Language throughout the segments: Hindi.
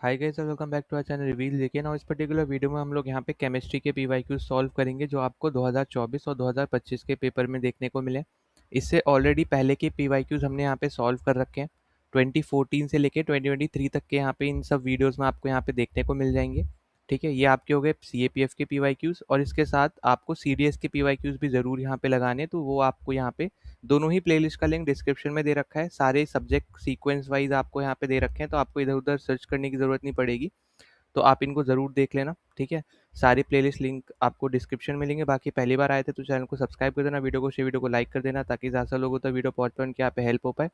Hi guys, welcome back to our channel Reveal. देखिए ना, इस पर्टिकुलर वीडियो में हम लोग यहाँ पे केमिस्ट्री के पीवाईक्यू सॉल्व करेंगे जो आपको 2024 और 2025 के पेपर में देखने को मिले। इससे ऑलरेडी पहले के पीवाईक्यूज हमने यहाँ पे सॉल्व कर रखे हैं। 2014 से लेके 2023 तक के यहाँ पे इन सब वीडियोस में आपको यहाँ पे देखने को मिल जाएंगे। ठीक है, ये आपके हो गए CAPF के पीवाईक्यूज, और इसके साथ आपको CDS के पीवाईक्यूज भी ज़रूर यहाँ पे लगाने हैं, तो वो आपको यहाँ पे दोनों ही प्लेलिस्ट का लिंक डिस्क्रिप्शन में दे रखा है। सारे सब्जेक्ट सीक्वेंस वाइज आपको यहाँ पे दे रखे हैं, तो आपको इधर उधर सर्च करने की ज़रूरत नहीं पड़ेगी। तो आप इनको ज़रूर देख लेना, ठीक है। सारी प्लेलिस्ट लिंक आपको डिस्क्रिप्शन में मिलेंगे। बाकी पहली बार आए थे तो चैनल को सब्सक्राइब कर देना, वीडियो को लाइक कर देना, ताकि ज़्यादा लोगों तक वीडियो पहुँच पाए, उनके यहाँ पे हेल्प हो पाए।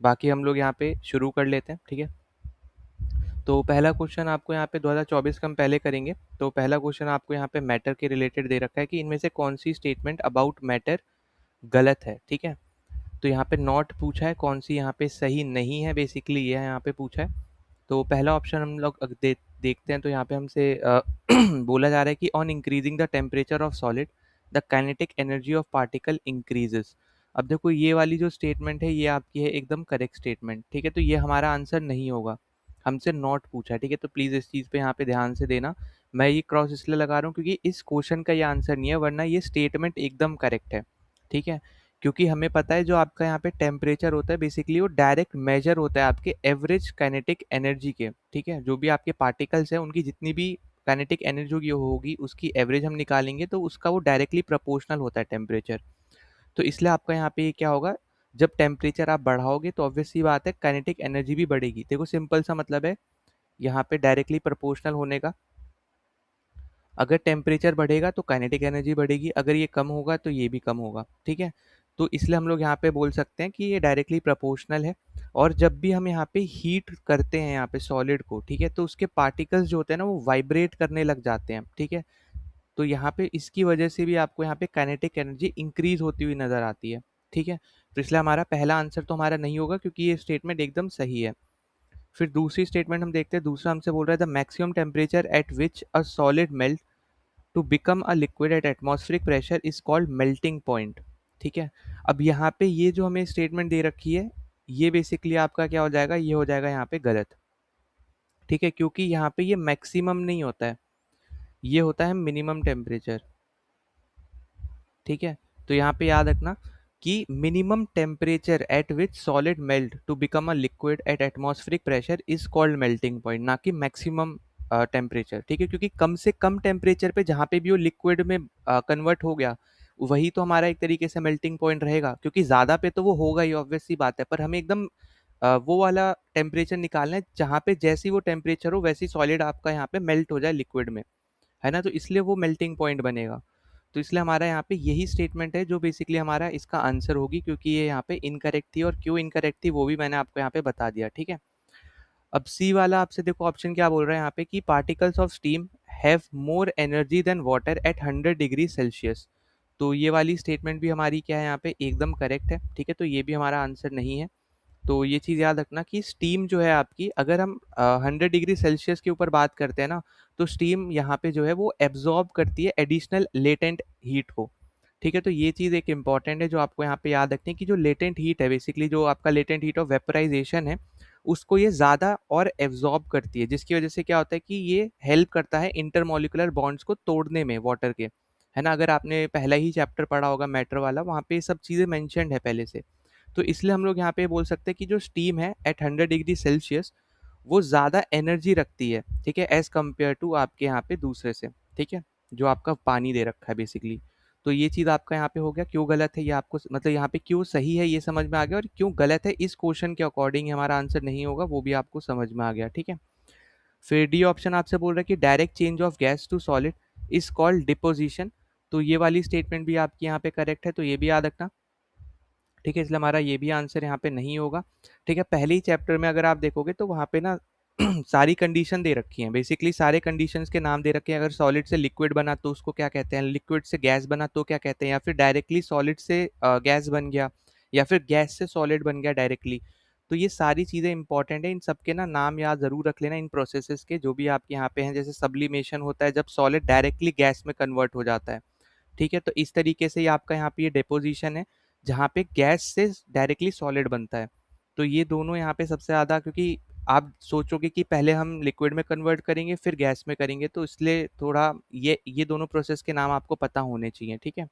बाकी हम लोग यहाँ पे शुरू कर लेते हैं, ठीक है। तो पहला क्वेश्चन आपको यहाँ पे 2024 का हम पहले करेंगे। तो पहला क्वेश्चन आपको यहाँ पे मैटर के रिलेटेड दे रखा है कि इनमें से कौन सी स्टेटमेंट अबाउट मैटर गलत है, ठीक है। तो यहाँ पे नॉट पूछा है, कौन सी यहाँ पे सही नहीं है, बेसिकली ये यहाँ पे पूछा है। तो पहला ऑप्शन हम लोग देखते हैं। तो यहाँ पे हमसे बोला जा रहा है कि on increasing the temperature of solid the kinetic energy of particle increases. अब देखो, ये वाली जो स्टेटमेंट है ये आपकी है एकदम करेक्ट स्टेटमेंट, ठीक है। तो ये हमारा आंसर नहीं होगा, हमसे नॉट पूछा है, ठीक है। तो प्लीज़ इस चीज़ पे यहाँ पे ध्यान से देना। मैं ये क्रॉस इसलिए लगा रहा हूँ क्योंकि इस क्वेश्चन का ये आंसर नहीं है, वरना ये स्टेटमेंट एकदम करेक्ट है, ठीक है। क्योंकि हमें पता है जो आपका यहाँ पे टेम्परेचर होता है बेसिकली वो डायरेक्ट मेजर होता है आपके एवरेज काइनेटिक एनर्जी के, ठीक है। जो भी आपके पार्टिकल्स हैं उनकी जितनी भी काइनेटिक एनर्जी होगी उसकी एवरेज हम निकालेंगे, तो उसका वो डायरेक्टली प्रोपोर्शनल होता है टेम्परेचर। तो इसलिए आपका यहाँ पे क्या होगा, जब टेम्परेचर आप बढ़ाओगे तो ऑब्वियस सी बात है काइनेटिक एनर्जी भी बढ़ेगी। देखो, सिंपल सा मतलब है यहाँ पे डायरेक्टली प्रोपोर्शनल होने का। अगर टेम्परेचर बढ़ेगा तो काइनेटिक एनर्जी बढ़ेगी, अगर ये कम होगा तो ये भी कम होगा, ठीक है। तो इसलिए हम लोग यहाँ पे बोल सकते हैं कि ये डायरेक्टली प्रोपोर्शनल है। और जब भी हम यहाँ पे हीट करते हैं यहाँ पे सॉलिड को, ठीक है, तो उसके पार्टिकल्स जो होते हैं ना वो वाइब्रेट करने लग जाते हैं, ठीक है। तो यहाँ पे इसकी वजह से भी आपको यहाँ पे काइनेटिक एनर्जी इंक्रीज होती हुई नजर आती है, ठीक है। तो इसलिए हमारा पहला आंसर तो हमारा नहीं होगा, क्योंकि ये स्टेटमेंट एकदम सही है। फिर दूसरी स्टेटमेंट हम देखते हैं। दूसरा हमसे बोल रहा है the maximum temperature at which a solid melt to become a liquid at atmospheric pressure is called melting point, ठीक है। अब यहाँ पे ये जो हमें स्टेटमेंट दे रखी है ये बेसिकली आपका क्या हो जाएगा, ये हो जाएगा यहाँ पे गलत, ठीक है। क्योंकि यहाँ पे ये मैक्सिमम नहीं होता है, ये होता है मिनिमम टेम्परेचर, ठीक है। तो यहाँ पे याद रखना कि minimum temperature at which solid melt to become a liquid at atmospheric pressure is called melting point, ना कि मैक्सिमम टेम्परेचर, ठीक है। क्योंकि कम से कम टेम्परेचर पे जहाँ पे भी वो लिक्विड में कन्वर्ट हो गया वही तो हमारा एक तरीके से मेल्टिंग पॉइंट रहेगा। क्योंकि ज़्यादा पे तो वो होगा ही, ऑब्वियस सी बात है, पर हमें एकदम वो वाला टेम्परेचर निकालना है जहाँ पे जैसी वो टेम्परेचर हो वैसी सॉलिड आपका यहाँ पे मेल्ट हो जाए लिक्विड में, है ना। तो इसलिए वो मेल्टिंग पॉइंट बनेगा। तो इसलिए हमारा यहाँ पे यही स्टेटमेंट है जो बेसिकली हमारा इसका आंसर होगी, क्योंकि ये यहाँ पे इनकरेक्ट थी, और क्यों इनकरेक्ट थी वो भी मैंने आपको यहाँ पे बता दिया, ठीक है। अब सी वाला आपसे देखो ऑप्शन क्या बोल रहा है यहाँ पे कि particles of steam have more energy than water at 100 degree Celsius. तो ये वाली स्टेटमेंट भी हमारी क्या है यहाँ पे एकदम करेक्ट है, ठीक है। तो ये भी हमारा आंसर नहीं है। तो ये चीज़ याद रखना कि स्टीम जो है आपकी, अगर हम 100 डिग्री सेल्सियस के ऊपर बात करते हैं ना, तो स्टीम यहाँ पे जो है वो एब्जॉर्ब करती है एडिशनल लेटेंट हीट को, ठीक है। तो ये चीज़ एक इंपॉर्टेंट है जो आपको यहाँ पे याद रखनी है कि जो लेटेंट हीट है बेसिकली जो आपका लेटेंट हीट ऑफ वेपराइजेशन है उसको ये ज़्यादा और एब्जॉर्ब करती है, जिसकी वजह से क्या होता है कि ये हेल्प करता है इंटरमोलिकुलर बॉन्ड्स को तोड़ने में वाटर के, है ना। अगर आपने पहला ही चैप्टर पढ़ा होगा मैटर वाला, वहाँ पे ये सब चीज़ें मैंशनड है पहले से। तो इसलिए हम लोग यहाँ पे बोल सकते हैं कि जो स्टीम है एट 100 डिग्री सेल्सियस वो ज़्यादा एनर्जी रखती है, ठीक है, एज कम्पेयर टू आपके यहाँ पे दूसरे से, ठीक है, जो आपका पानी दे रखा है बेसिकली। तो ये चीज़ आपका यहाँ पे हो गया। क्यों गलत है ये आपको, मतलब यहाँ पे क्यों सही है ये समझ में आ गया, और क्यों गलत है इस क्वेश्चन के अकॉर्डिंग हमारा आंसर नहीं होगा वो भी आपको समझ में आ गया, ठीक है। फिर डी ऑप्शन आपसे बोल रहा है कि direct change of gas to solid is called deposition. तो ये वाली स्टेटमेंट भी आपकी यहाँ पे करेक्ट है, तो ये भी याद रखना, ठीक है। इसलिए हमारा ये भी आंसर यहाँ पे नहीं होगा, ठीक है। पहले ही चैप्टर में अगर आप देखोगे तो वहाँ पे ना सारी कंडीशन दे रखी हैं, बेसिकली सारे कंडीशंस के नाम दे रखे हैं। अगर सॉलिड से लिक्विड बना तो उसको क्या कहते हैं, लिक्विड से गैस बना तो क्या कहते हैं, या फिर डायरेक्टली सॉलिड से गैस बन गया, या फिर गैस से सॉलिड बन गया डायरेक्टली। तो ये सारी चीज़ें इंपॉर्टेंट है, इन सब के ना नाम याद जरूर रख लेना इन प्रोसेसेस के जो भी आपके यहाँ पे हैं। जैसे सब्लिमेशन होता है जब सॉलिड डायरेक्टली गैस में कन्वर्ट हो जाता है, ठीक है। तो इस तरीके से ये आपका यहाँ पे ये डिपोजिशन है जहाँ पे गैस से डायरेक्टली सॉलिड बनता है। तो ये दोनों यहाँ पे सबसे ज़्यादा, क्योंकि आप सोचोगे कि पहले हम लिक्विड में कन्वर्ट करेंगे फिर गैस में करेंगे, तो इसलिए थोड़ा ये दोनों प्रोसेस के नाम आपको पता होने चाहिए, ठीक है।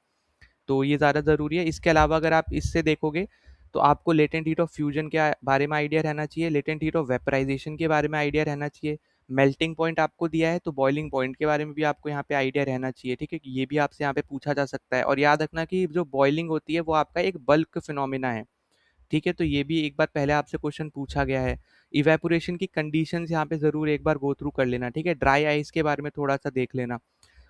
तो ये ज़्यादा ज़रूरी है। इसके अलावा अगर आप इससे देखोगे तो आपको लेटेंट हीट ऑफ फ्यूजन के बारे में आइडिया रहना चाहिए, लेटेंट हीट ऑफ वेपराइजेशन के बारे में आइडिया रहना चाहिए, मेल्टिंग पॉइंट आपको दिया है तो बॉइलिंग पॉइंट के बारे में भी आपको यहाँ पे आइडिया रहना चाहिए, ठीक है, कि ये भी आपसे यहाँ पे पूछा जा सकता है। और याद रखना कि जो बॉइलिंग होती है वो आपका एक बल्क फिनोमिना है, ठीक है, तो ये भी एक बार पहले आपसे क्वेश्चन पूछा गया है। इवेपोरेशन की कंडीशंस यहाँ पे ज़रूर एक बार गो थ्रू कर लेना, ठीक है, ड्राई आइस के बारे में थोड़ा सा देख लेना।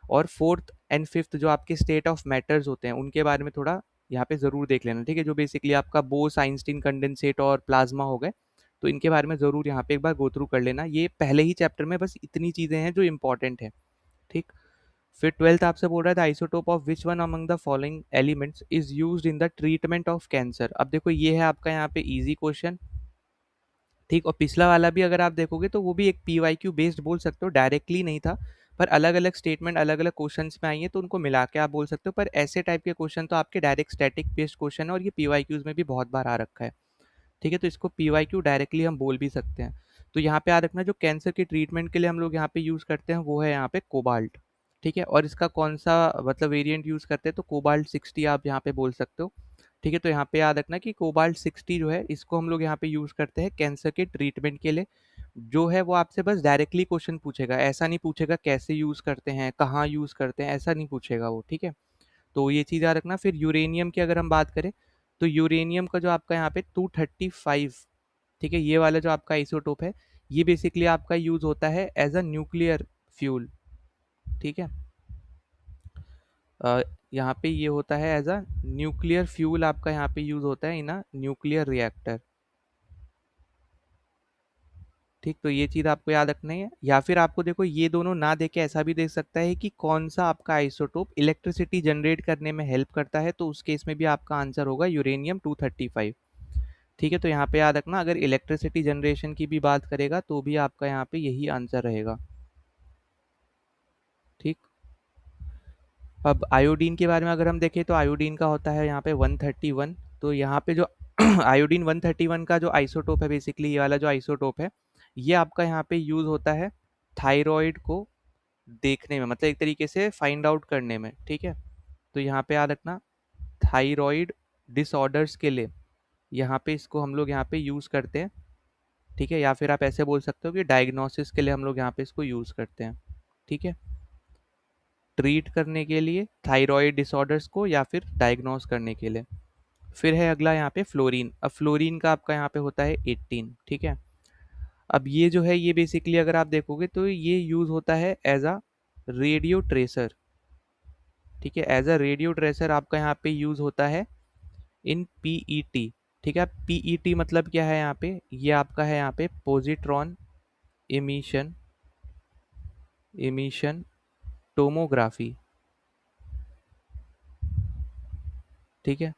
और फोर्थ एंड फिफ्थ जो आपके स्टेट ऑफ मैटर्स होते हैं उनके बारे में थोड़ा यहाँ पे ज़रूर देख लेना, ठीक है, जो बेसिकली आपका बोस आइंस्टीन कंडेंसेट और प्लाज्मा हो गए, तो इनके बारे में ज़रूर यहाँ पे एक बार गो थ्रू कर लेना। ये पहले ही चैप्टर में बस इतनी चीज़ें हैं जो इंपॉर्टेंट है, ठीक। फिर ट्वेल्थ आपसे बोल रहा था isotope of which one among the following elements is used in the treatment of cancer. अब देखो ये है आपका यहाँ पे इजी क्वेश्चन, ठीक। और पिछला वाला भी अगर आप देखोगे तो वो भी एक पीवाईक्यू बेस्ड बोल सकते हो, डायरेक्टली नहीं था, पर अलग अलग स्टेटमेंट अलग अलग क्वेश्चंस में आई है तो उनको मिला के आप बोल सकते हो। पर ऐसे टाइप के क्वेश्चन तो आपके डायरेक्ट स्टैटिक बेस्ड क्वेश्चन है और ये पीवाईक्यूज में भी बहुत बार आ रखा है, ठीक है, तो इसको पीवाईक्यू डायरेक्टली हम बोल भी सकते हैं। तो यहाँ पे याद रखना जो कैंसर के ट्रीटमेंट के लिए हम लोग यहाँ पे यूज़ करते हैं वो है यहाँ पे कोबाल्ट, ठीक है, और इसका कौन सा मतलब वेरिएंट यूज़ करते हैं तो कोबाल्ट 60 आप यहाँ पे बोल सकते हो, ठीक है। तो यहाँ पे याद रखना कि कोबाल्ट 60 जो है इसको हम लोग यहाँ पे यूज़ करते हैं कैंसर के ट्रीटमेंट के लिए। जो है वो आपसे बस डायरेक्टली क्वेश्चन पूछेगा, ऐसा नहीं पूछेगा कैसे यूज़ करते हैं, कहाँ यूज़ करते हैं, ऐसा नहीं पूछेगा वो, ठीक है। तो ये चीज़ याद रखना। फिर यूरेनियम की अगर हम बात करें तो यूरेनियम का जो आपका यहाँ पे 235, ठीक है, ये वाला जो आपका आइसोटोप है ये बेसिकली आपका यूज़ होता है एज अ न्यूक्लियर फ्यूल, ठीक है। अ, यहाँ पे ये होता है एज अ न्यूक्लियर फ्यूल, आपका यहाँ पे यूज़ होता है इन अ न्यूक्लियर रिएक्टर, ठीक। तो ये चीज़ आपको याद रखनी है। या फिर आपको देखो ये दोनों ना देके ऐसा भी देख सकता है कि कौन सा आपका आइसोटोप इलेक्ट्रिसिटी जनरेट करने में हेल्प करता है, तो उस केस में भी आपका आंसर होगा यूरेनियम 235, ठीक है। तो यहाँ पे याद रखना अगर इलेक्ट्रिसिटी जनरेशन की भी बात करेगा तो भी आपका यहाँ पे यही आंसर रहेगा, ठीक। अब आयोडीन के बारे में अगर हम देखें तो आयोडीन का होता है यहाँ पे 131। तो यहाँ पे जो आयोडीन 131 का जो आइसोटोप है बेसिकली ये वाला जो आइसोटोप है ये आपका यहाँ पे यूज़ होता है थायराइड को देखने में, मतलब एक तरीके से फाइंड आउट करने में, ठीक है। तो यहाँ पे याद रखना थायराइड डिसऑर्डर्स के लिए यहाँ पे इसको हम लोग यहाँ पे यूज़ करते हैं, ठीक है। या फिर आप ऐसे बोल सकते हो कि डायग्नोसिस के लिए हम लोग यहाँ पे इसको यूज़ करते हैं, ठीक है, ट्रीट करने के लिए थायराइड डिसऑर्डर्स को या फिर डायग्नोस करने के लिए। फिर है अगला यहाँ पे फ्लोरीन। अब फ्लोरीन का आपका यहाँ पे होता है 18, ठीक है। अब ये जो है ये बेसिकली अगर आप देखोगे तो ये यूज़ होता है एज अ रेडियो ट्रेसर, ठीक है, एज अ रेडियो ट्रेसर आपका यहाँ पे यूज़ होता है इन पीईटी, ठीक है। पीईटी मतलब क्या है यहाँ पे, ये आपका है यहाँ पे पोजिट्रॉन इमिशन इमिशन टोमोग्राफी, ठीक है।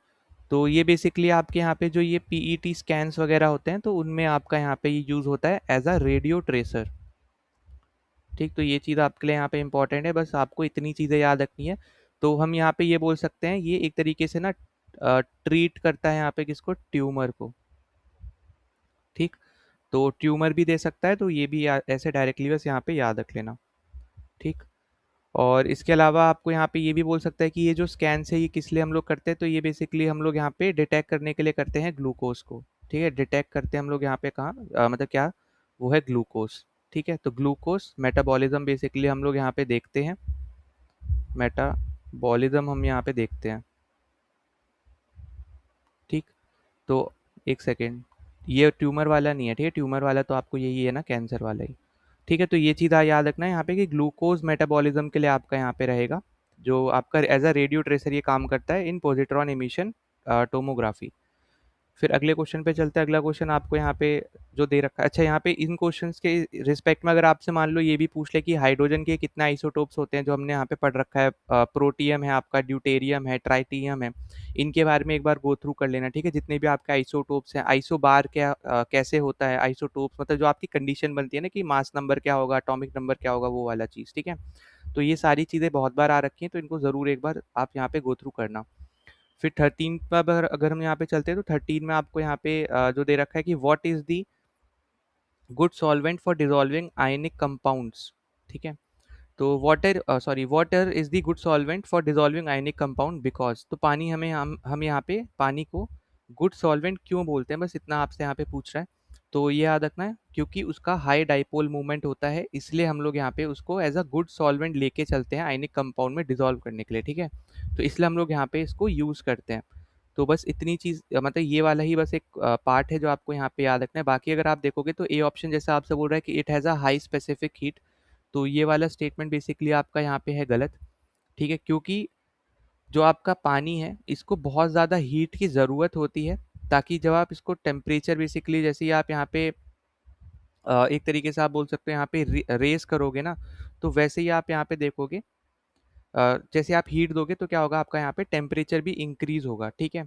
तो ये बेसिकली आपके यहाँ पे जो ये पीईटी स्कैन्स वगैरह होते हैं तो उनमें आपका यहाँ पे ये यूज़ होता है एज अ रेडियो ट्रेसर, ठीक। तो ये चीज़ आपके लिए यहाँ पे इंपॉर्टेंट है, बस आपको इतनी चीज़ें याद रखनी है। तो हम यहाँ पे ये बोल सकते हैं ये एक तरीके से ना ट्रीट करता है यहाँ पे किसको, ट्यूमर को, ठीक। तो ट्यूमर भी दे सकता है, तो ये भी ऐसे डायरेक्टली बस यहाँ पे याद रख लेना, ठीक। और इसके अलावा आपको यहाँ पे ये भी बोल सकता है कि ये जो स्कैन्स है ये किस लिए हम लोग करते हैं, तो ये बेसिकली हम लोग यहाँ पे डिटेक्ट करने के लिए करते हैं ग्लूकोज को, ठीक है। डिटेक्ट करते हैं हम लोग यहाँ पे कहाँ मतलब क्या, वो है ग्लूकोज, ठीक है। तो ग्लूकोज मेटाबॉलिज्म बेसिकली हम लोग यहाँ पे देखते हैं, मेटाबॉलिज्म हम यहाँ पे देखते हैं, ठीक। तो एक सेकेंड, ये ट्यूमर वाला नहीं है, ठीक है, ट्यूमर वाला तो आपको यही है ना, कैंसर वाला ही, ठीक है। तो ये चीज़ याद रखना है यहाँ पे कि ग्लूकोज मेटाबॉलिज्म के लिए आपका यहाँ पे रहेगा जो आपका एज अ रेडियो ट्रेसर ये काम करता है इन पॉजिट्रॉन इमिशन टोमोग्राफी। फिर अगले क्वेश्चन पे चलते हैं। अगला क्वेश्चन आपको यहाँ पे जो दे रखा है, अच्छा यहाँ पे इन क्वेश्चंस के रिस्पेक्ट में अगर आपसे मान लो ये भी पूछ ले कि हाइड्रोजन के कितने आइसोटोप्स होते हैं, जो हमने यहाँ पे पढ़ रखा है, प्रोटियम है आपका, ड्यूटेरियम है, ट्राइटियम है, इनके बारे में एक बार गो थ्रू कर लेना, ठीक है। जितने भी आपके आइसोटोप्स हैं, आइसोबार क्या कैसे होता है, आइसोटोप्स मतलब जो आपकी कंडीशन बनती है ना कि मास नंबर क्या होगा, अटोमिक नंबर क्या होगा, वो वाला चीज़, ठीक है। तो ये सारी चीज़ें बहुत बार आ रखी हैं तो इनको ज़रूर एक बार आप यहाँ पे गो थ्रू करना। फिर 13 पर अगर हम यहाँ पे चलते हैं तो 13 में आपको यहाँ पे जो दे रखा है कि what is the good solvent for dissolving ionic compounds, ठीक है। तो water is the good solvent for dissolving ionic compound because, तो पानी हमें हम यहाँ पे पानी को गुड सॉल्वेंट क्यों बोलते हैं, बस इतना आपसे यहाँ पे पूछ रहा है। तो ये याद रखना है, क्योंकि उसका हाई डाइपोल मूवमेंट होता है, इसलिए हम लोग यहाँ पे उसको एज अ गुड सॉल्वेंट लेके चलते हैं आयनिक कंपाउंड में डिजॉल्व करने के लिए, ठीक है। तो इसलिए हम लोग यहाँ पे इसको यूज करते हैं। तो बस इतनी चीज, मतलब ये वाला ही बस एक पार्ट है जो आपको यहाँ पे याद रखना है। बाकी अगर आप देखोगे तो ए ऑप्शन जैसा आपसे बोल रहा है कि it has a high specific heat, तो ये वाला स्टेटमेंट बेसिकली आपका यहाँ पे है गलत, ठीक है। क्योंकि जो आपका पानी है इसको बहुत ज़्यादा हीट की ज़रूरत होती है, ताकि जब आप इसको टेम्परेचर बेसिकली जैसे ही आप यहाँ पे एक तरीके से आप बोल सकते हो यहाँ पे रेस करोगे ना, तो वैसे ही आप यहाँ पे देखोगे, जैसे आप हीट दोगे तो क्या होगा, आपका यहाँ पे टेम्परेचर भी इंक्रीज होगा, ठीक है।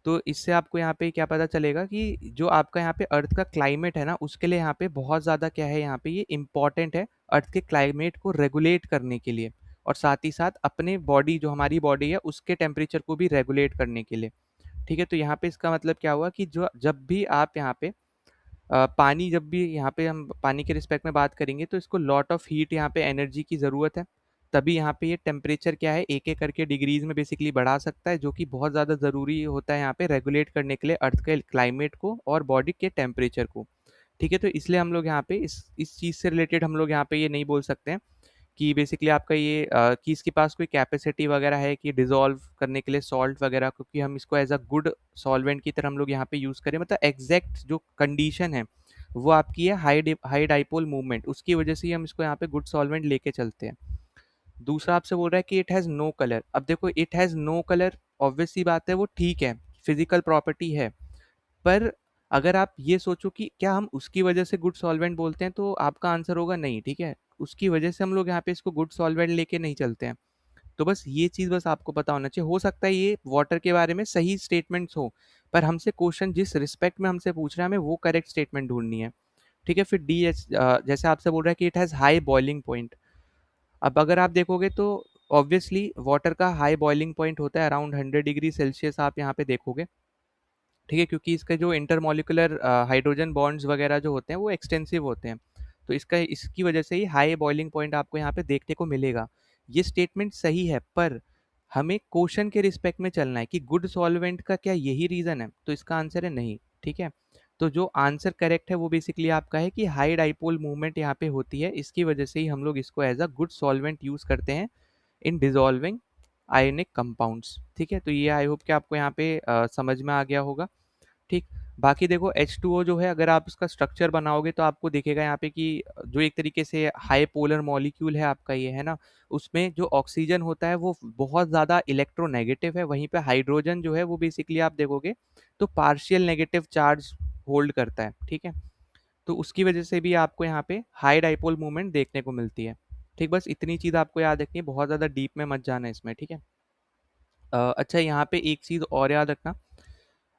तो इससे आपको यहाँ पे क्या पता चलेगा कि जो आपका यहाँ पे अर्थ का क्लाइमेट है ना, उसके लिए यहाँ पे बहुत ज़्यादा क्या है, यहाँ पे ये इम्पॉर्टेंट है अर्थ के क्लाइमेट को रेगुलेट करने के लिए, और साथ ही साथ अपने बॉडी, जो हमारी बॉडी है उसके टेम्परेचर को भी रेगुलेट करने के लिए, ठीक है। तो यहाँ पे इसका मतलब क्या हुआ कि जो जब भी आप यहाँ पे पानी, जब भी यहाँ पे हम पानी के रिस्पेक्ट में बात करेंगे तो इसको लॉट ऑफ हीट, यहाँ पे एनर्जी की ज़रूरत है, तभी यहाँ पे ये टेम्परेचर क्या है एक एक करके डिग्रीज में बेसिकली बढ़ा सकता है, जो कि बहुत ज़्यादा ज़रूरी होता है यहाँ पे रेगुलेट करने के लिए अर्थ के क्लाइमेट को और बॉडी के टेम्परेचर को, ठीक है। तो इसलिए हम लोग यहाँ पे इस चीज़ से रिलेटेड हम लोग यहाँ पे ये नहीं बोल सकते हैं कि बेसिकली आपका ये कि इसके पास कोई कैपेसिटी वगैरह है कि डिसॉल्व करने के लिए सॉल्ट वगैरह, क्योंकि हम इसको एज अ गुड सॉल्वेंट की तरह हम लोग यहाँ पे यूज़ करें, मतलब एग्जैक्ट जो कंडीशन है वो आपकी है हाई डाइपोल मूवमेंट, उसकी वजह से ही हम इसको यहाँ पे गुड सॉल्वेंट लेके चलते हैं। दूसरा आपसे बोल रहा है कि इट हैज़ नो कलर, अब देखो it has no colour, obvious सी बात है वो ठीक है, फिजिकल प्रॉपर्टी है, पर अगर आप ये सोचो कि क्या हम उसकी वजह से गुड सॉल्वेंट बोलते हैं, तो आपका आंसर होगा नहीं, ठीक है। उसकी वजह से हम लोग यहाँ पे इसको गुड सॉल्वेंट लेके नहीं चलते हैं। तो बस ये चीज़ बस आपको पता होना चाहिए। हो सकता है ये वाटर के बारे में सही स्टेटमेंट्स हो, पर हमसे क्वेश्चन जिस रिस्पेक्ट में हमसे पूछ रहा है, हमें वो करेक्ट स्टेटमेंट ढूंढनी है, ठीक है। फिर डी जैसे आपसे बोल रहा है कि it has high boiling point, अब अगर आप देखोगे तो ऑब्वियसली वाटर का हाई बॉइलिंग पॉइंट होता है अराउंड 100 डिग्री सेल्सियस, आप यहाँ पे देखोगे, ठीक है, क्योंकि इसका जो इंटरमॉलिकुलर हाइड्रोजन बॉन्ड्स वगैरह जो होते हैं वो एक्सटेंसिव होते हैं, तो इसकी वजह से ही हाई बॉइलिंग पॉइंट आपको यहाँ पे देखने को मिलेगा। ये स्टेटमेंट सही है, पर हमें क्वेश्चन के रिस्पेक्ट में चलना है कि गुड सॉल्वेंट का क्या यही रीज़न है, तो इसका आंसर है नहीं, ठीक है। तो जो आंसर करेक्ट है वो बेसिकली आपका है कि हाई डाइपोल मूवमेंट यहाँ पे होती है, इसकी वजह से ही हम लोग इसको as a good solvent use करते हैं इन डिजॉल्विंग आयोनिक कंपाउंड्स, ठीक है। तो ये आई होप कि आपको यहाँ पे समझ में आ गया होगा, ठीक। बाकी देखो H2O जो है, अगर आप इसका स्ट्रक्चर बनाओगे तो आपको दिखेगा यहाँ पे कि जो एक तरीके से हाई पोलर मॉलिक्यूल है आपका ये, है ना, उसमें जो ऑक्सीजन होता है वो बहुत ज़्यादा इलेक्ट्रोनेगेटिव है, वहीं पे हाइड्रोजन जो है वो बेसिकली आप देखोगे तो पार्शियल नेगेटिव चार्ज होल्ड करता है, ठीक है। तो उसकी वजह से भी आपको यहाँ पे हाई डाइपोल मूवमेंट देखने को मिलती है, ठीक। बस इतनी चीज़ आपको याद रखनी है, बहुत ज़्यादा डीप में मत जाना इसमें, ठीक है। अच्छा, यहाँ पे एक चीज़ और याद रखना,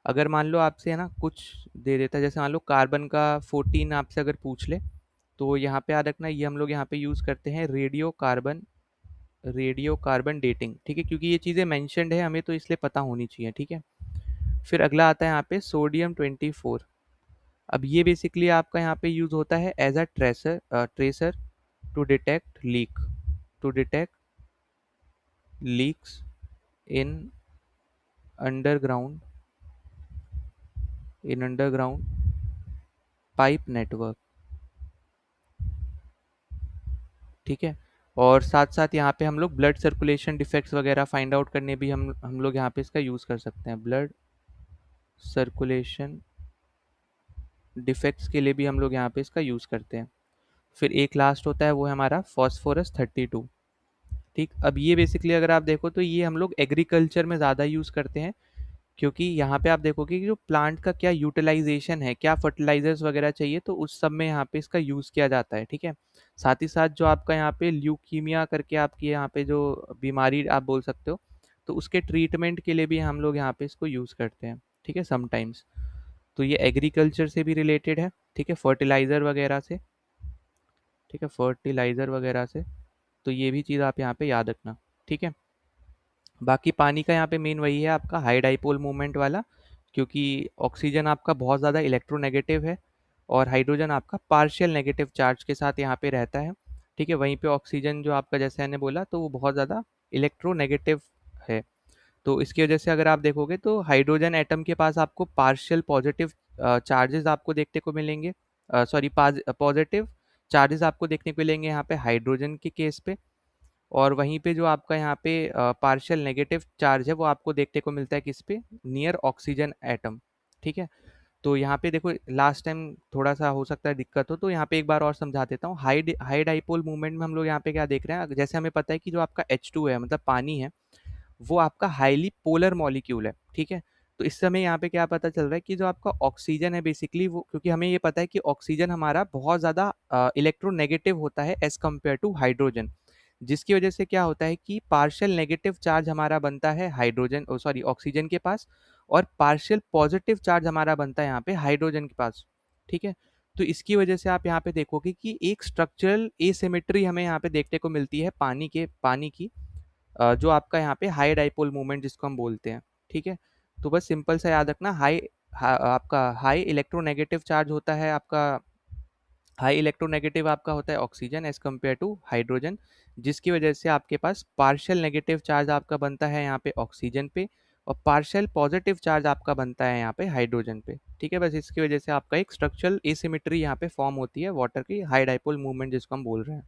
अगर मान लो आपसे है ना कुछ दे देता है, जैसे मान लो कार्बन का 14 आपसे अगर पूछ ले, तो यहाँ पे याद रखना, ये हम लोग यहाँ पे यूज़ करते हैं रेडियो कार्बन डेटिंग, ठीक है, क्योंकि ये चीज़ें मैंशनड है हमें तो इसलिए पता होनी चाहिए, ठीक है। फिर अगला आता है यहाँ पे सोडियम 24, अब ये बेसिकली आपका यहाँ पे यूज़ होता है as a tracer to detect leaks in underground underground pipe network, ठीक है। और साथ साथ यहाँ पे हम लोग ब्लड सर्कुलेशन डिफेक्ट्स वगैरह फाइंड आउट करने भी हम लोग यहाँ पे इसका यूज़ कर सकते हैं, ब्लड सर्कुलेशन डिफेक्ट्स के लिए भी हम लोग यहाँ पे इसका यूज़ करते हैं। फिर एक लास्ट होता है वो है हमारा फॉस्फोरस 32, ठीक। अब ये बेसिकली अगर आप देखो तो ये हम लोग एग्रीकल्चर में ज़्यादा यूज़ करते हैं, क्योंकि यहाँ पे आप देखोगे कि जो प्लांट का क्या यूटिलाइजेशन है, क्या फर्टिलाइजर्स वगैरह चाहिए, तो उस सब में यहाँ पे इसका यूज़ किया जाता है, ठीक है। साथ ही साथ जो आपका यहाँ पे ल्यूकीमिया करके आपकी यहाँ पे जो बीमारी आप बोल सकते हो, तो उसके ट्रीटमेंट के लिए भी हम लोग यहाँ पे इसको यूज़ करते हैं, ठीक है, समटाइम्स। तो ये एग्रीकल्चर से भी रिलेटेड है, ठीक है, फर्टिलाइज़र वगैरह से, ठीक है, फर्टिलाइज़र वगैरह से, तो ये भी चीज़ आप यहाँ पे याद रखना, ठीक है। बाकी पानी का यहाँ पे मेन वही है आपका हाई डाइपोल मूवमेंट वाला, क्योंकि ऑक्सीजन आपका बहुत ज़्यादा इलेक्ट्रोनेगेटिव है, और हाइड्रोजन आपका पार्शियल नेगेटिव चार्ज के साथ यहाँ पे रहता है, ठीक है। वहीं पे ऑक्सीजन जो आपका, जैसे मैंने बोला, तो वो बहुत ज़्यादा इलेक्ट्रोनेगेटिव है। तो इसकी वजह से अगर आप देखोगे तो हाइड्रोजन एटम के पास आपको पार्शियल पॉजिटिव चार्जेस आपको देखने को मिलेंगे, सॉरी पॉजिटिव चार्जेस आपको देखने को मिलेंगे यहाँ पे हाइड्रोजन के केस पे। और वहीं पे जो आपका यहाँ पे पार्शियल नेगेटिव चार्ज है वो आपको देखने को मिलता है किस पे, नियर ऑक्सीजन एटम, ठीक है। तो यहाँ पे देखो, लास्ट टाइम थोड़ा सा हो सकता है दिक्कत हो, तो यहाँ पे एक बार और समझा देता हूँ। हाई हाई डाइपोल मूवमेंट में हम लोग यहाँ पे क्या देख रहे हैं, जैसे हमें पता है कि जो आपका H2 है, मतलब पानी है, वो आपका हाईली पोलर मॉलिक्यूल है, ठीक है। तो इस समय यहाँ पे क्या पता चल रहा है कि जो आपका ऑक्सीजन है बेसिकली वो, क्योंकि हमें ये पता है कि ऑक्सीजन हमारा बहुत ज़्यादा इलेक्ट्रोनेगेटिव होता है एज कम्पेयर टू हाइड्रोजन, जिसकी वजह से क्या होता है कि पार्शियल नेगेटिव चार्ज हमारा बनता है हाइड्रोजन, सॉरी ऑक्सीजन के पास, और पार्शियल पॉजिटिव चार्ज हमारा बनता है यहाँ पे हाइड्रोजन के पास, ठीक है। तो इसकी वजह से आप यहाँ पे देखोगे कि एक स्ट्रक्चरल एसिमेट्री हमें यहाँ पे देखने को मिलती है पानी की, जो आपका यहाँ पे हाई डाइपोल मूवमेंट जिसको हम बोलते हैं, ठीक है। तो बस सिंपल सा याद रखना, आपका हाई इलेक्ट्रोनेगेटिव चार्ज होता है, आपका हाई इलेक्ट्रोनेगेटिव आपका होता है oxygen as compare to hydrogen, जिसकी वजह से आपके पास पार्शियल नेगेटिव चार्ज आपका बनता है यहाँ पे ऑक्सीजन पे, और पार्शियल पॉजिटिव चार्ज आपका बनता है यहाँ पे हाइड्रोजन पे, ठीक है। बस इसकी वजह से आपका एक स्ट्रक्चरल एसिमेट्री यहाँ पे फॉर्म होती है वाटर की, हाई डाइपोल मूवमेंट जिसको हम बोल रहे हैं।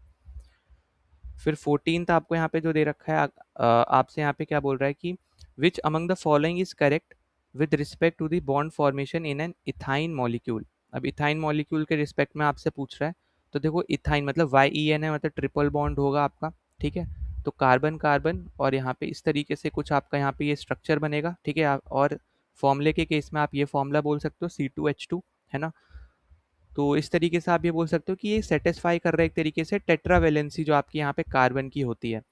फिर 14th आपको यहाँ पे जो दे रखा है, आपसे यहाँ पे क्या बोल रहा है कि which among the following is correct with respect to the bond formation in an ethyne molecule. अब इथाइन मॉलिक्यूल के रिस्पेक्ट में आपसे पूछ रहा है, तो देखो इथाइन मतलब YEN है, मतलब ट्रिपल बॉन्ड होगा आपका, ठीक है। तो कार्बन कार्बन, और यहाँ पे इस तरीके से कुछ आपका यहाँ पे ये स्ट्रक्चर बनेगा, ठीक है। और फॉर्मूले के केस में आप ये फॉर्मूला बोल सकते हो C2H2, है ना। तो इस तरीके से आप ये बोल सकते हो कि ये सेटिस्फाई कर रहा है एक तरीके से टेट्रावेलेंसी जो आपकी यहाँ पे कार्बन की होती है।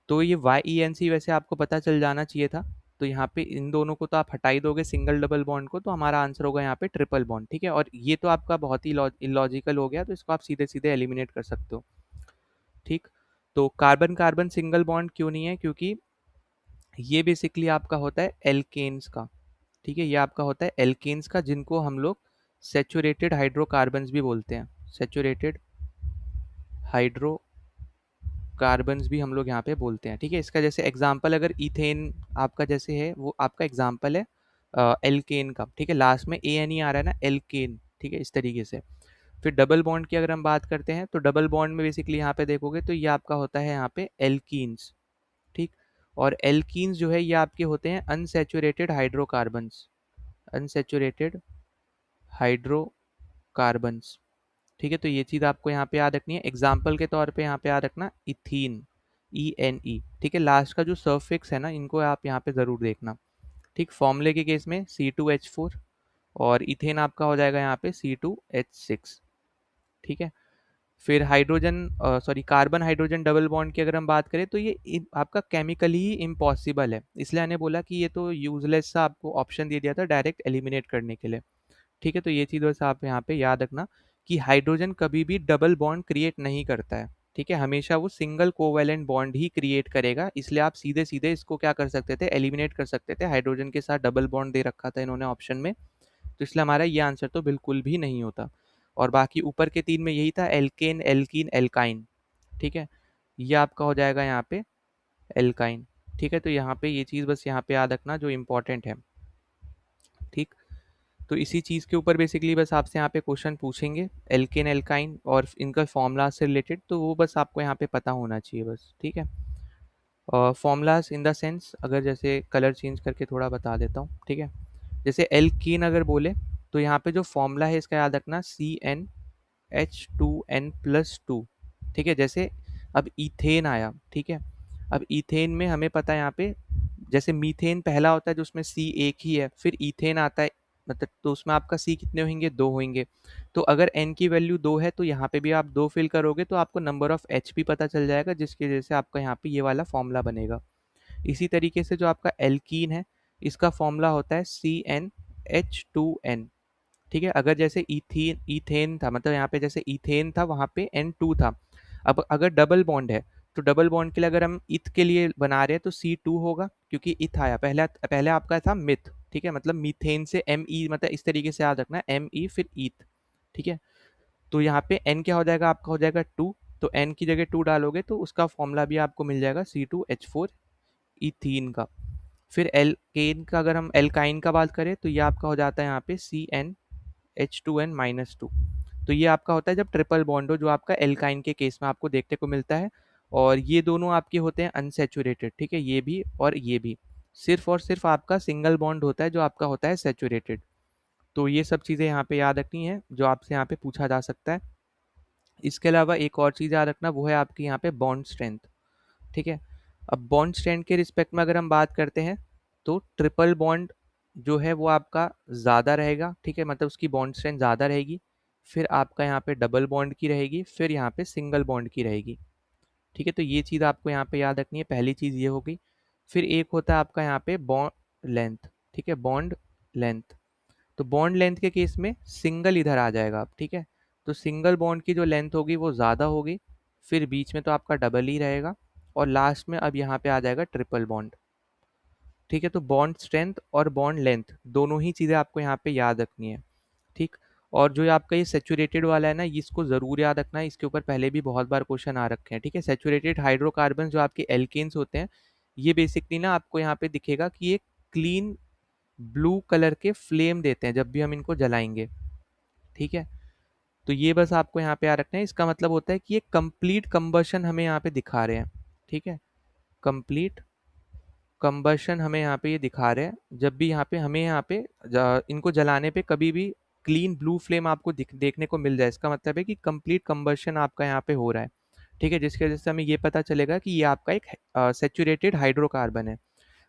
तो ये YENC वैसे आपको पता चल जाना चाहिए था। तो यहाँ पे इन दोनों को तो आप हटा ही दोगे, सिंगल डबल बॉन्ड को, तो हमारा आंसर होगा यहाँ पे ट्रिपल बॉन्ड, ठीक है। और ये तो आपका बहुत ही इलॉजिकल हो गया, तो इसको आप सीधे सीधे एलिमिनेट कर सकते हो, ठीक। तो कार्बन कार्बन सिंगल बॉन्ड क्यों नहीं है, क्योंकि ये बेसिकली आपका होता है एल्केन्स का, ठीक है। ये आपका होता है एल्केन्स का, जिनको हम लोग सेचुरेटेड हाइड्रोकार्बन्स भी बोलते हैं, सेचुरेटेड हाइड्रोकार्बन्स भी हम लोग यहाँ पे बोलते हैं, ठीक है। इसका जैसे एग्जांपल अगर इथेन आपका जैसे है, वो आपका एग्जांपल है एल्केन का, ठीक है। लास्ट में ANE आ रहा है ना, एल्केन, ठीक है, इस तरीके से। फिर डबल बॉन्ड की अगर हम बात करते हैं, तो डबल बॉन्ड में बेसिकली यहाँ पे देखोगे तो ये आपका होता है यहाँ पे एल्कीन्स, ठीक। और एल्कीन्स जो है ये आपके होते हैं अनसेचुरेटेड हाइड्रोकार्बन्स, अनसेचुरेटेड हाइड्रोकार्बन्स, ठीक है। तो ये चीज़ आपको यहाँ पे याद रखनी है, एग्जाम्पल के तौर पे यहाँ पे याद रखना इथीन, ENE, ठीक है। लास्ट का जो सफिक्स है ना, इनको आप यहाँ पे ज़रूर देखना, ठीक। फॉर्मूले के केस में C2H4, और इथेन आपका हो जाएगा यहाँ पे C2H6, ठीक है। फिर hydrogen, sorry carbon hydrogen double bond की अगर हम बात करें, तो ये आपका केमिकली ही इम्पॉसिबल है, इसलिए मैंने बोला कि ये तो यूजलेस सा आपको ऑप्शन दे दिया था डायरेक्ट एलिमिनेट करने के लिए, ठीक है। तो ये चीज़ बस आप यहाँ पे याद रखना कि हाइड्रोजन कभी भी डबल बॉन्ड क्रिएट नहीं करता है, ठीक है। हमेशा वो सिंगल कोवैलेंट बॉन्ड ही क्रिएट करेगा, इसलिए आप सीधे सीधे इसको क्या कर सकते थे, एलिमिनेट कर सकते थे। हाइड्रोजन के साथ डबल बॉन्ड दे रखा था इन्होंने ऑप्शन में, तो इसलिए हमारा ये आंसर तो बिल्कुल भी नहीं होता। और बाकी ऊपर के 3 में यही था, एल्केन एल्कीन एल्काइन, ठीक है। ये आपका हो जाएगा यहाँ पे एल्काइन, ठीक है। तो यहाँ पे ये चीज़ बस यहाँ पे याद रखना जो इम्पोर्टेंट है, ठीक। तो इसी चीज़ के ऊपर बेसिकली बस आपसे यहाँ पे क्वेश्चन पूछेंगे, एल्केन एल्काइन और इनका फॉर्मूला से रिलेटेड, तो वो बस आपको यहाँ पे पता होना चाहिए बस, ठीक है। फॉर्मूलाज इन द सेंस, अगर जैसे कलर चेंज करके थोड़ा बता देता हूँ, ठीक है। जैसे एल्कीन अगर बोले, तो यहाँ पे जो फॉर्मूला है इसका याद रखना CnH2n+2, ठीक है। जैसे अब इथेन आया, ठीक है। अब इथेन में हमें पता है यहाँ पे, जैसे मीथेन पहला होता है जो उसमें C एक ही है, फिर इथेन आता है, मतलब तो उसमें आपका C कितने होंगे, 2 होंगे। तो अगर N की वैल्यू 2 है, तो यहाँ पे भी आप 2 फिल करोगे तो आपको नंबर ऑफ H भी पता चल जाएगा, जिसकी वजह से आपका यहाँ पे ये वाला फॉर्मूला बनेगा। इसी तरीके से जो आपका एल्कीन है, इसका फॉर्मूला होता है CnH2n, ठीक है। अगर जैसे इथीन इथेन था, मतलब यहाँ पे जैसे इथेन था वहाँ पे N2 था। अब अगर डबल बॉन्ड है, तो डबल बॉन्ड के लिए अगर हम इथ के लिए बना रहे हैं तो C2 होगा, क्योंकि इथ आया पहले, पहले आपका था मिथ, ठीक है। मतलब मीथेन से Me, मतलब इस तरीके से याद रखना है, Me फिर ईथ, ठीक है। तो यहाँ पे n क्या हो जाएगा, आपका हो जाएगा 2, तो n की जगह 2 डालोगे तो उसका फॉर्मूला भी आपको मिल जाएगा C2H4 इथीन का। फिर एल्केन का, अगर हम एल्काइन का बात करें तो ये आपका हो जाता है यहाँ पे CnH2n-2। तो ये आपका होता है जब ट्रिपल बॉन्ड हो, जो आपका एल्काइन के केस में आपको देखने को मिलता है। और ये दोनों आपके होते हैं अनसेचुरेटेड, ठीक है, ये भी और ये भी। सिर्फ और सिर्फ आपका सिंगल बॉन्ड होता है जो आपका होता है सेचुरेटेड। तो ये सब चीज़ें यहाँ पे याद रखनी है जो आपसे यहाँ पे पूछा जा सकता है। इसके अलावा एक और चीज़ याद रखना, वो है आपकी यहाँ पे बॉन्ड स्ट्रेंथ। ठीक है। अब बॉन्ड स्ट्रेंथ के रिस्पेक्ट में अगर हम बात करते हैं तो ट्रिपल बॉन्ड जो है वो आपका ज़्यादा रहेगा, ठीक है, मतलब उसकी बॉन्ड स्ट्रेंथ ज़्यादा रहेगी। फिर आपका यहाँ पे डबल बॉन्ड की रहेगी, फिर यहाँ पे सिंगल बॉन्ड की रहेगी। ठीक है, तो ये चीज़ आपको यहाँ पे याद रखनी है, पहली चीज़ ये होगी। फिर एक होता है आपका यहाँ पे बॉन्ड लेंथ। ठीक है, बॉन्ड लेंथ। तो बॉन्ड लेंथ के केस में सिंगल इधर आ जाएगा आप, ठीक है। तो सिंगल बॉन्ड की जो लेंथ होगी वो ज़्यादा होगी, फिर बीच में तो आपका डबल ही रहेगा, और लास्ट में अब यहाँ पे आ जाएगा ट्रिपल बॉन्ड। ठीक है, तो बॉन्ड स्ट्रेंथ और बॉन्ड लेंथ दोनों ही चीज़ें आपको यहाँ पे याद रखनी है। ठीक। और जो आपका ये सेचुरेटेड वाला है ना, इसको ज़रूर याद रखना है, इसके ऊपर पहले भी बहुत बार क्वेश्चन आ रखे हैं। ठीक है, सेचुरेटेड हाइड्रोकार्बन जो आपके एल्केन्स होते हैं, ये बेसिकली ना आपको यहाँ पे दिखेगा कि ये क्लीन ब्लू कलर के फ्लेम देते हैं जब भी हम इनको जलाएंगे। ठीक है, तो ये बस आपको यहाँ पे याद रखना है। इसका मतलब होता है कि ये कंप्लीट कंबशन हमें यहाँ पे दिखा रहे हैं। ठीक है, कंप्लीट कंबशन हमें यहाँ पे ये दिखा रहे हैं। जब भी यहाँ पे हमें यहाँ पे इनको जलाने पे कभी भी क्लीन ब्लू फ्लेम आपको देखने को मिल जाए, इसका मतलब है कि कंप्लीट कंबशन आपका यहाँ पे हो रहा है। ठीक है, जिसकी वजह से हमें ये पता चलेगा कि ये आपका एक सेचुरेटेड हाइड्रोकार्बन है।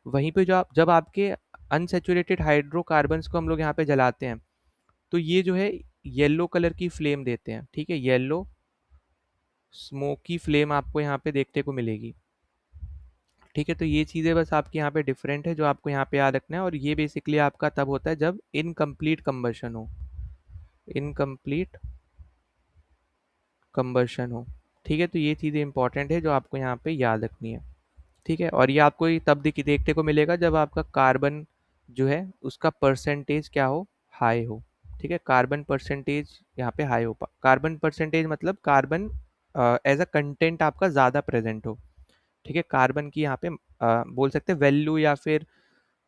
वहीं पे जो आप जब आपके अनसेचुरेटेड हाइड्रोकार्बन्स को हम लोग यहाँ पे जलाते हैं तो ये जो है येलो कलर की फ्लेम देते हैं। ठीक है, येलो स्मोकी फ्लेम आपको यहाँ पे देखने को मिलेगी। ठीक है, तो ये चीज़ें बस आपके यहाँ पे डिफरेंट है जो आपको यहाँ पे याद रखना है, और ये बेसिकली आपका तब होता है जब इनकम्प्लीट कंबशन हो, इनकम्प्लीट कंबशन हो। ठीक है, तो ये चीज़ें इंपॉर्टेंट है जो आपको यहाँ पे याद रखनी है। ठीक है, और ये आपको ये तब देखने को मिलेगा जब आपका कार्बन जो है उसका परसेंटेज क्या हो, हाई हो। ठीक है, कार्बन परसेंटेज यहाँ पे हाई हो। कार्बन परसेंटेज मतलब कार्बन एज अ कंटेंट आपका ज़्यादा प्रेजेंट हो। ठीक है, कार्बन की यहाँ पे बोल सकते हैं वैल्यू, या फिर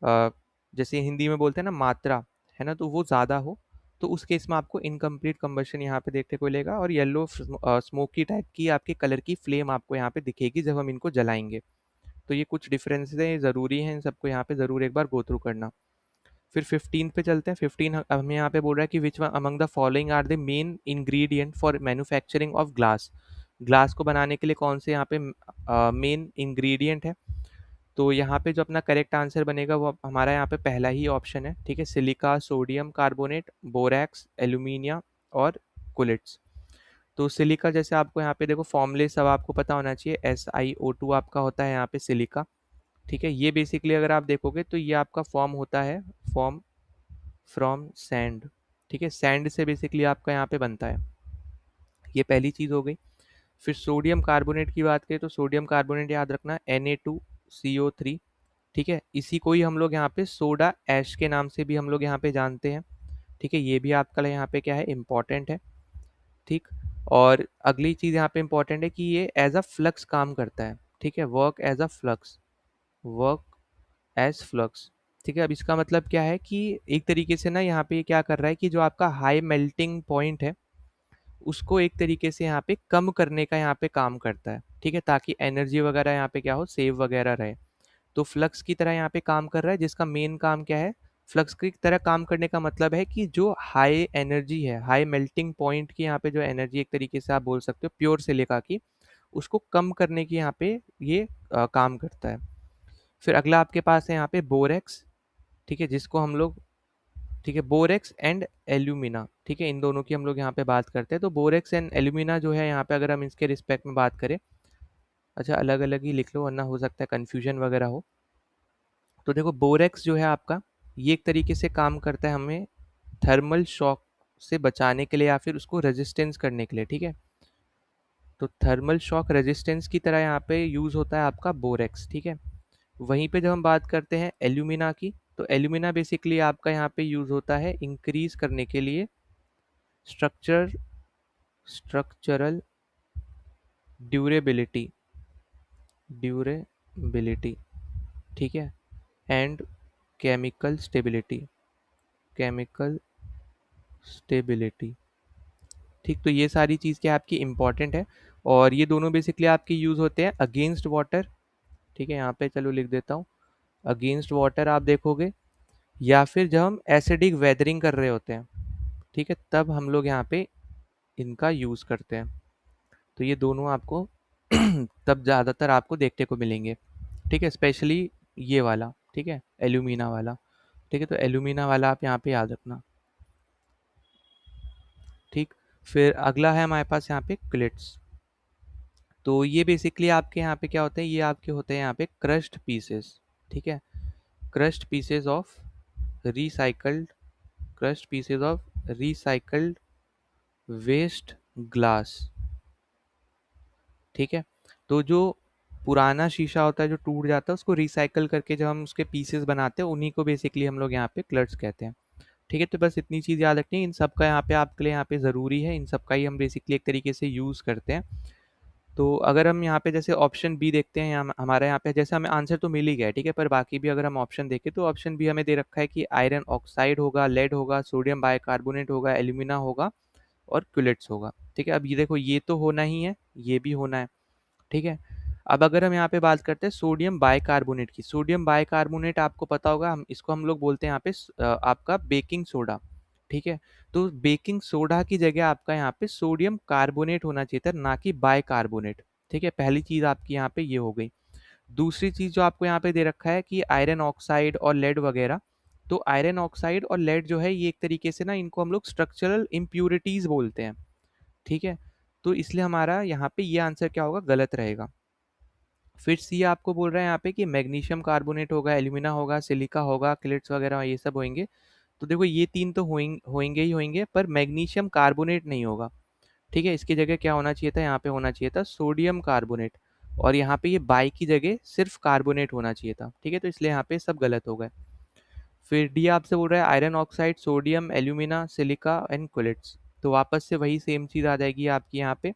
अ, जैसे हिंदी में बोलते हैं ना मात्रा, है ना, तो वो ज़्यादा हो, तो उस केस में आपको इनकम्प्लीट कंबशन यहाँ पे देखने को मिलेगा, और येलो स्मोकी टाइप की आपके कलर की फ्लेम आपको यहाँ पे दिखेगी जब हम इनको जलाएंगे। तो ये कुछ डिफरेंसेस ज़रूरी हैं, इन सबको यहाँ पे ज़रूर एक बार गो थ्रू करना। फिर 15 पे चलते हैं। 15 हमें यहाँ पे बोल रहा है कि which one among the following are the main ingredient for manufacturing of glass. Glass को बनाने के लिए कौन से यहाँ पे मेन इंग्रेडिएंट है। तो यहाँ पे जो अपना करेक्ट आंसर बनेगा वो हमारा यहाँ पे पहला ही ऑप्शन है। ठीक है, silica, sodium carbonate, borax, alumina और कुलिट्स। तो सिलिका, जैसे आपको यहाँ पे देखो फॉर्मूले सब आपको पता होना चाहिए। SiO2 आपका होता है यहाँ पे सिलिका। ठीक है, ये बेसिकली अगर आप देखोगे तो ये आपका फॉर्म होता है, फॉर्म फ्रॉम सैंड। ठीक है, सैंड से बेसिकली आपका यहाँ पे बनता है। ये पहली चीज़ हो गई। फिर सोडियम कार्बोनेट की बात करें तो सोडियम कार्बोनेट याद रखना Na2CO3। ठीक है, इसी को ही हम लोग यहाँ पे सोडा ऐश के नाम से भी हम लोग यहाँ पे जानते हैं। ठीक है, ये भी आपका यहाँ पे क्या है, इम्पॉर्टेंट है। ठीक। और अगली चीज़ यहाँ पे इम्पॉर्टेंट है कि ये एज अ फ्लक्स काम करता है। ठीक है, work as a flux, work as flux. ठीक है, अब इसका मतलब क्या है कि एक तरीके से ना यहाँ पे क्या कर रहा है कि जो आपका हाई मेल्टिंग पॉइंट है उसको एक तरीके से यहाँ पे कम करने का यहाँ पे काम करता है। ठीक है, ताकि एनर्जी वगैरह यहाँ पे क्या हो, सेव वगैरह रहे। तो फ्लक्स की तरह यहाँ पे काम कर रहा है, जिसका मेन काम क्या है, फ्लक्स की तरह काम करने का मतलब है कि जो हाई एनर्जी है, हाई मेल्टिंग पॉइंट की यहाँ पे जो एनर्जी एक तरीके से आप बोल सकते हो प्योर सिलिका की, उसको कम करने की यहाँ पे ये काम करता है। फिर अगला आपके पास है यहाँ पे बोरेक्स। ठीक है, जिसको हम लोग, ठीक है, बोरेक्स एंड एल्यूमिना। ठीक है, इन दोनों की हम लोग यहाँ पे बात करते हैं। तो बोरेक्स एंड एल्यूमिना जो है यहाँ पे अगर हम इसके रिस्पेक्ट में बात करें, अच्छा अलग अलग ही लिख लो वरना हो सकता है कन्फ्यूजन वगैरह हो। तो देखो बोरेक्स जो है आपका, ये एक तरीके से काम करता है हमें थर्मल शॉक से बचाने के लिए या फिर उसको रेजिस्टेंस करने के लिए। ठीक है, तो थर्मल शॉक रेजिस्टेंस की तरह यहाँ पे यूज़ होता है आपका बोरेक्स। ठीक है, वहीं पे जब हम बात करते हैं एल्यूमिना की, तो एल्यूमिना बेसिकली आपका यहाँ पे यूज़ होता है इंक्रीज करने के लिए स्ट्रक्चर स्ट्रक्चरल ड्यूरेबिलिटी ड्यूरेबिलिटी, ठीक है, and chemical stability, chemical stability, ठीक। तो ये सारी चीज़ क्या आपकी इंपॉर्टेंट है, और ये दोनों बेसिकली आपके यूज़ होते हैं अगेंस्ट वाटर, ठीक है। यहाँ पे चलो लिख देता हूँ, अगेंस्ट वाटर आप देखोगे, या फिर जब हम एसिडिक वेदरिंग कर रहे होते हैं, ठीक है, तब हम लोग यहाँ पे इनका यूज़ करते हैं। तो ये दोनों आपको तब ज़्यादातर आपको देखने को मिलेंगे, ठीक है, स्पेशली ये वाला, ठीक है, एल्यूमिना वाला, ठीक है। तो एल्यूमिना वाला आप यहाँ पे याद रखना, ठीक। फिर अगला है हमारे पास यहाँ पे क्लिट्स। तो ये बेसिकली आपके यहाँ पे क्या होते हैं, ये आपके होते हैं यहाँ पे क्रश्ड पीसेस, ठीक है, crushed pieces of recycled, crushed pieces of recycled waste glass, ठीक है। तो जो पुराना शीशा होता है जो टूट जाता है, उसको रिसाइकल करके जब हम उसके पीसेस बनाते हैं, उन्हीं को बेसिकली हम लोग यहाँ पे क्लट्स कहते हैं, ठीक है। तो बस इतनी चीज़ याद रखनी है, इन सब का यहाँ पे आपके लिए यहाँ पे ज़रूरी है, इन सब का ही हम बेसिकली एक तरीके से यूज़ करते हैं। तो अगर हम यहाँ पे जैसे ऑप्शन बी देखते हैं, हमारे यहाँ पे जैसे हमें आंसर तो मिल ही गया, ठीक है, पर बाकी भी अगर हम ऑप्शन देखें तो ऑप्शन बी हमें दे रखा है कि आयरन ऑक्साइड होगा, लेड होगा, सोडियम बाइकार्बोनेट होगा, एल्यूमिना होगा और क्यूलेट्स होगा, ठीक है। अब ये देखो, ये तो होना ही है, ये भी होना है, ठीक है। अब अगर हम यहाँ पे बात करते हैं सोडियम बाइकार्बोनेट की, सोडियम बाइकार्बोनेट आपको पता होगा, हम इसको हम लोग बोलते हैं यहाँ पे आपका बेकिंग सोडा, ठीक है। तो बेकिंग सोडा की जगह आपका यहाँ पे सोडियम कार्बोनेट होना चाहिए था, ना कि बाइकार्बोनेट, ठीक है। पहली चीज आपकी यहाँ पे ये हो गई। दूसरी चीज जो आपको यहाँ पे दे रखा है कि आयरन ऑक्साइड और लेड वगैरह, तो आयरन ऑक्साइड और लेड जो है ये एक तरीके से ना, इनको हम लोग स्ट्रक्चरल इम्प्यूरिटीज बोलते हैं, ठीक है। तो इसलिए हमारा यहाँ पे ये आंसर क्या होगा, गलत रहेगा। फिर सी आपको बोल रहा है यहाँ पे कि मैग्नीशियम कार्बोनेट होगा, एल्यूमिना होगा, सिलिका होगा, क्लिट्स वगैरह ये सब होंगे। तो देखो ये तीन तो होंगे ही होंगे, पर मैग्नीशियम कार्बोनेट नहीं होगा, ठीक है। इसकी जगह क्या होना चाहिए था, यहाँ पे होना चाहिए था सोडियम कार्बोनेट, और यहाँ पे ये बाई की जगह सिर्फ कार्बोनेट होना चाहिए था, ठीक है। तो इसलिए यहाँ पे सब गलत हो गए। फिर डी आपसे बोल रहा है iron oxide, sodium, alumina, silica and क्लिट्स। तो वापस से वही सेम चीज़ आ जाएगी आपकी यहाँ पे,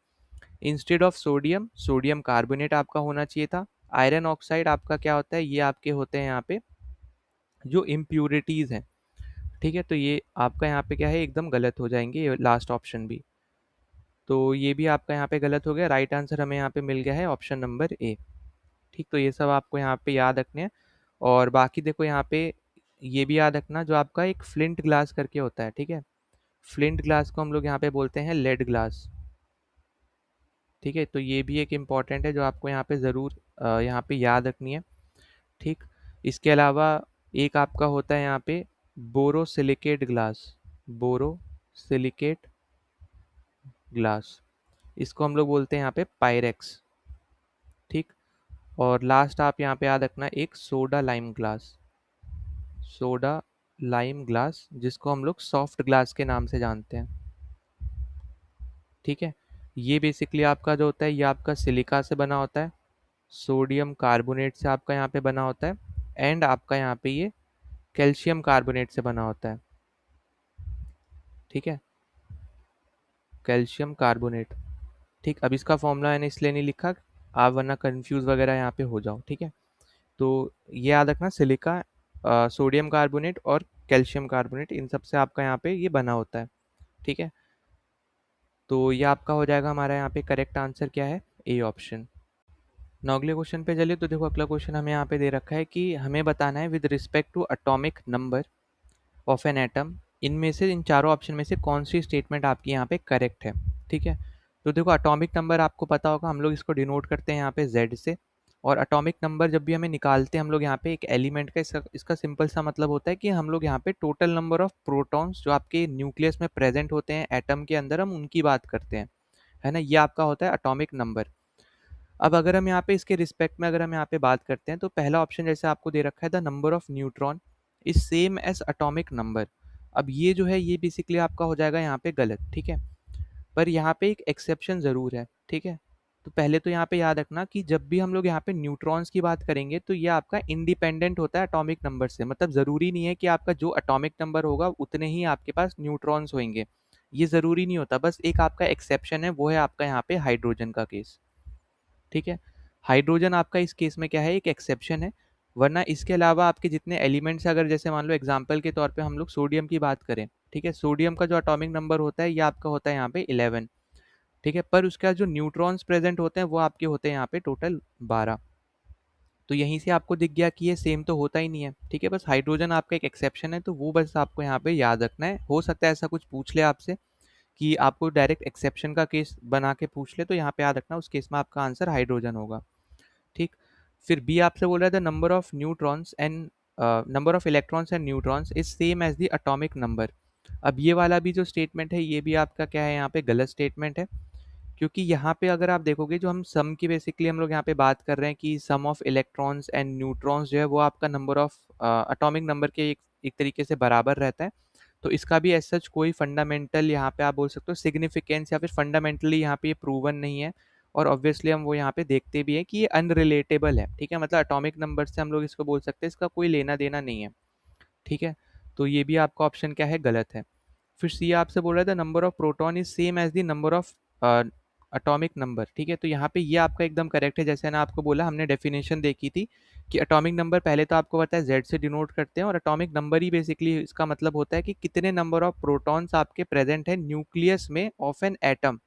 instead of sodium, sodium carbonate आपका होना चाहिए था। आयरन ऑक्साइड आपका क्या होता है, ये आपके होते हैं यहाँ पे जो इम्प्यूरिटीज हैं, ठीक है। तो ये आपका यहाँ पे क्या है, एकदम गलत हो जाएंगे, ये लास्ट ऑप्शन भी। तो ये भी आपका यहाँ पे गलत हो गया, राइट आंसर हमें यहाँ पे मिल गया है ऑप्शन नंबर ए, ठीक। तो ये सब आपको यहाँ पे याद रखने हैं, और बाकी देखो यहाँ पे ये भी याद रखना, जो आपका एक फ्लिंट ग्लास करके होता है, ठीक है, फ्लिंट ग्लास को हम लोग यहाँ पे बोलते हैं लेड ग्लास, ठीक है। तो ये भी एक इम्पॉर्टेंट है जो आपको यहाँ पे ज़रूर यहाँ पे याद रखनी है, ठीक। इसके अलावा एक आपका होता है यहाँ पे बोरोसिलिकेट ग्लास, बोरोसिलिकेट ग्लास, इसको हम लोग बोलते हैं यहाँ पे पायरेक्स, ठीक। और लास्ट आप यहाँ पे याद रखना एक soda lime glass, soda lime glass, जिसको हम लोग सॉफ्ट ग्लास के नाम से जानते हैं, ठीक है। ये बेसिकली आपका जो होता है, ये आपका सिलिका से बना होता है, सोडियम कार्बोनेट से आपका यहाँ पे बना होता है, एंड आपका यहाँ पे ये कैल्शियम कार्बोनेट से बना होता है, ठीक है, कैल्शियम कार्बोनेट, ठीक। अब इसका फॉर्मूला मैंने इसलिए नहीं लिखा, आप वरना कंफ्यूज वगैरह यहाँ पे हो जाओ, ठीक है। तो ये याद रखना, सिलिका, सोडियम कार्बोनेट और कैल्शियम कार्बोनेट, इन सब से आपका यहाँ पे ये बना होता है, ठीक है। तो ये आपका हो जाएगा, हमारा यहाँ पे करेक्ट आंसर क्या है, ए ऑप्शन। now अगले क्वेश्चन पे चलिए। तो देखो अगला क्वेश्चन हमें यहाँ पे दे रखा है कि हमें बताना है with respect to atomic number of an atom, इनमें से, इन चारों ऑप्शन में से कौन सी स्टेटमेंट आपकी यहाँ पे करेक्ट है, ठीक है। तो देखो अटोमिक नंबर आपको पता होगा, हम लोग इसको डिनोट करते हैं यहाँ पे Z से, और अटोमिक नंबर जब भी हमें निकालते हैं हम लोग यहाँ पे एक एलिमेंट का, इसका सिंपल सा मतलब होता है कि हम लोग यहाँ पे टोटल नंबर ऑफ प्रोटॉन्स जो आपके न्यूक्लियस में प्रेजेंट होते हैं एटम के अंदर, हम उनकी बात करते हैं, है ना। ये आपका होता है अटोमिक नंबर। अब अगर हम यहाँ पे इसके रिस्पेक्ट में अगर हम यहाँ पे बात करते हैं, तो पहला ऑप्शन जैसे आपको दे रखा है, the number of neutron is same as atomic number. अब ये जो है ये बेसिकली आपका हो जाएगा यहाँ पे गलत, ठीक है। पर यहाँ पे एक एक्सेप्शन ज़रूर है, ठीक है। तो पहले तो यहाँ पे याद रखना कि जब भी हम लोग यहाँ पे न्यूट्रॉन्स की बात करेंगे, तो ये आपका इंडिपेंडेंट होता है अटोमिक नंबर से, मतलब ज़रूरी नहीं है कि आपका जो अटोमिक नंबर होगा उतने ही आपके पास न्यूट्रॉन्स होंगे, ये ज़रूरी नहीं होता, बस एक आपका एक्सेप्शन है, वो है आपका यहाँ पे हाइड्रोजन का केस। ठीक है, हाइड्रोजन आपका इस केस में क्या है, एक एक्सेप्शन है, वरना इसके अलावा आपके जितने एलिमेंट्स, अगर जैसे मान लो एग्जांपल के तौर पे हम लोग सोडियम की बात करें, ठीक है, सोडियम का जो एटॉमिक नंबर होता है ये आपका होता है यहाँ पे 11, ठीक है, पर उसका जो न्यूट्रॉन्स प्रेजेंट होते हैं वो आपके होते हैं यहाँ पे टोटल 12। तो यहीं से आपको दिख गया कि ये सेम तो होता ही नहीं है, ठीक है, बस हाइड्रोजन आपका एक एक्सेप्शन है, तो वो बस आपको यहाँ पे याद रखना है। हो सकता है ऐसा कुछ पूछ ले आपसे कि आपको डायरेक्ट एक्सेप्शन का केस बना के पूछ ले, तो यहाँ पे याद रखना उस केस में आपका आंसर हाइड्रोजन होगा। ठीक, फिर बी आपसे बोल रहा था number of neutrons and number of electrons and neutrons is same as the atomic number. अब ये वाला भी जो स्टेटमेंट है ये भी आपका क्या है, यहाँ पे गलत स्टेटमेंट है, क्योंकि यहाँ पे अगर आप देखोगे जो हम सम की बेसिकली हम लोग यहाँ पे बात कर रहे हैं कि सम ऑफ इलेक्ट्रॉन्स एंड न्यूट्रॉन्स जो है वो आपका नंबर ऑफ एटॉमिक नंबर के एक तरीके से बराबर रहता है। तो इसका भी एज सच कोई फंडामेंटल यहाँ पे आप बोल सकते हो सिग्निफिकेंस या फिर फंडामेंटली यहाँ पे ये प्रूवन नहीं है, और ऑब्वियसली हम वो यहाँ पे देखते भी हैं कि ये अनरिलेटेबल है, ठीक है, मतलब एटॉमिक नंबर से हम लोग इसको बोल सकते हैं इसका कोई लेना देना नहीं है। ठीक है, तो ये भी आपका ऑप्शन क्या है, गलत है। फिर सी आपसे बोल रहा था number of proton is same as the number of atomic number, ठीक है, तो यहाँ पे ये आपका एकदम करेक्ट है। जैसे ना आपको बोला, हमने डेफिनेशन देखी थी कि एटॉमिक नंबर पहले तो आपको पता है जेड से डिनोट करते हैं, और एटॉमिक नंबर ही बेसिकली इसका मतलब होता है कि कितने नंबर ऑफ प्रोटॉन्स आपके प्रेजेंट है न्यूक्लियस में ऑफ एन एटम,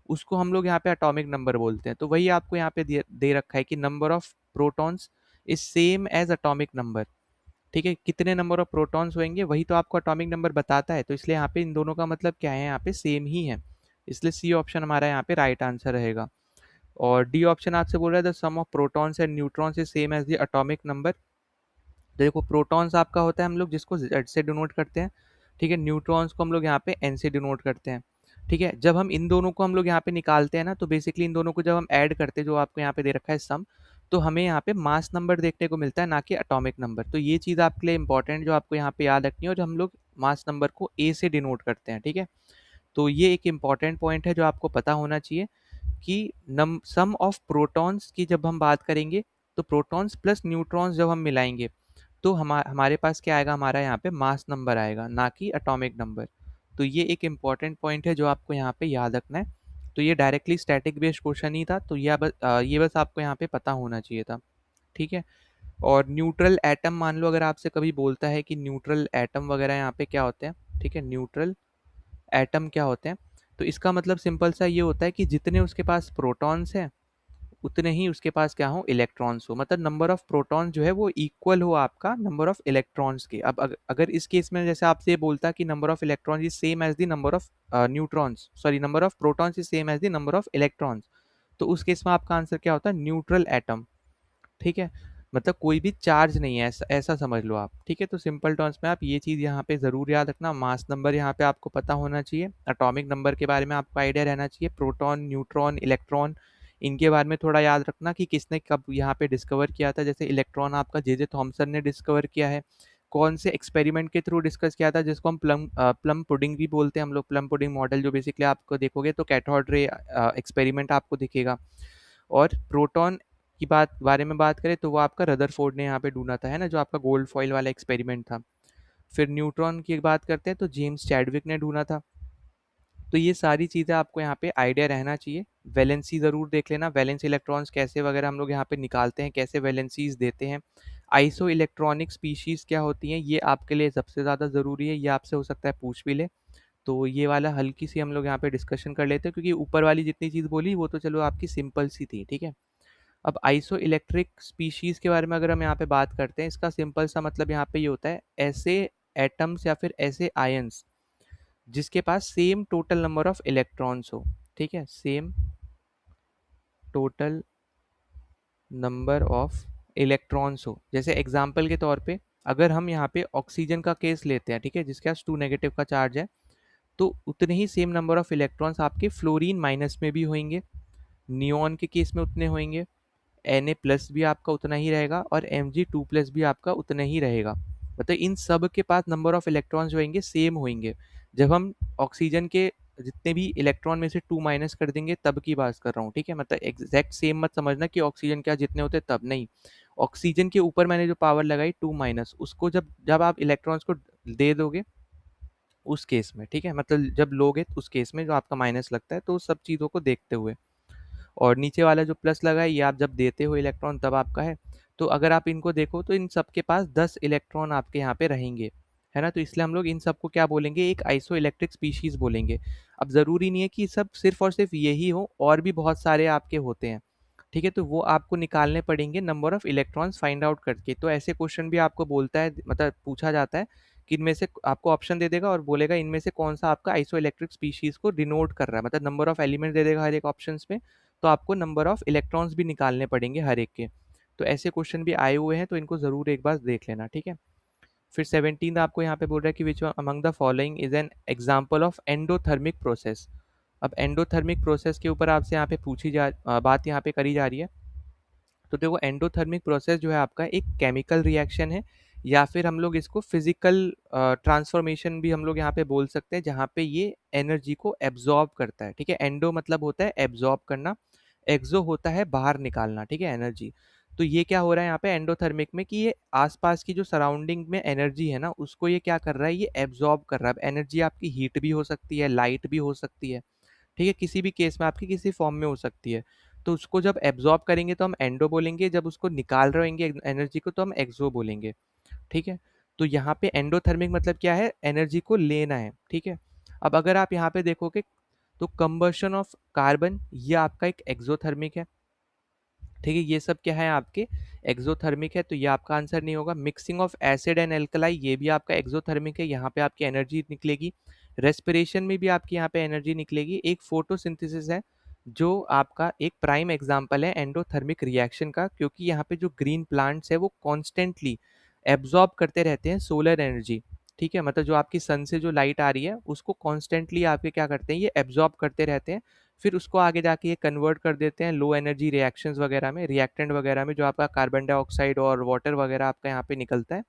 उसको हम लोग यहाँ पे एटॉमिक नंबर बोलते हैं। तो वही आपको यहाँ पे दे रखा है कि number of protons is same as atomic number, ठीक है, कितने नंबर ऑफ प्रोटॉन्स होंगे वही तो आपको एटॉमिक नंबर बताता है, तो इसलिए यहाँ पे इन दोनों का मतलब क्या है, यहाँ पे सेम ही है, इसलिए सी ऑप्शन हमारा यहाँ पे राइट आंसर रहेगा। और डी ऑप्शन आपसे बोल रहा है the sum of protons and neutrons is same as the atomic number. देखो प्रोटॉन्स आपका होता है हम लोग जिसको जेड से डिनोट करते हैं, ठीक है, न्यूट्रॉन्स को हम लोग यहाँ पे एन से डिनोट करते हैं। ठीक है, जब हम इन दोनों को हम लोग यहाँ पे निकालते हैं ना, तो बेसिकली इन दोनों को जब हम ऐड करते हैं, जो आपको यहाँ पे दे रखा है सम, तो हमें यहाँ पे मास नंबर देखने को मिलता है, ना कि एटॉमिक नंबर। तो ये चीज़ आपके लिए इंपॉर्टेंट जो आपको यहाँ पे याद रखनी है, और हम लोग मास नंबर को ए से डिनोट करते हैं, ठीक है, तो ये एक इंपॉर्टेंट पॉइंट है जो आपको पता होना चाहिए कि सम ऑफ प्रोटॉन्स की जब हम बात करेंगे, तो प्रोटॉन्स प्लस न्यूट्रॉन्स जब हम मिलाएंगे, तो हमारे पास क्या आएगा, हमारा यहाँ पे मास नंबर आएगा, ना कि एटॉमिक नंबर। तो ये एक इम्पॉर्टेंट पॉइंट है जो आपको यहाँ पे याद रखना है। तो ये डायरेक्टली स्टैटिक बेस्ड क्वेश्चन ही था, तो ये बस आपको यहाँ पे पता होना चाहिए था। ठीक है, और न्यूट्रल एटम मान लो अगर आपसे कभी बोलता है कि न्यूट्रल एटम वगैरह यहाँ पे क्या होते हैं, ठीक है, न्यूट्रल एटम क्या होते हैं, तो इसका मतलब सिंपल सा ये होता है कि जितने उसके पास प्रोटॉन्स हैं उतने ही उसके पास क्या हो, इलेक्ट्रॉन्स हो, मतलब नंबर ऑफ प्रोटॉन जो है वो इक्वल हो आपका नंबर ऑफ इलेक्ट्रॉन्स के। अब अगर इस केस में जैसे आपसे ये बोलता कि number of electrons is same as the number of neutrons, sorry number of protons is same as the number of electrons, तो उस केस में आपका आंसर क्या होता है, न्यूट्रल एटम। ठीक है, मतलब कोई भी चार्ज नहीं है, ऐसा ऐसा समझ लो आप। ठीक है, तो सिंपल टर्म्स में आप ये चीज़ यहाँ पे ज़रूर याद रखना, मास नंबर यहाँ पे आपको पता होना चाहिए, एटॉमिक नंबर के बारे में आपको आइडिया रहना चाहिए, प्रोटॉन न्यूट्रॉन इलेक्ट्रॉन इनके बारे में थोड़ा याद रखना कि किसने कब यहाँ पे डिस्कवर किया था। जैसे इलेक्ट्रॉन आपका जे थॉमसन ने डिस्कवर किया है, कौन से एक्सपेरिमेंट के थ्रू डिस्कस किया था, जिसको हम प्लम पुडिंग भी बोलते हैं हम लोग, प्लम पुडिंग मॉडल, जो बेसिकली आपको देखोगे तो कैथोड रे एक्सपेरिमेंट आपको दिखेगा। और प्रोटॉन की बारे में बात करें तो वो आपका रदरफोर्ड ने यहाँ पे ढूंढा था, है ना, जो आपका गोल्ड फॉइल वाला एक्सपेरिमेंट था। फिर न्यूट्रॉन की बात करते हैं तो जेम्स चैडविक ने ढूंढा था। तो ये सारी चीज़ें आपको यहाँ पे आइडिया रहना चाहिए। वैलेंसी ज़रूर देख लेना, वैलेंस इलेक्ट्रॉन्स कैसे वगैरह हम लोग यहाँ पे निकालते हैं, कैसे वैलेंसीज देते हैं। आइसो इलेक्ट्रॉनिक स्पीशीज़ क्या होती हैं, ये आपके लिए सबसे ज़्यादा ज़रूरी है, ये आपसे हो सकता है पूछ भी ले। तो ये वाला हल्की सी हम लोग यहाँ पे डिस्कशन कर लेते हैं, क्योंकि ऊपर वाली जितनी चीज़ बोली वो तो चलो आपकी सिंपल सी थी, ठीक है। अब आइसो इलेक्ट्रिक स्पीशीज़ के बारे में अगर हम यहाँ पे बात करते हैं, इसका सिंपल सा मतलब यहाँ पे ये होता है, ऐसे एटम्स या फिर ऐसे आयंस जिसके पास same total number of electrons हो, ठीक है, same total number of electrons हो। जैसे एग्जाम्पल के तौर पे अगर हम यहाँ पे ऑक्सीजन का केस लेते हैं, ठीक है, जिसके पास 2 नेगेटिव का चार्ज है, तो उतने ही सेम नंबर ऑफ इलेक्ट्रॉन्स आपके फ्लोरीन माइनस में भी होंगे, नियॉन के केस में उतने होंगे, Na प्लस भी आपका उतना ही रहेगा, और Mg2 प्लस भी आपका उतना ही रहेगा। मतलब इन सब के पास नंबर ऑफ इलेक्ट्रॉन्स जो होंगे सेम होंगे। जब हम ऑक्सीजन के जितने भी इलेक्ट्रॉन में से 2 माइनस कर देंगे तब की बात कर रहा हूँ, ठीक है, मतलब एग्जैक्ट सेम मत समझना कि ऑक्सीजन क्या जितने होते तब नहीं। ऑक्सीजन के ऊपर मैंने जो पावर लगाई 2 माइनस, उसको जब जब आप इलेक्ट्रॉन्स को दे दोगे, उस केस में, ठीक है, मतलब जब लोगे उस केस में जो आपका माइनस लगता है, तो उस सब चीज़ों को देखते हुए। और नीचे वाला जो प्लस लगा है ये आप जब देते हो इलेक्ट्रॉन तब आपका है। तो अगर आप इनको देखो तो इन सब के पास 10 इलेक्ट्रॉन आपके यहाँ पे रहेंगे, है ना? तो इसलिए हम लोग इन सबको क्या बोलेंगे, एक आइसो इलेक्ट्रिक स्पीशीज बोलेंगे। अब ज़रूरी नहीं है कि सब सिर्फ और सिर्फ यही हो, और भी बहुत सारे आपके होते हैं, ठीक है? तो वो आपको निकालने पड़ेंगे number of electrons find out करके। तो ऐसे क्वेश्चन भी आपको बोलता है, मतलब पूछा जाता है कि इनमें से आपको ऑप्शन दे देगा और बोलेगा इनमें से कौन सा आपका आइसो इलेक्ट्रिक स्पीशीज को डिनोट कर रहा है, मतलब नंबर ऑफ एलिमेंट दे देगा हर एक ऑप्शन में। तो आपको नंबर ऑफ इलेक्ट्रॉन्स भी निकालने पड़ेंगे हर एक के। तो ऐसे क्वेश्चन भी आए हुए हैं, तो इनको जरूर एक बार देख लेना, ठीक है? फिर 17 आपको यहाँ पे बोल रहा है कि which among the following is an example of endothermic process. अब एंडोथर्मिक प्रोसेस के ऊपर आपसे यहाँ पे बात यहाँ पे करी जा रही है। तो देखो एंडोथर्मिक प्रोसेस जो है आपका एक केमिकल रिएक्शन है, या फिर हम लोग इसको फिजिकल ट्रांसफॉर्मेशन भी हम लोग यहाँ पे बोल सकते हैं, जहाँ पे ये एनर्जी को एब्जॉर्ब करता है, ठीक है? एंडो मतलब होता है एब्जॉर्ब करना, एक्सो होता है बाहर निकालना, ठीक है, एनर्जी। तो ये क्या हो रहा है यहाँ पे एंडोथर्मिक में कि ये आसपास की जो सराउंडिंग में एनर्जी है ना, उसको ये क्या कर रहा है, ये एब्जॉर्ब कर रहा है। एनर्जी आपकी हीट भी हो सकती है, लाइट भी हो सकती है, ठीक है, किसी भी केस में आपकी किसी फॉर्म में हो सकती है। तो उसको जब एब्जॉर्ब करेंगे तो हम एंडो बोलेंगे, जब उसको निकाल रहे होंगे एनर्जी को तो हम एक्सो बोलेंगे, ठीक है? तो यहाँ पे एंडोथर्मिक मतलब क्या है, एनर्जी को लेना है, ठीक है? अब अगर आप यहाँ पे देखोगे तो कंबशन ऑफ कार्बन ये आपका एक एक्सोथर्मिक है, ठीक है, ये सब क्या है आपके एक्सोथर्मिक है, तो ये आपका आंसर नहीं होगा। Mixing of acid and alkali ये भी आपका एक्सोथर्मिक है, यहाँ पे आपकी एनर्जी निकलेगी। रेस्पिरेशन में भी आपकी यहाँ पे एनर्जी निकलेगी। एक फोटोसिंथेसिस है जो आपका एक प्राइम एग्जांपल है एंडोथर्मिक रिएक्शन का, क्योंकि यहाँ पे जो ग्रीन प्लांट्स है वो कॉन्स्टेंटली एब्जॉर्ब करते रहते हैं सोलर एनर्जी, ठीक है, मतलब जो आपकी सन से जो लाइट आ रही है उसको कॉन्स्टेंटली आपके क्या करते हैं, ये एब्जॉर्ब करते रहते हैं। फिर उसको आगे जाके ये कन्वर्ट कर देते हैं लो एनर्जी रिएक्शंस वगैरह में, रिएक्टेंट वगैरह में, जो आपका कार्बन डाइऑक्साइड और वाटर वगैरह आपका यहाँ पे निकलता है।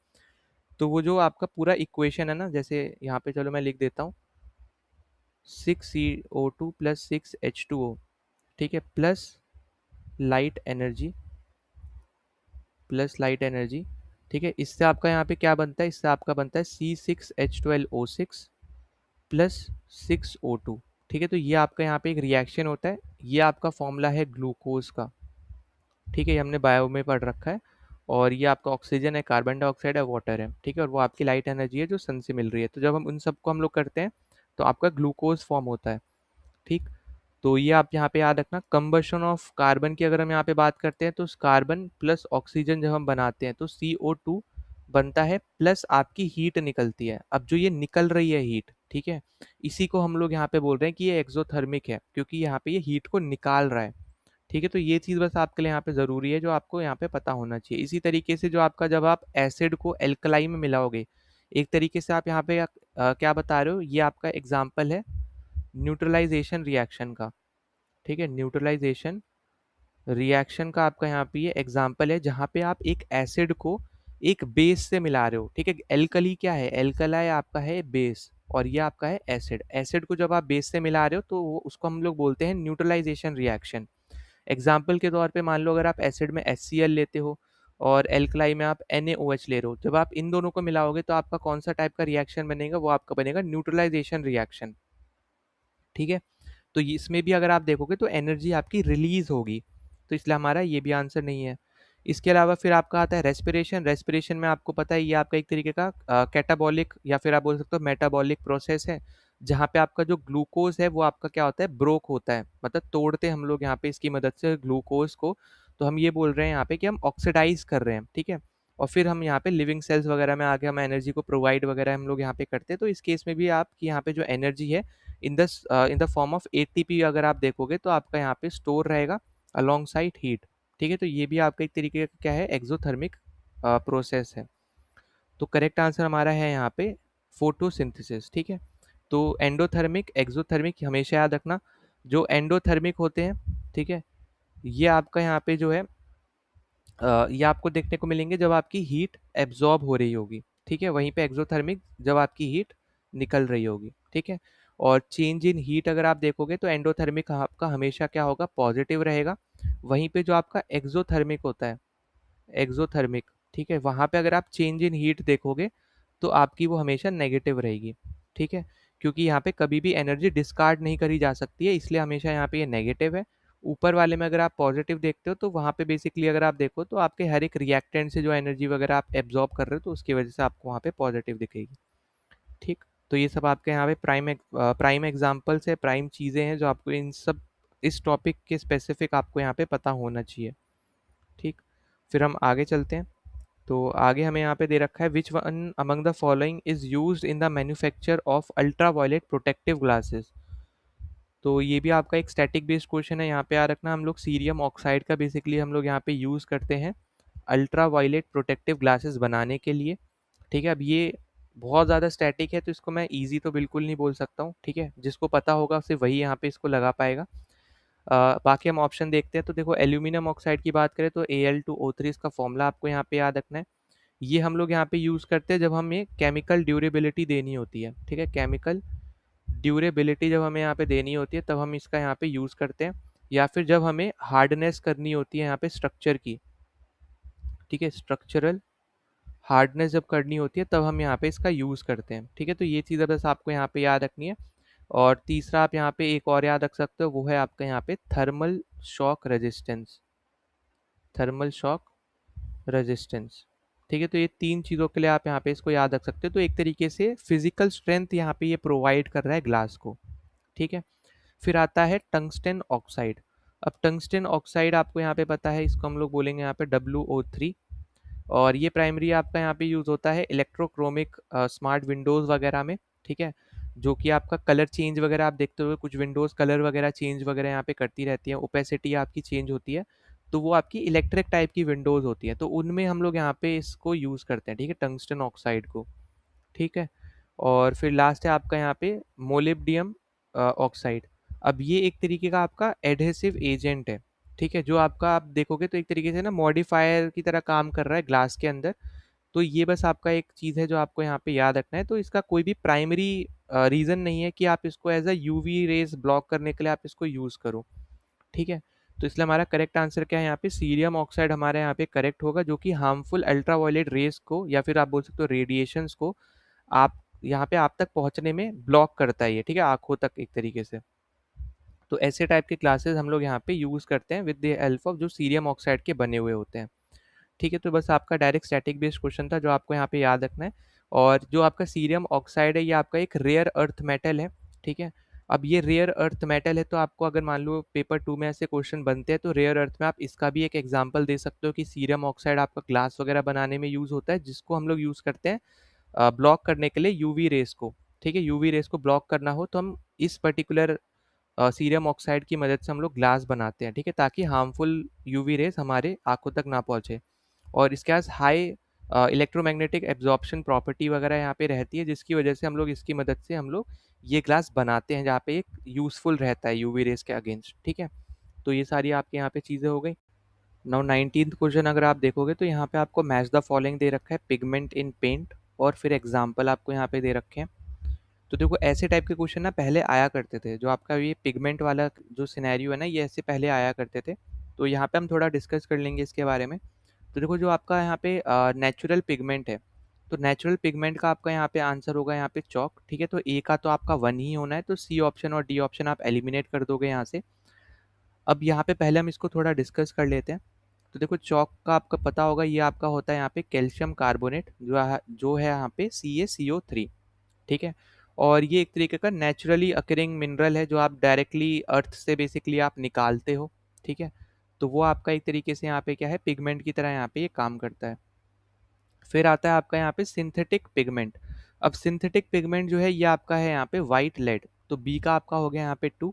तो वो जो आपका पूरा इक्वेशन है ना, जैसे यहाँ पे चलो मैं लिख देता हूँ, 6CO2 प्लस 6H2O, ठीक है, light energy plus light energy, ठीक है, इससे आपका यहाँ पे क्या बनता है, इससे आपका बनता है C6H12O6 प्लस 6O2, ठीक है? तो ये आपका यहाँ पे एक रिएक्शन होता है, ये आपका फॉर्मूला है ग्लूकोज का, ठीक है, ये हमने बायो में पढ़ रखा है। और ये आपका ऑक्सीजन है, कार्बन डाइऑक्साइड है, वाटर है, ठीक है, और वो आपकी लाइट एनर्जी है जो सन से मिल रही है। तो जब हम उन सबको हम लोग करते हैं तो आपका ग्लूकोज फॉर्म होता है, ठीक। तो ये आप यहाँ पे याद रखना। कंबशन ऑफ कार्बन की अगर हम यहाँ पे बात करते हैं तो कार्बन प्लस ऑक्सीजन जब हम बनाते हैं तो CO2 बनता है, प्लस आपकी हीट निकलती है। अब जो ये निकल रही है हीट, ठीक है, इसी को हम लोग यहाँ पे बोल रहे हैं कि ये एक्सोथर्मिक है, क्योंकि यहाँ पे ये हीट को निकाल रहा है, ठीक है? तो ये चीज़ बस आपके लिए यहाँ पे ज़रूरी है, जो आपको यहाँ पे पता होना चाहिए। इसी तरीके से जो आपका जब आप एसिड को एल्कलाई में मिलाओगे, एक तरीके से आप यहाँ पे क्या बता रहे हो, ये आपका एग्जाम्पल है न्यूट्रलाइजेशन रिएक्शन का, ठीक है, न्यूट्रलाइजेशन रिएक्शन का आपका यहाँ पे ये एग्जाम्पल है, जहाँ पे आप एक एसिड को एक बेस से मिला रहे हो, ठीक है। एल्कली क्या है, एल्कलाई आपका है बेस, और ये आपका है एसिड। एसिड को जब आप बेस से मिला रहे हो तो उसको हम लोग बोलते हैं न्यूट्रलाइजेशन रिएक्शन। एग्जाम्पल के तौर पे मान लो अगर आप एसिड में HCl लेते हो और एल्कलाई में आप NaOH ले रहे हो, जब आप इन दोनों को मिलाओगे तो आपका कौन सा टाइप का रिएक्शन बनेगा, वो आपका बनेगा न्यूट्रलाइजेशन रिएक्शन, ठीक है। तो इसमें भी अगर आप देखोगे तो एनर्जी आपकी रिलीज होगी, तो इसलिए हमारा ये भी आंसर नहीं है। इसके अलावा फिर आपका आता है रेस्पिरेशन। रेस्पिरेशन में आपको पता है ये आपका एक तरीके का कैटाबॉलिक या फिर आप बोल सकते हो मेटाबॉलिक प्रोसेस है, जहाँ पे आपका जो ग्लूकोज है वो आपका क्या होता है, ब्रोक होता है, मतलब तोड़ते हैं हम लोग यहाँ पे इसकी मदद से ग्लूकोज को। तो हम ये बोल रहे हैं यहाँ पे कि हम ऑक्सीडाइज कर रहे हैं, ठीक है। और फिर हम यहाँ पे लिविंग सेल्स वगैरह में आके हम एनर्जी को प्रोवाइड वगैरह हम लोग यहाँ पे करते हैं। तो इस केस में भी आपकी यहाँ पे जो एनर्जी है in the form of ATP अगर आप देखोगे तो आपका यहाँ पे स्टोर रहेगा अलोंग साइड हीट, ठीक है। तो ये भी आपका एक तरीके का क्या है, एक्सोथर्मिक प्रोसेस है। तो करेक्ट आंसर हमारा है यहाँ पे फोटोसिंथेसिस, ठीक है। तो एंडोथर्मिक एक्सोथर्मिक हमेशा याद रखना। जो एंडोथर्मिक होते हैं, ठीक है, ये आपका यहाँ पे जो है ये आपको देखने को मिलेंगे जब आपकी हीट एब्जॉर्ब हो रही होगी, ठीक है। वहीं पे एक्सोथर्मिक जब आपकी हीट निकल रही होगी, ठीक है। और चेंज इन हीट अगर आप देखोगे तो एंडोथर्मिक आपका हमेशा क्या होगा, पॉजिटिव रहेगा। वहीं पे जो आपका एक्सोथर्मिक होता है, एक्सोथर्मिक, ठीक है, वहाँ पे अगर आप चेंज इन हीट देखोगे तो आपकी वो हमेशा नेगेटिव रहेगी। ठीक है, क्योंकि यहाँ पे कभी भी एनर्जी डिस्कार्ड नहीं करी जा सकती है, इसलिए हमेशा यहाँ पे ये नेगेटिव है। ऊपर वाले में अगर आप पॉजिटिव देखते हो तो वहाँ पे बेसिकली अगर आप देखो तो आपके हर एक रिएक्टेंट से जो एनर्जी वगैरह आप एब्जॉर्ब कर रहे हो तो उसकी वजह से आपको वहाँ पे पॉजिटिव दिखेगी। ठीक, तो ये सब आपके यहाँ पे प्राइम एग्जाम्पल्स है, प्राइम चीज़ें हैं जो आपको इन सब इस टॉपिक के स्पेसिफिक आपको यहाँ पे पता होना चाहिए। ठीक, फिर हम आगे चलते हैं। तो आगे हमें यहाँ पे दे रखा है which one among the following is used in the manufacture of ultraviolet protective glasses. तो ये भी आपका एक स्टैटिक बेस्ड क्वेश्चन है, यहाँ पे आ रखना हम लोग सीरियम ऑक्साइड का बेसिकली हम लोग यहाँ पे यूज़ करते हैं अल्ट्रा वायलेट प्रोटेक्टिव ग्लासेस बनाने के लिए। ठीक है, अब ये बहुत ज़्यादा स्टैटिक है तो इसको मैं ईजी तो बिल्कुल नहीं बोल सकता हूँ। ठीक है, जिसको पता होगा सिर्फ वही यहाँ पे इसको लगा पाएगा। बाकी हम ऑप्शन देखते हैं। तो देखो एल्यूमिनियम ऑक्साइड की बात करें तो Al2O3 इसका फॉर्मूला आपको यहाँ पे याद रखना है। ये हम लोग यहाँ पे यूज़ करते हैं जब हमें केमिकल ड्यूरेबिलिटी देनी होती है। ठीक है, केमिकल ड्यूरेबिलिटी जब हमें यहाँ पे देनी होती है तब हम इसका यहाँ पे यूज़ करते हैं, या फिर जब हमें हार्डनेस करनी होती है यहाँ पे स्ट्रक्चर की। ठीक है, स्ट्रक्चरल हार्डनेस जब करनी होती है तब हम यहाँ पे इसका यूज़ करते हैं। ठीक है, तो ये चीज़ बस आपको यहाँ पे याद रखनी है। और तीसरा आप यहाँ पे एक और याद रख सकते हो, वो है आपका यहाँ पे thermal shock resistance. Thermal shock resistance. ठीक है, तो ये तीन चीज़ों के लिए आप यहाँ पे इसको याद रख सकते हो। तो एक तरीके से फिजिकल स्ट्रेंथ यहाँ पे ये प्रोवाइड कर रहा है ग्लास को। ठीक है, फिर आता है टंगस्टन ऑक्साइड। अब टंगस्टन ऑक्साइड आपको यहाँ पे पता है, इसको हम लोग बोलेंगे यहाँ पे WO3। और ये प्राइमरी आपका यहाँ पे यूज़ होता है इलेक्ट्रोक्रोमिक स्मार्ट विंडोज़ वगैरह में। ठीक है, जो कि आपका कलर चेंज वगैरह आप देखते हुए कुछ विंडोज़ कलर वगैरह चेंज वगैरह यहाँ पे करती रहती है, ओपेसिटी आपकी चेंज होती है, तो वो आपकी इलेक्ट्रिक टाइप की विंडोज़ होती है, तो उनमें हम लोग यहाँ पे इसको यूज़ करते हैं। ठीक है, टंगस्टन ऑक्साइड को। ठीक है, और फिर लास्ट है आपका यहाँ पे मोलिब्डियम ऑक्साइड। अब ये एक तरीके का आपका एडहेसिव एजेंट है। ठीक है, जो आपका आप देखोगे तो एक तरीके से ना मॉडिफायर की तरह काम कर रहा है ग्लास के अंदर। तो ये बस आपका एक चीज़ है जो आपको यहाँ पे याद रखना है। तो इसका कोई भी प्राइमरी रीज़न नहीं है कि आप इसको as a UV rays block करने के लिए आप इसको यूज़ करो। ठीक है, तो इसलिए हमारा करेक्ट आंसर क्या है यहाँ पे, सीरियम ऑक्साइड हमारे यहाँ पे करेक्ट होगा, जो कि हार्मफुल अल्ट्रावायलेट रेज को या फिर आप बोल सकते हो रेडिएशंस को आप यहाँ पे आप तक पहुँचने में ब्लॉक करता है ये। ठीक है, आँखों तक एक तरीके से। तो ऐसे टाइप के क्लासेस हम लोग यहाँ पे यूज़ करते हैं विद द हेल्प ऑफ जो सीरियम ऑक्साइड के बने हुए होते हैं। ठीक है, तो बस आपका डायरेक्ट स्टैटिक बेस्ड क्वेश्चन था जो आपको यहाँ पे याद रखना है। और जो आपका सीरियम ऑक्साइड है ये आपका एक रेयर अर्थ मेटल है। ठीक है, अब ये रेयर अर्थ मेटल है तो आपको अगर मान लो पेपर 2 में ऐसे क्वेश्चन बनते हैं तो रेयर अर्थ में आप इसका भी एक एग्जांपल दे सकते हो कि सीरियम ऑक्साइड आपका ग्लास वगैरह बनाने में यूज़ होता है, जिसको हम लोग यूज़ करते हैं ब्लॉक करने के लिए यूवी रेस को। ठीक है, यूवी रेस को ब्लॉक करना हो तो हम इस पर्टिकुलर सीरियम ऑक्साइड की मदद से हम लोग ग्लास बनाते हैं। ठीक है, ताकि हार्मफुल यूवी रेस हमारे आंखों तक ना पहुंचे। और इसके पास हाई इलेक्ट्रोमैग्नेटिक एब्जॉर्प्शन प्रॉपर्टी वगैरह यहाँ पे रहती है, जिसकी वजह से हम लोग इसकी मदद से हम लोग ये ग्लास बनाते हैं, जहाँ पे एक यूज़फुल रहता है यूवी रेस के अगेंस्ट। ठीक है, तो ये सारी आपके यहाँ पे चीज़ें हो गई। नाउ 19th क्वेश्चन अगर आप देखोगे तो यहाँ पे आपको मैच द फॉलोइंग दे रखा है, पिगमेंट इन पेंट, और फिर एग्जाम्पल आपको यहाँ पे दे रखे हैं। तो देखो ऐसे टाइप के क्वेश्चन ना पहले आया करते थे, जो आपका ये पिगमेंट वाला जो सिनेरियो है ना ये ऐसे पहले आया करते थे। तो यहाँ पे हम थोड़ा डिस्कस कर लेंगे इसके बारे में। तो देखो जो आपका यहाँ पे नेचुरल पिगमेंट है, तो नेचुरल पिगमेंट का आपका यहाँ पे आंसर होगा यहाँ पे चौक। ठीक है, तो ए का तो आपका 1 ही होना है, तो सी ऑप्शन और डी ऑप्शन आप एलिमिनेट कर दोगे यहाँ से। अब यहाँ पे पहले हम इसको थोड़ा डिस्कस कर लेते हैं। तो देखो चौक का आपका पता होगा, ये आपका होता है यहाँ पे कैल्शियम कार्बोनेट, जो है यहाँ पे CaCO3। ठीक है, और ये एक तरीके का नेचुरली अकरिंग मिनरल है जो आप डायरेक्टली अर्थ से बेसिकली आप निकालते हो। ठीक है, तो वो आपका एक तरीके से यहाँ पे क्या है, पिगमेंट की तरह यहाँ पे ये काम करता है। फिर आता है आपका यहाँ पे सिंथेटिक पिगमेंट। अब सिंथेटिक पिगमेंट जो है ये आपका है यहाँ पे वाइट लेड, तो बी का आपका हो गया यहाँ पे 2।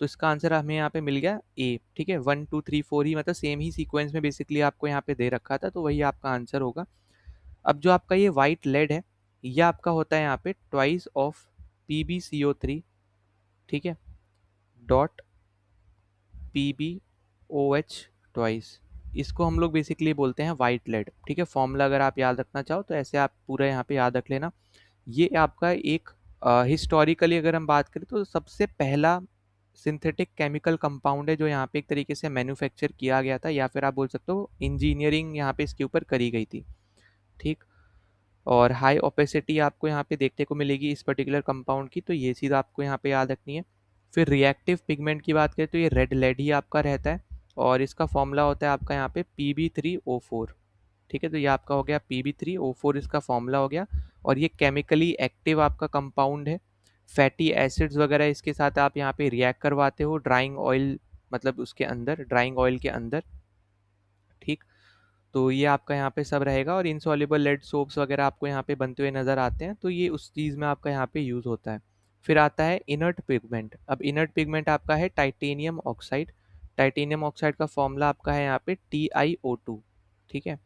तो इसका आंसर हमें यहाँ पे मिल गया ए। ठीक है, 1 2 3 4 ही मतलब सेम ही सीक्वेंस में बेसिकली आपको यहाँ पे दे रखा था, तो वही आपका आंसर होगा। अब जो आपका ये वाइट लेड है ये आपका होता है यहाँ पे ट्वाइस ऑफ PbCO3। ठीक है, डॉट PbOH ट्वाइस, इसको हम लोग बेसिकली बोलते हैं वाइट लेड। ठीक है, फॉर्मूला अगर आप याद रखना चाहो तो ऐसे आप पूरा यहाँ पे याद रख लेना। ये आपका एक हिस्टोरिकली अगर हम बात करें तो सबसे पहला सिंथेटिक केमिकल कंपाउंड है जो यहाँ पे एक तरीके से मैन्युफैक्चर किया गया था, या फिर आप बोल सकते हो इंजीनियरिंग यहाँ पे इसके ऊपर करी गई थी। ठीक, और हाई ओपेसिटी आपको यहाँ पे देखने को मिलेगी इस पर्टिकुलर कंपाउंड की, तो ये चीज़ आपको यहाँ पे याद रखनी है। फिर रिएक्टिव पिगमेंट की बात करें तो ये रेड लेड ही आपका रहता है, और इसका फॉर्मूला होता है आपका यहाँ पे Pb3O4। ठीक है, तो ये आपका हो गया Pb3O4, इसका फॉर्मूला हो गया। और ये केमिकली एक्टिव आपका कंपाउंड है। फैटी एसिड्स वगैरह इसके साथ आप यहाँ पे रिएक्ट करवाते हो ड्राइंग ऑयल, मतलब उसके अंदर, ड्राइंग ऑयल के अंदर। ठीक, तो ये आपका यहाँ पे सब रहेगा। और इनसॉल्युबल लेड सोप्स वगैरह आपको यहाँ पे बनते हुए नज़र आते हैं, तो ये उस चीज़ में आपका यहाँ पे यूज़ होता है। फिर आता है इनर्ट पिगमेंट। अब इनर्ट पिगमेंट आपका है टाइटेनियम ऑक्साइड। टाइटेनियम ऑक्साइड का फॉर्मूला आपका है यहाँ पे TiO2। ठीक है,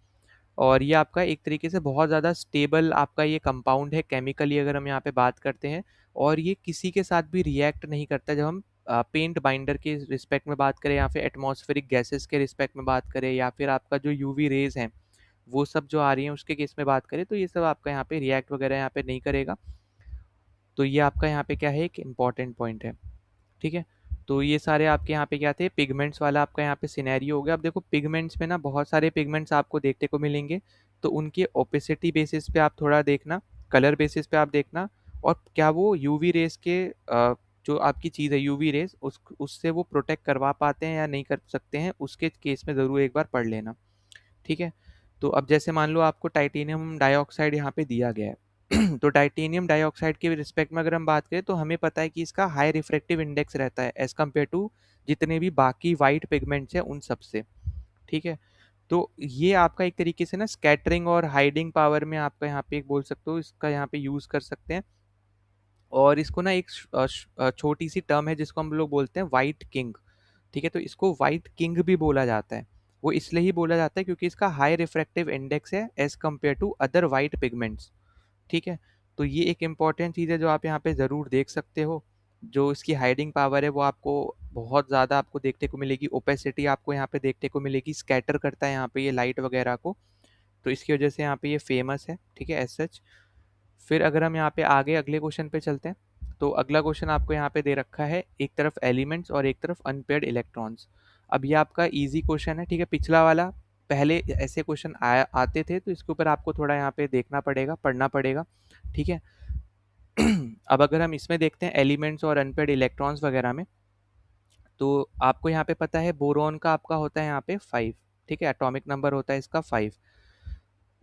और ये आपका एक तरीके से बहुत ज़्यादा स्टेबल आपका ये कंपाउंड है केमिकली, अगर हम यहाँ पे बात करते हैं। और ये किसी के साथ भी रिएक्ट नहीं करता। जब हम पेंट बाइंडर के रिस्पेक्ट में बात करें, या फिर एटमॉस्फेरिक गैसेस के रिस्पेक्ट में बात करें, या फिर आपका जो यूवी रेज हैं वो सब जो आ रही हैं उसके केस में बात करें, तो ये सब आपका यहाँ पे रिएक्ट वगैरह यहाँ पे नहीं करेगा। तो ये आपका यहाँ पे क्या है, एक इम्पॉर्टेंट पॉइंट है। ठीक है, तो ये सारे आपके यहाँ पे क्या थे, पिगमेंट्स वाला आपका यहाँ पे सिनेरियो हो गया। अब देखो पिगमेंट्स में ना बहुत सारे पिगमेंट्स आपको देखने को मिलेंगे, तो उनके ओपेसिटी बेसिस पे आप थोड़ा देखना, कलर बेसिस पे आप देखना, और क्या वो यूवी रेस के जो आपकी चीज़ है यूवी रेस उससे वो प्रोटेक्ट करवा पाते हैं या नहीं कर सकते हैं, उसके केस में ज़रूर एक बार पढ़ लेना। ठीक है, तो अब जैसे मान लो आपको टाइटेनियम डाइऑक्साइड यहाँ पे दिया गया है तो टाइटेनियम डाइऑक्साइड के रिस्पेक्ट में अगर हम बात करें तो हमें पता है कि इसका हाई रिफ्रैक्टिव इंडेक्स रहता है एज कम्पेयर टू जितने भी बाकी वाइट पिगमेंट्स हैं उन सब से। ठीक है, तो ये आपका एक तरीके से ना स्कैटरिंग और हाइडिंग पावर में आपका यहाँ पे एक बोल सकते हो, इसका यहाँ पे यूज कर सकते हैं। और इसको ना एक छोटी सी टर्म है जिसको हम लोग बोलते हैं वाइट किंग। ठीक है, तो इसको वाइट किंग भी बोला जाता है। वो इसलिए ही बोला जाता है क्योंकि इसका हाई रिफ्रैक्टिव इंडेक्स है as compare to other white pigments. ठीक है, तो ये एक इम्पॉर्टेंट चीज़ है जो आप यहाँ पे ज़रूर देख सकते हो। जो इसकी हाइडिंग पावर है वो आपको बहुत ज़्यादा आपको देखने को मिलेगी। ओपेसिटी आपको यहाँ पे देखने को मिलेगी, स्कैटर करता है यहाँ पे ये लाइट वगैरह को, तो इसकी वजह से यहाँ पे ये फेमस है। ठीक है, एज सच। फिर अगर हम यहाँ पे आगे अगले क्वेश्चन पे चलते हैं, तो अगला क्वेश्चन आपको यहाँ पे दे रखा है, एक तरफ एलिमेंट्स और एक तरफ अनपेयर्ड इलेक्ट्रॉन्स। अब ये आपका इजी क्वेश्चन है। ठीक है, पिछला वाला पहले ऐसे क्वेश्चन आते थे, तो इसके ऊपर आपको थोड़ा यहाँ पे देखना पड़ेगा, पढ़ना पड़ेगा। ठीक है अब अगर हम इसमें देखते हैं एलिमेंट्स और अनपेयर्ड इलेक्ट्रॉन्स वगैरह में, तो आपको यहाँ पे पता है बोरॉन का आपका होता है यहाँ पे 5। ठीक है, एटॉमिक नंबर होता है इसका 5।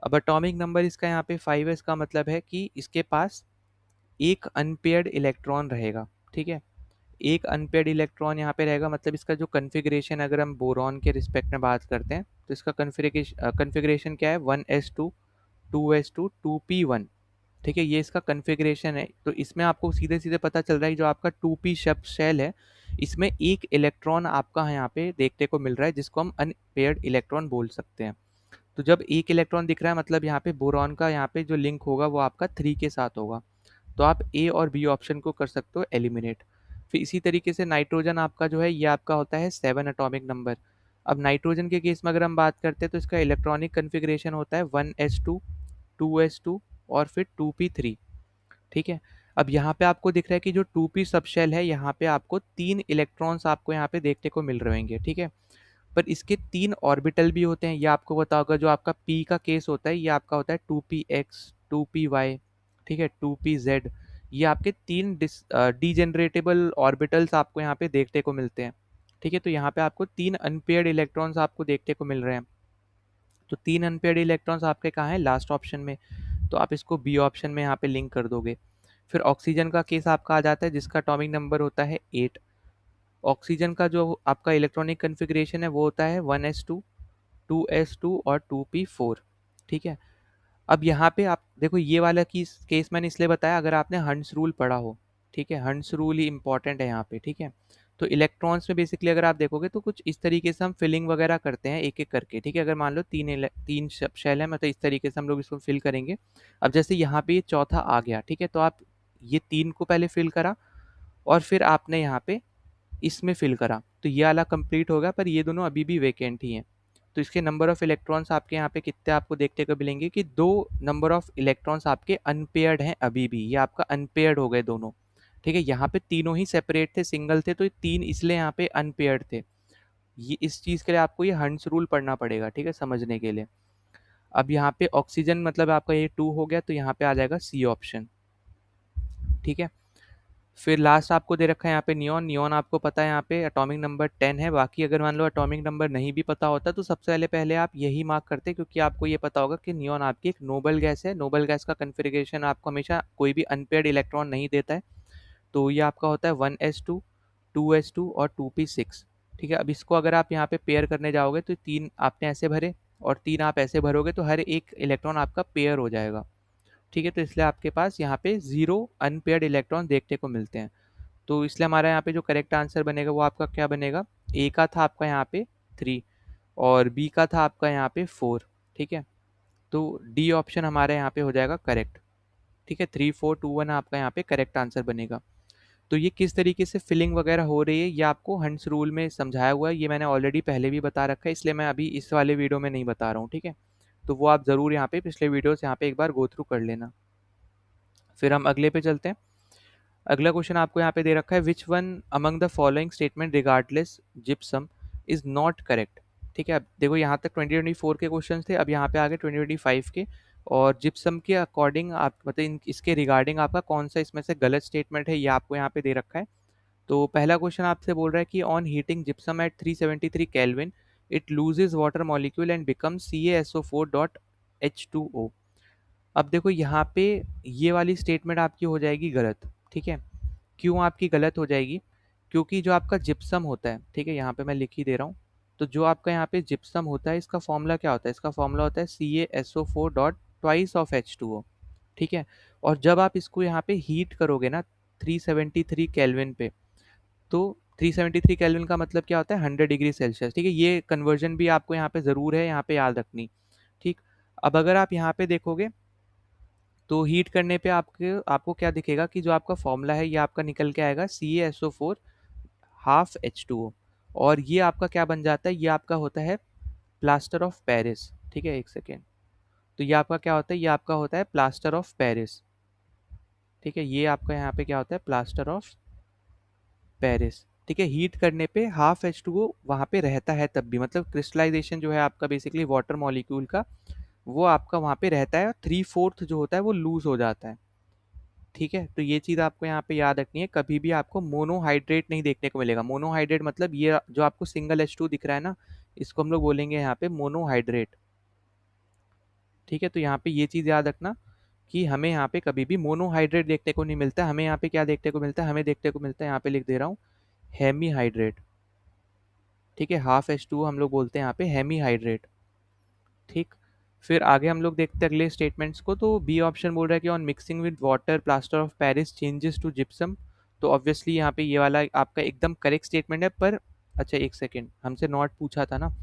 अब एटॉमिक नंबर इसका यहाँ पे 5 है, इसका मतलब है कि इसके पास एक अनपेयर्ड इलेक्ट्रॉन रहेगा। ठीक है, एक अनपेयर्ड इलेक्ट्रॉन यहाँ पे रहेगा, मतलब इसका जो कन्फिग्रेशन, अगर हम बोरॉन के रिस्पेक्ट में बात करते हैं तो इसका कन्फिग्रेशन क्या है, 1s2 2s2 2p1। ठीक है, ये इसका कन्फिग्रेशन है। तो इसमें आपको सीधे सीधे पता चल रहा है कि जो आपका 2p शब्द शेल है, इसमें एक इलेक्ट्रॉन आपका यहाँ पे देखने को मिल रहा है जिसको हम अनपेयर्ड इलेक्ट्रॉन बोल सकते हैं। तो जब एक इलेक्ट्रॉन दिख रहा है मतलब यहाँ पे बोरॉन का यहाँ पे जो लिंक होगा वो आपका 3 के साथ होगा। तो आप ए और बी ऑप्शन को कर सकते हो एलिमिनेट। फिर इसी तरीके से नाइट्रोजन आपका जो है ये आपका होता है 7 एटॉमिक नंबर। अब नाइट्रोजन के केस में अगर हम बात करते हैं तो इसका इलेक्ट्रॉनिक कन्फिग्रेशन होता है 1s2 2s2 और फिर 2p3। ठीक है, अब यहाँ पे आपको दिख रहा है कि जो 2p सबशेल है यहाँ पे आपको 3 इलेक्ट्रॉन्स आपको यहाँ पे देखने को मिल रहे होंगे। ठीक है, पर इसके 3 ऑर्बिटल भी होते हैं, ये आपको पता होगा। जो आपका p का केस होता है ये आपका होता है 2px 2py। ठीक है, 2pz। ये आपके 3 डीजेनरेटेबल ऑर्बिटल्स आपको यहाँ पे देखने को मिलते हैं। ठीक है, तो यहाँ पे आपको 3 अनपेयर्ड इलेक्ट्रॉन्स आपको देखने को मिल रहे हैं। तो 3 अनपेयर्ड इलेक्ट्रॉन्स आपके कहाँ हैं, लास्ट ऑप्शन में। तो आप इसको बी ऑप्शन में यहाँ पे लिंक कर दोगे। फिर ऑक्सीजन का केस आपका आ जाता है जिसका एटॉमिक नंबर होता है 8। ऑक्सीजन का जो आपका इलेक्ट्रॉनिक कन्फिग्रेशन है वो होता है 1s2 2s2 और 2p4। ठीक है, अब यहाँ पे आप देखो ये वाला केस मैंने इसलिए बताया, अगर आपने हंस रूल पढ़ा हो। ठीक है, हंस रूल ही इंपॉर्टेंट है यहाँ पे। ठीक है, तो इलेक्ट्रॉन्स में बेसिकली अगर आप देखोगे तो कुछ इस तरीके से हम फिलिंग वगैरह करते हैं एक एक करके। ठीक है, अगर मान लो तीन शेल है, मतलब इस तरीके से हम लोग इसको फिल करेंगे। अब जैसे यहाँ पे ये चौथा आ गया, ठीक है, तो आप ये 3 को पहले फिल करा और फिर आपने यहाँ पे इसमें फिल करा, तो ये वाला कंप्लीट होगा, पर ये दोनों अभी भी वेकेंट ही हैं। तो इसके नंबर ऑफ इलेक्ट्रॉन्स आपके यहाँ पे कितने आपको देखने को मिलेंगे कि 2 नंबर ऑफ इलेक्ट्रॉन्स आपके अनपेयर्ड हैं अभी भी, ये आपका अनपेयर्ड हो गए दोनों। ठीक है, यहाँ पे तीनों ही सेपरेट थे, सिंगल थे, तो ये 3 इसलिए यहाँ पे अनपेयर्ड थे। ये इस चीज़ के लिए आपको ये हंस रूल पढ़ना पड़ेगा, ठीक है, समझने के लिए। अब यहाँ पे ऑक्सीजन मतलब आपका ये 2 हो गया, तो यहाँ पे आ जाएगा सी ऑप्शन। ठीक है, फिर लास्ट आपको दे रखा है यहाँ पे नियॉन। नियॉन आपको पता है यहाँ पे एटॉमिक नंबर 10 है। बाकी अगर मान लो एटॉमिक नंबर नहीं भी पता होता तो सबसे पहले आप यही मार्क करते, क्योंकि आपको ये पता होगा कि नियॉन आपकी एक नोबल गैस है। नोबल गैस का कन्फिग्रेशन आपको हमेशा कोई भी अनपेयर्ड इलेक्ट्रॉन नहीं देता है। तो ये आपका होता है 1s2, 2s2 और 2p6। ठीक है, अब इसको अगर आप यहाँ पे पेयर करने जाओगे तो 3 आपने ऐसे भरे और 3 आप ऐसे भरोगे, तो हर एक इलेक्ट्रॉन आपका पेयर हो जाएगा। ठीक है, तो इसलिए आपके पास यहाँ पे 0 अनपेयर्ड इलेक्ट्रॉन देखने को मिलते हैं। तो इसलिए हमारा यहाँ पे जो करेक्ट आंसर बनेगा वो आपका क्या बनेगा, ए का था आपका यहाँ पे 3 और बी का था आपका यहाँ पे 4। ठीक है, तो डी ऑप्शन हमारे यहाँ पे हो जाएगा करेक्ट। ठीक है, 3 4 2 1 आपका यहाँ पे करेक्ट आंसर बनेगा। तो ये किस तरीके से फिलिंग वगैरह हो रही है ये आपको हंट्स रूल में समझाया हुआ है, ये मैंने ऑलरेडी पहले भी बता रखा है, इसलिए मैं अभी इस वाले वीडियो में नहीं बता रहा हूँ। ठीक है, तो वो आप ज़रूर यहाँ पे पिछले वीडियोस यहाँ पे एक बार गो थ्रू कर लेना। फिर हम अगले पे चलते हैं। अगला क्वेश्चन आपको यहाँ पे दे रखा है, which one among the following statement regardless gypsum is not correct. ठीक है, अब देखो यहाँ तक 2024 के क्वेश्चन थे, अब यहाँ पे आगे 2025 के, और जिप्सम के अकॉर्डिंग आप मतलब इसके रिगार्डिंग आपका कौन सा इसमें से गलत स्टेटमेंट है ये आपको यहाँ पे दे रखा है। तो पहला क्वेश्चन आपसे बोल रहा है कि on heating gypsum at 373 kelvin it loses water molecule and become CaSO4.H2O। अब देखो यहाँ पे ये वाली स्टेटमेंट आपकी हो जाएगी गलत। ठीक है, क्यों आपकी गलत हो जाएगी, क्योंकि जो आपका जिप्सम होता है, ठीक है यहाँ पे मैं लिख ही दे रहा हूँ, तो जो आपका यहाँ पे जिप्सम होता है इसका फॉर्मूला क्या होता है, इसका फॉर्मूला होता है CaSO4 dot twice of H2O। ठीक है, और जब आप इसको यहाँ पे हीट करोगे ना 373 केल्विन पे, तो 373 केल्विन का मतलब क्या होता है 100 डिग्री सेल्सियस। ठीक है, ये कन्वर्जन भी आपको यहाँ पे ज़रूर है यहाँ पे याद रखनी। ठीक, अब अगर आप यहाँ पे देखोगे तो हीट करने पे आपको क्या दिखेगा कि जो आपका फॉर्मूला है ये आपका निकल के आएगा CaSO4 हाफ H2O, और ये आपका क्या बन जाता है, ये आपका होता है प्लास्टर ऑफ पेरिस। ठीक है, एक सेकेंड, तो ये आपका क्या होता है, ये आपका होता है प्लास्टर ऑफ पेरिस। ठीक है, ये आपका यहाँ पे क्या होता है प्लास्टर ऑफ पेरिस। ठीक है, हीट करने पे हाफ H2O वहाँ पे रहता है तब भी, मतलब क्रिस्टलाइजेशन जो है आपका बेसिकली वाटर मॉलिक्यूल का वो आपका वहाँ पे रहता है, और 3/4 जो होता है वो लूज हो जाता है। ठीक है, तो ये चीज़ आपको यहाँ पे याद रखनी है, कभी भी आपको मोनोहाइड्रेट नहीं देखने को मिलेगा। मोनोहाइड्रेट मतलब ये जो आपको सिंगल H2 दिख रहा है ना, इसको हम लोग बोलेंगे यहाँ पे मोनोहाइड्रेट। ठीक है, तो यहाँ पे ये चीज़ याद रखना कि हमें यहाँ पे कभी भी मोनोहाइड्रेट देखने को नहीं मिलता, हमें यहाँ पे क्या देखने को मिलता है, हमें देखने को मिलता है, यहाँ पे लिख दे रहा हूँ हेमीहाइड्रेट। ठीक है, हाफ H2O हम लोग बोलते हैं यहाँ पे हेमीहाइड्रेट। ठीक, फिर आगे हम लोग देखते हैं अगले स्टेटमेंट्स को। तो बी ऑप्शन बोल रहा है कि on mixing with water plaster of Paris changes to gypsum. तो ऑब्वियसली यहाँ पे ये वाला आपका एकदम करेक्ट स्टेटमेंट है, पर अच्छा एक सेकेंड, हमसे नॉट पूछा था ना,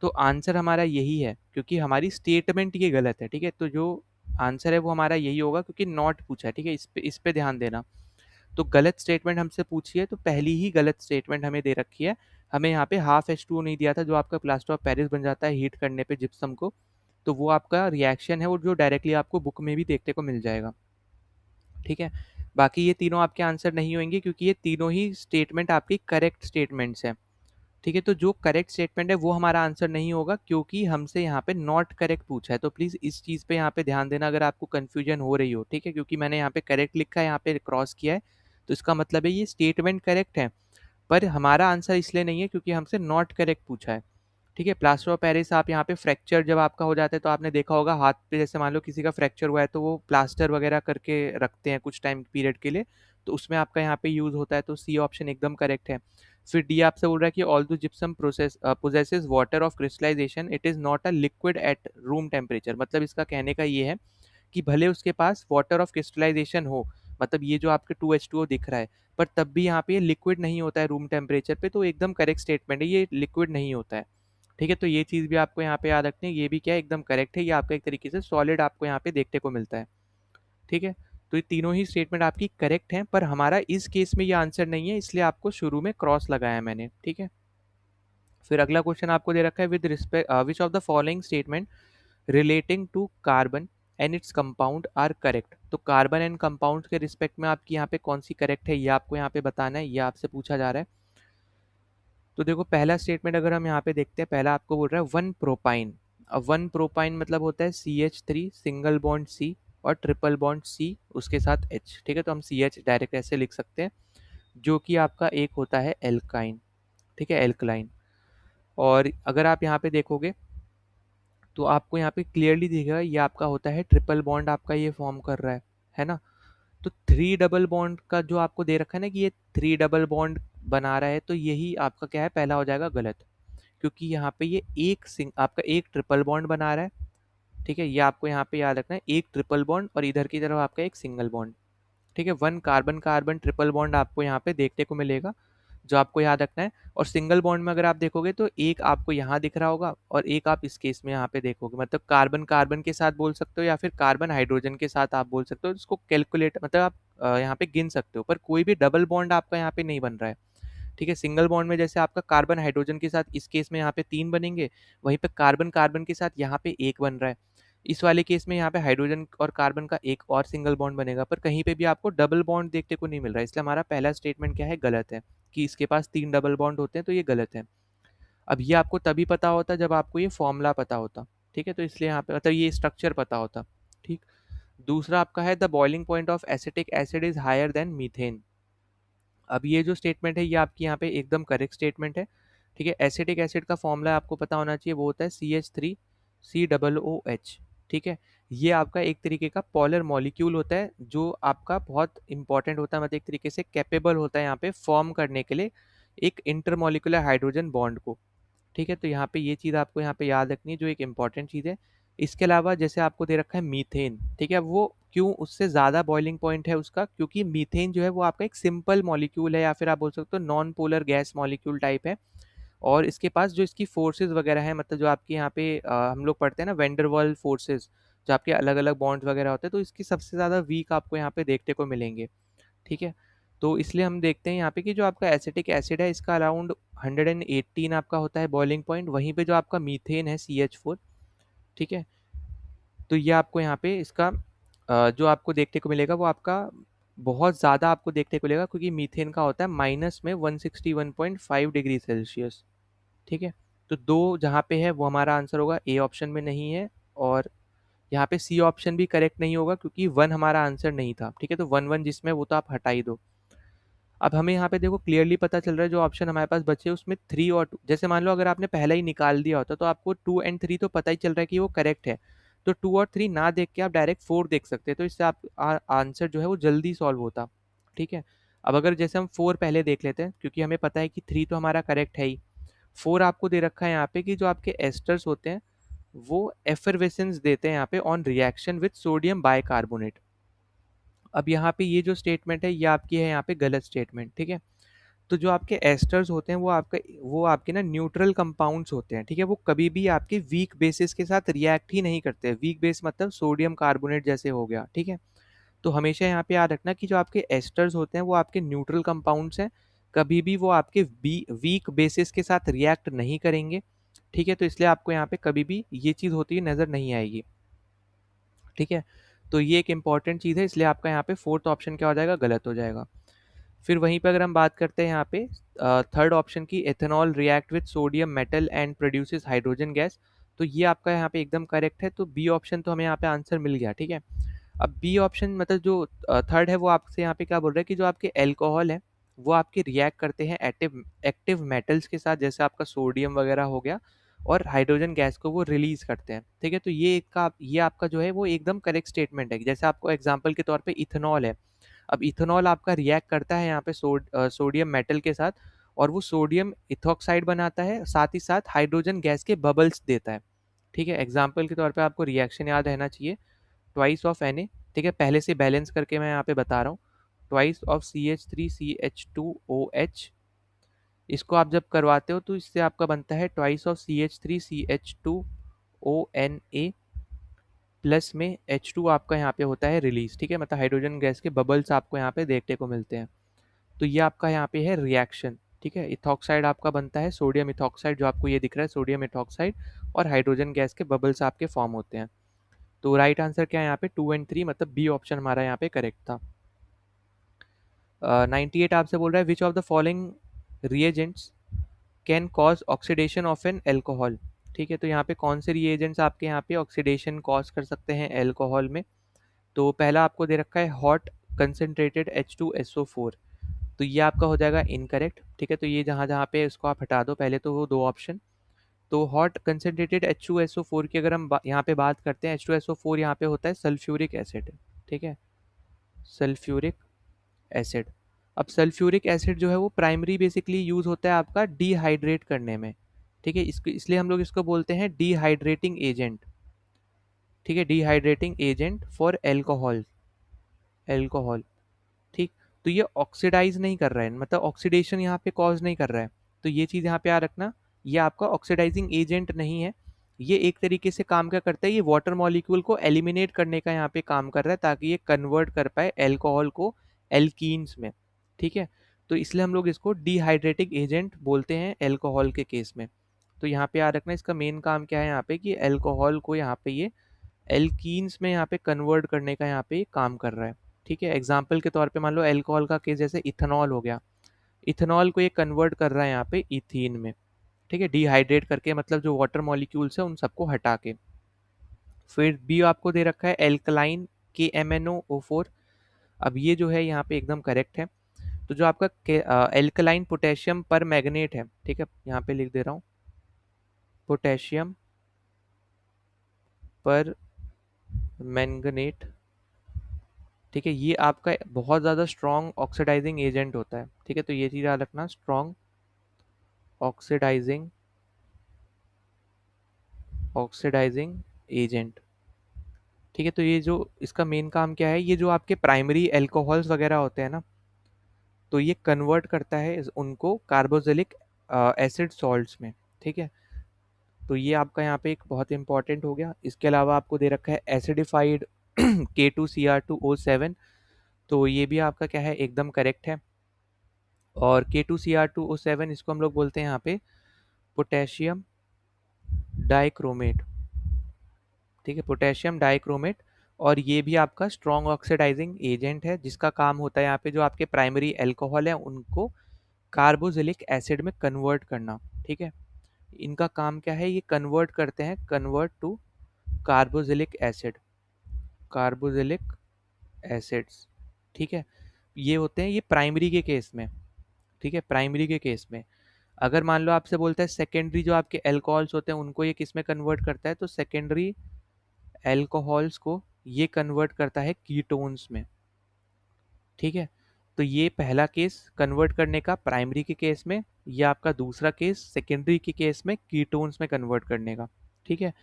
तो आंसर हमारा यही है क्योंकि हमारी स्टेटमेंट ये गलत है। ठीक है, तो जो आंसर है वो हमारा यही होगा क्योंकि नॉट पूछा है। ठीक है, इस पे ध्यान देना। तो गलत स्टेटमेंट हमसे पूछी है तो पहली ही गलत स्टेटमेंट हमें दे रखी है। हमें यहाँ पे हाफ H2O नहीं दिया था, जो आपका प्लास्टर ऑफ पेरिस बन जाता है हीट करने पे जिप्सम को, तो वो आपका रिएक्शन है वो जो डायरेक्टली आपको बुक में भी देखने को मिल जाएगा। ठीक है, बाकी ये तीनों आपके आंसर नहीं होंगे क्योंकि ये तीनों ही स्टेटमेंट आपकी करेक्ट स्टेटमेंट्स हैं। ठीक है, तो जो करेक्ट स्टेटमेंट है वो हमारा आंसर नहीं होगा क्योंकि हमसे यहाँ पे नॉट करेक्ट पूछा है। तो प्लीज़ इस चीज़ पे यहाँ पे ध्यान देना अगर आपको कन्फ्यूजन हो रही हो। ठीक है, क्योंकि मैंने यहाँ पे करेक्ट लिखा है, यहाँ पे क्रॉस किया है, तो इसका मतलब है ये स्टेटमेंट करेक्ट है, पर हमारा आंसर इसलिए नहीं है क्योंकि हमसे नॉट करेक्ट पूछा है। ठीक है, प्लास्टर ऑफ पेरिस आप यहाँ पे फ्रैक्चर जब आपका हो जाता है तो आपने देखा होगा हाथ पे, जैसे मान लो किसी का फ्रैक्चर हुआ है तो वो प्लास्टर वगैरह करके रखते हैं कुछ टाइम पीरियड के लिए, तो उसमें आपका यहाँ पे यूज़ होता है, तो सी ऑप्शन एकदम करेक्ट है। फिर डी आपसे बोल रहा है कि although gypsum process possesses water of crystallization it is not a liquid at room temperature. मतलब इसका कहने का ये है कि भले उसके पास वाटर ऑफ क्रिस्टलाइजेशन हो, मतलब ये जो आपके 2H2O दिख रहा है, पर तब भी यहाँ पे ये लिक्विड नहीं होता है रूम टेम्परेचर पे, तो एकदम करेक्ट स्टेटमेंट है, ये लिक्विड नहीं होता है। ठीक है, तो ये चीज़ भी आपको यहाँ पे याद रखनी है, ये भी क्या है एकदम करेक्ट है, ये आपका एक तरीके से सॉलिड आपको यहाँ पे देखने को मिलता है। ठीक है, तो ये तीनों ही स्टेटमेंट आपकी करेक्ट हैं, पर हमारा इस केस में ये आंसर नहीं है, इसलिए आपको शुरू में क्रॉस लगाया मैंने। ठीक है, फिर अगला क्वेश्चन आपको दे रखा है, with respect which of the following statement relating to carbon and its compound are correct. तो कार्बन एंड कंपाउंड के रिस्पेक्ट में आपकी यहाँ पे कौन सी करेक्ट है ये आपको यहाँ पे बताना है, ये आपसे पूछा जा रहा है। तो देखो पहला स्टेटमेंट अगर हम यहाँ पे देखते हैं, पहला आपको बोल रहा है 1 प्रोपाइन। अब 1 प्रोपाइन मतलब होता है CH3 सिंगल बॉन्ड C और ट्रिपल बॉन्ड C उसके साथ H, ठीक है। तो हम CH डायरेक्ट ऐसे लिख सकते हैं, जो कि आपका एक होता है एल्काइन, ठीक है, एल्कलाइन। और अगर आप यहाँ पे देखोगे तो आपको यहाँ पे क्लियरली दिखेगा ये आपका होता है ट्रिपल बॉन्ड, आपका ये फॉर्म कर रहा है ना। तो 3 डबल बॉन्ड का जो आपको दे रखा है ना कि ये 3 डबल बॉन्ड बना रहा है, तो यही आपका क्या है, पहला हो जाएगा गलत, क्योंकि यहाँ पे ये आपका एक ट्रिपल बॉन्ड बना रहा है, ठीक है। ये आपको यहाँ पे याद रखना है, एक ट्रिपल बॉन्ड और इधर की तरफ आपका एक सिंगल बॉन्ड, ठीक है। 1 कार्बन कार्बन ट्रिपल बॉन्ड आपको यहाँ पे देखने को मिलेगा, जो आपको याद रखना है। और सिंगल बॉन्ड में अगर आप देखोगे तो एक आपको यहाँ दिख रहा होगा और एक आप इस केस में यहाँ पे देखोगे, मतलब कार्बन कार्बन के साथ बोल सकते हो या फिर कार्बन हाइड्रोजन के साथ आप बोल सकते हो, इसको कैलकुलेट मतलब आप यहाँ पे गिन सकते हो, पर कोई भी डबल बॉन्ड आपका यहाँ पे नहीं बन रहा है, ठीक है। सिंगल बॉन्ड में जैसे आपका कार्बन हाइड्रोजन के साथ इस केस में यहाँ पे 3 बनेंगे, वहीं पे कार्बन कार्बन के साथ यहाँ पे 1 बन रहा है। इस वाले केस में यहाँ पे हाइड्रोजन और कार्बन का एक और सिंगल बॉन्ड बनेगा, पर कहीं पे भी आपको डबल बॉन्ड देखने को नहीं मिल रहा है, इसलिए हमारा पहला स्टेटमेंट क्या है, गलत है, कि इसके पास 3 डबल बॉन्ड होते हैं, तो ये गलत है। अब ये आपको तभी पता होता जब आपको ये फॉर्मूला पता होता, ठीक है। तो इसलिए यहाँ पे मतलब ये स्ट्रक्चर पता होता, ठीक। दूसरा आपका है the boiling point of acetic acid is higher than methane. अब ये जो स्टेटमेंट है ये आपकी यहाँ पे एकदम करेक्ट स्टेटमेंट है, ठीक है। एसिटिक एसिड का फॉर्मूला आपको पता होना चाहिए, वो होता है CH3COOH, ठीक है। ये आपका एक तरीके का पोलर मॉलिक्यूल होता है, जो आपका बहुत इंपॉर्टेंट होता है, मतलब एक तरीके से कैपेबल होता है यहाँ पे फॉर्म करने के लिए एक इंटरमोलिकुलर हाइड्रोजन बॉन्ड को, ठीक है। तो यहाँ पे ये चीज़ आपको यहाँ पे याद रखनी है, जो एक इंपॉर्टेंट चीज़ है। इसके अलावा जैसे आपको दे रखा है मीथेन, ठीक है, वो क्यों उससे ज़्यादा बॉइलिंग पॉइंट है उसका, क्योंकि मीथेन जो है वो आपका एक सिंपल मॉलिक्यूल है, या फिर आप बोल सकते हो non polar gas molecule type है। और इसके पास जो इसकी फोर्सेज वगैरह है, मतलब जो आपके यहाँ पे हम लोग पढ़ते हैं ना वेंडरवाल फोर्सेज, जो आपके अलग अलग बॉन्ड्स वगैरह होते हैं, तो इसकी सबसे ज़्यादा वीक आपको यहाँ पे देखने को मिलेंगे, ठीक है। तो इसलिए हम देखते हैं यहाँ पे कि जो आपका एसिटिक एसिड है इसका अराउंड 118 आपका होता है बॉइलिंग पॉइंट, वहीं पे जो आपका मीथेन है CH4, ठीक है। तो ये आपको यहाँ पे इसका जो आपको देखने को मिलेगा वो आपका बहुत ज़्यादा आपको देखने को मिलेगा, क्योंकि मीथेन का होता है माइनस में 161.5 डिग्री सेल्सियस, ठीक है। तो दो जहाँ पे है वो हमारा आंसर होगा, ए ऑप्शन में नहीं है, और यहाँ पे सी ऑप्शन भी करेक्ट नहीं होगा, क्योंकि 1 हमारा आंसर नहीं था, ठीक है। तो 1 1 जिसमें वो तो आप हटा ही दो। अब हमें यहाँ पे देखो क्लियरली पता चल रहा है जो ऑप्शन हमारे पास बचे उसमें 3 और 2, जैसे मान लो अगर आपने पहला ही निकाल दिया होता तो आपको 2 एंड 3 तो पता ही चल रहा है कि वो करेक्ट है, तो 2 और 3 ना देख के आप डायरेक्ट 4 देख सकते हैं, तो इससे आप आंसर जो है वो जल्दी सॉल्व होता, ठीक है। अब अगर जैसे हम 4 पहले देख लेते हैं, क्योंकि हमें पता है कि 3 तो हमारा करेक्ट है ही, 4 आपको दे रखा है यहाँ पे कि जो आपके एस्टर्स होते हैं वो एफरवेसेंस देते हैं यहाँ पे on reaction with sodium bicarbonate. अब यहाँ पे ये जो स्टेटमेंट है ये आपकी है यहाँ पे गलत स्टेटमेंट, ठीक है। तो जो आपके एस्टर्स होते हैं वो आपके ना न्यूट्रल कंपाउंड्स होते हैं, ठीक है। वो कभी भी आपके वीक बेसिस के साथ रिएक्ट ही नहीं करते, वीक बेस मतलब सोडियम कार्बोनेट जैसे हो गया, ठीक है। तो हमेशा यहाँ पे याद रखना कि जो आपके एस्टर्स होते हैं वो आपके न्यूट्रल कंपाउंड्स हैं, कभी भी वो आपके वीक बेसिस के साथ रिएक्ट नहीं करेंगे, ठीक है। तो इसलिए आपको यहाँ पे कभी भी ये चीज़ होती हुई नज़र नहीं आएगी, ठीक है। तो ये एक इंपॉर्टेंट चीज़ है, इसलिए आपका यहाँ पे फोर्थ ऑप्शन क्या हो जाएगा, गलत हो जाएगा। फिर वहीं पे अगर हम बात करते हैं यहाँ पे थर्ड ऑप्शन की, ethanol react with sodium metal and produces hydrogen gas, तो ये आपका यहाँ पे एकदम करेक्ट है, तो बी ऑप्शन तो हमें यहाँ पे आंसर मिल गया, ठीक है। अब बी ऑप्शन मतलब जो थर्ड है वो आपसे यहाँ पे क्या बोल रहा है कि जो आपके एल्कोहल है वो आपके रिएक्ट करते हैं एक्टिव एक्टिव मेटल्स के साथ, जैसे आपका सोडियम वगैरह हो गया, और हाइड्रोजन गैस को वो रिलीज करते हैं, ठीक है। तो ये आपका जो है वो एकदम करेक्ट स्टेटमेंट है। जैसे आपको एग्जाम्पल के तौर पे इथेनॉल है, अब इथेनॉल आपका रिएक्ट करता है यहाँ पे सोडियम मेटल के साथ, और वो सोडियम इथॉक्साइड बनाता है, साथ ही साथ हाइड्रोजन गैस के बबल्स देता है, ठीक है। एग्जाम्पल के तौर पे आपको रिएक्शन याद रहना चाहिए, ट्वाइस ऑफ Na, ठीक है, पहले से बैलेंस करके मैं यहाँ पे बता रहा हूँ, ट्वाइस ऑफ CH3CH2OH, इसको आप जब करवाते हो तो इससे आपका बनता है ट्वाइस ऑफ CH3CH2ONA, प्लस में H2 आपका यहाँ पे होता है रिलीज, ठीक है, मतलब हाइड्रोजन गैस के बबल्स आपको यहाँ पे देखने को मिलते हैं। तो ये आपका यहाँ पे है रिएक्शन, ठीक है। इथॉक्साइड आपका बनता है सोडियम इथॉक्साइड, जो आपको ये दिख रहा है सोडियम इथॉक्साइड, और हाइड्रोजन गैस के बबल्स आपके फॉर्म होते हैं। तो राइट आंसर क्या है यहाँ पे, 2 एंड 3, मतलब बी ऑप्शन हमारा यहाँ पे करेक्ट था। 98 आपसे बोल रहा है विच of the following reagents can cause oxidation of N alcohol, ठीक है, तो यहाँ पे कौन से रिएजेंट्स आपके यहाँ पे ऑक्सीडेशन कॉज कर सकते हैं एल्कोहल में। तो पहला आपको दे रखा है हॉट कंसनट्रेटेड H2SO4, तो ये आपका हो जाएगा इनकरेक्ट। ठीक है, तो ये जहाँ जहाँ पे इसको आप हटा दो पहले, तो वो दो ऑप्शन। तो हॉट कंसनट्रेटेड H2SO4 की अगर हम यहाँ पे बात करते हैं, H2SO4 यहाँ पे होता है सल्फ्यूरिक एसिड। ठीक है, सल्फ्यूरिक एसिड। अब सल्फ्यूरिक एसिड जो है वो प्राइमरी बेसिकली यूज होता है आपका डिहाइड्रेट करने में। ठीक है, इसको इसलिए हम लोग इसको बोलते हैं डिहाइड्रेटिंग एजेंट। ठीक है, dehydrating agent for alcohol, alcohol. ठीक, तो ये ऑक्सीडाइज नहीं कर रहा है, मतलब ऑक्सीडेशन यहाँ पे कॉज नहीं कर रहा है। तो ये चीज़ यहाँ पे याद रखना, ये आपका ऑक्सीडाइजिंग एजेंट नहीं है। ये एक तरीके से काम क्या करता है, ये वाटर मॉलिक्यूल को एलिमिनेट करने का यहाँ पे काम कर रहा है, ताकि ये कन्वर्ट कर पाए एल्कोहल को एल्कीन्स में। ठीक है, तो इसलिए हम लोग इसको डिहाइड्रेटिंग एजेंट बोलते हैं एल्कोहल के केस में। तो यहाँ पे याद रखना, इसका मेन काम क्या है यहाँ पे, कि एल्कोहल को यहाँ पे ये एल्कीन्स में यहाँ पे कन्वर्ट करने का यहाँ पे काम कर रहा है। ठीक है, एग्जाम्पल के तौर पे मान लो एल्कोहल का केस जैसे इथेनॉल हो गया, इथेनॉल को ये कन्वर्ट कर रहा है यहाँ पे इथीन में। ठीक है, डिहाइड्रेट करके, मतलब जो वाटर मॉलिक्यूल्स है उन सबको हटा के। फिर बी आपको दे रखा है एल्कलाइन KMnO4। अब ये जो है यहाँ पे एकदम करेक्ट है। तो जो आपका एल्कलाइन पोटेशियम पर मैग्नेट है, ठीक है, यहाँ पे लिख दे रहा हूँ, पोटेशियम पर मैंगनेट। ठीक है, ये आपका बहुत ज़्यादा स्ट्रॉन्ग ऑक्सीडाइजिंग एजेंट होता है। ठीक है, तो ये चीज़ याद रखना, स्ट्रॉन्ग ऑक्सीडाइजिंग, ऑक्सीडाइजिंग एजेंट। ठीक है, तो ये जो इसका मेन काम क्या है, ये जो आपके प्राइमरी एल्कोहल्स वगैरह होते हैं ना, तो ये कन्वर्ट करता है उनको कार्बोक्सिलिक एसिड सॉल्ट्स में। ठीक है, तो ये आपका यहाँ पे एक बहुत इंपॉर्टेंट हो गया। इसके अलावा आपको दे रखा है एसिडिफाइड K2Cr2O7, तो ये भी आपका क्या है, एकदम करेक्ट है। और K2Cr2O7 इसको हम लोग बोलते हैं यहाँ पे पोटेशियम डाइक्रोमेट। ठीक है, पोटेशियम डाइक्रोमेट। और ये भी आपका स्ट्रॉन्ग ऑक्सीडाइजिंग एजेंट है, जिसका काम होता है यहाँ पे जो आपके प्राइमरी एल्कोहल है उनको कार्बोक्सिलिक एसिड में कन्वर्ट करना। ठीक है, इनका काम क्या है, ये कन्वर्ट करते हैं, convert to carboxylic acid, carboxylic acids. ठीक है, ये होते हैं ये प्राइमरी के केस में। ठीक है, प्राइमरी के केस में। अगर मान लो आपसे बोलता है सेकेंडरी जो आपके एल्कोहल्स होते हैं उनको ये किस में कन्वर्ट करता है, तो सेकेंडरी एल्कोहल्स को ये कन्वर्ट करता है कीटोन्स में। ठीक है, तो ये पहला केस कन्वर्ट करने का प्राइमरी के केस में, ये आपका दूसरा केस सेकेंडरी के केस में कीटोन्स में कन्वर्ट करने का। ठीक है,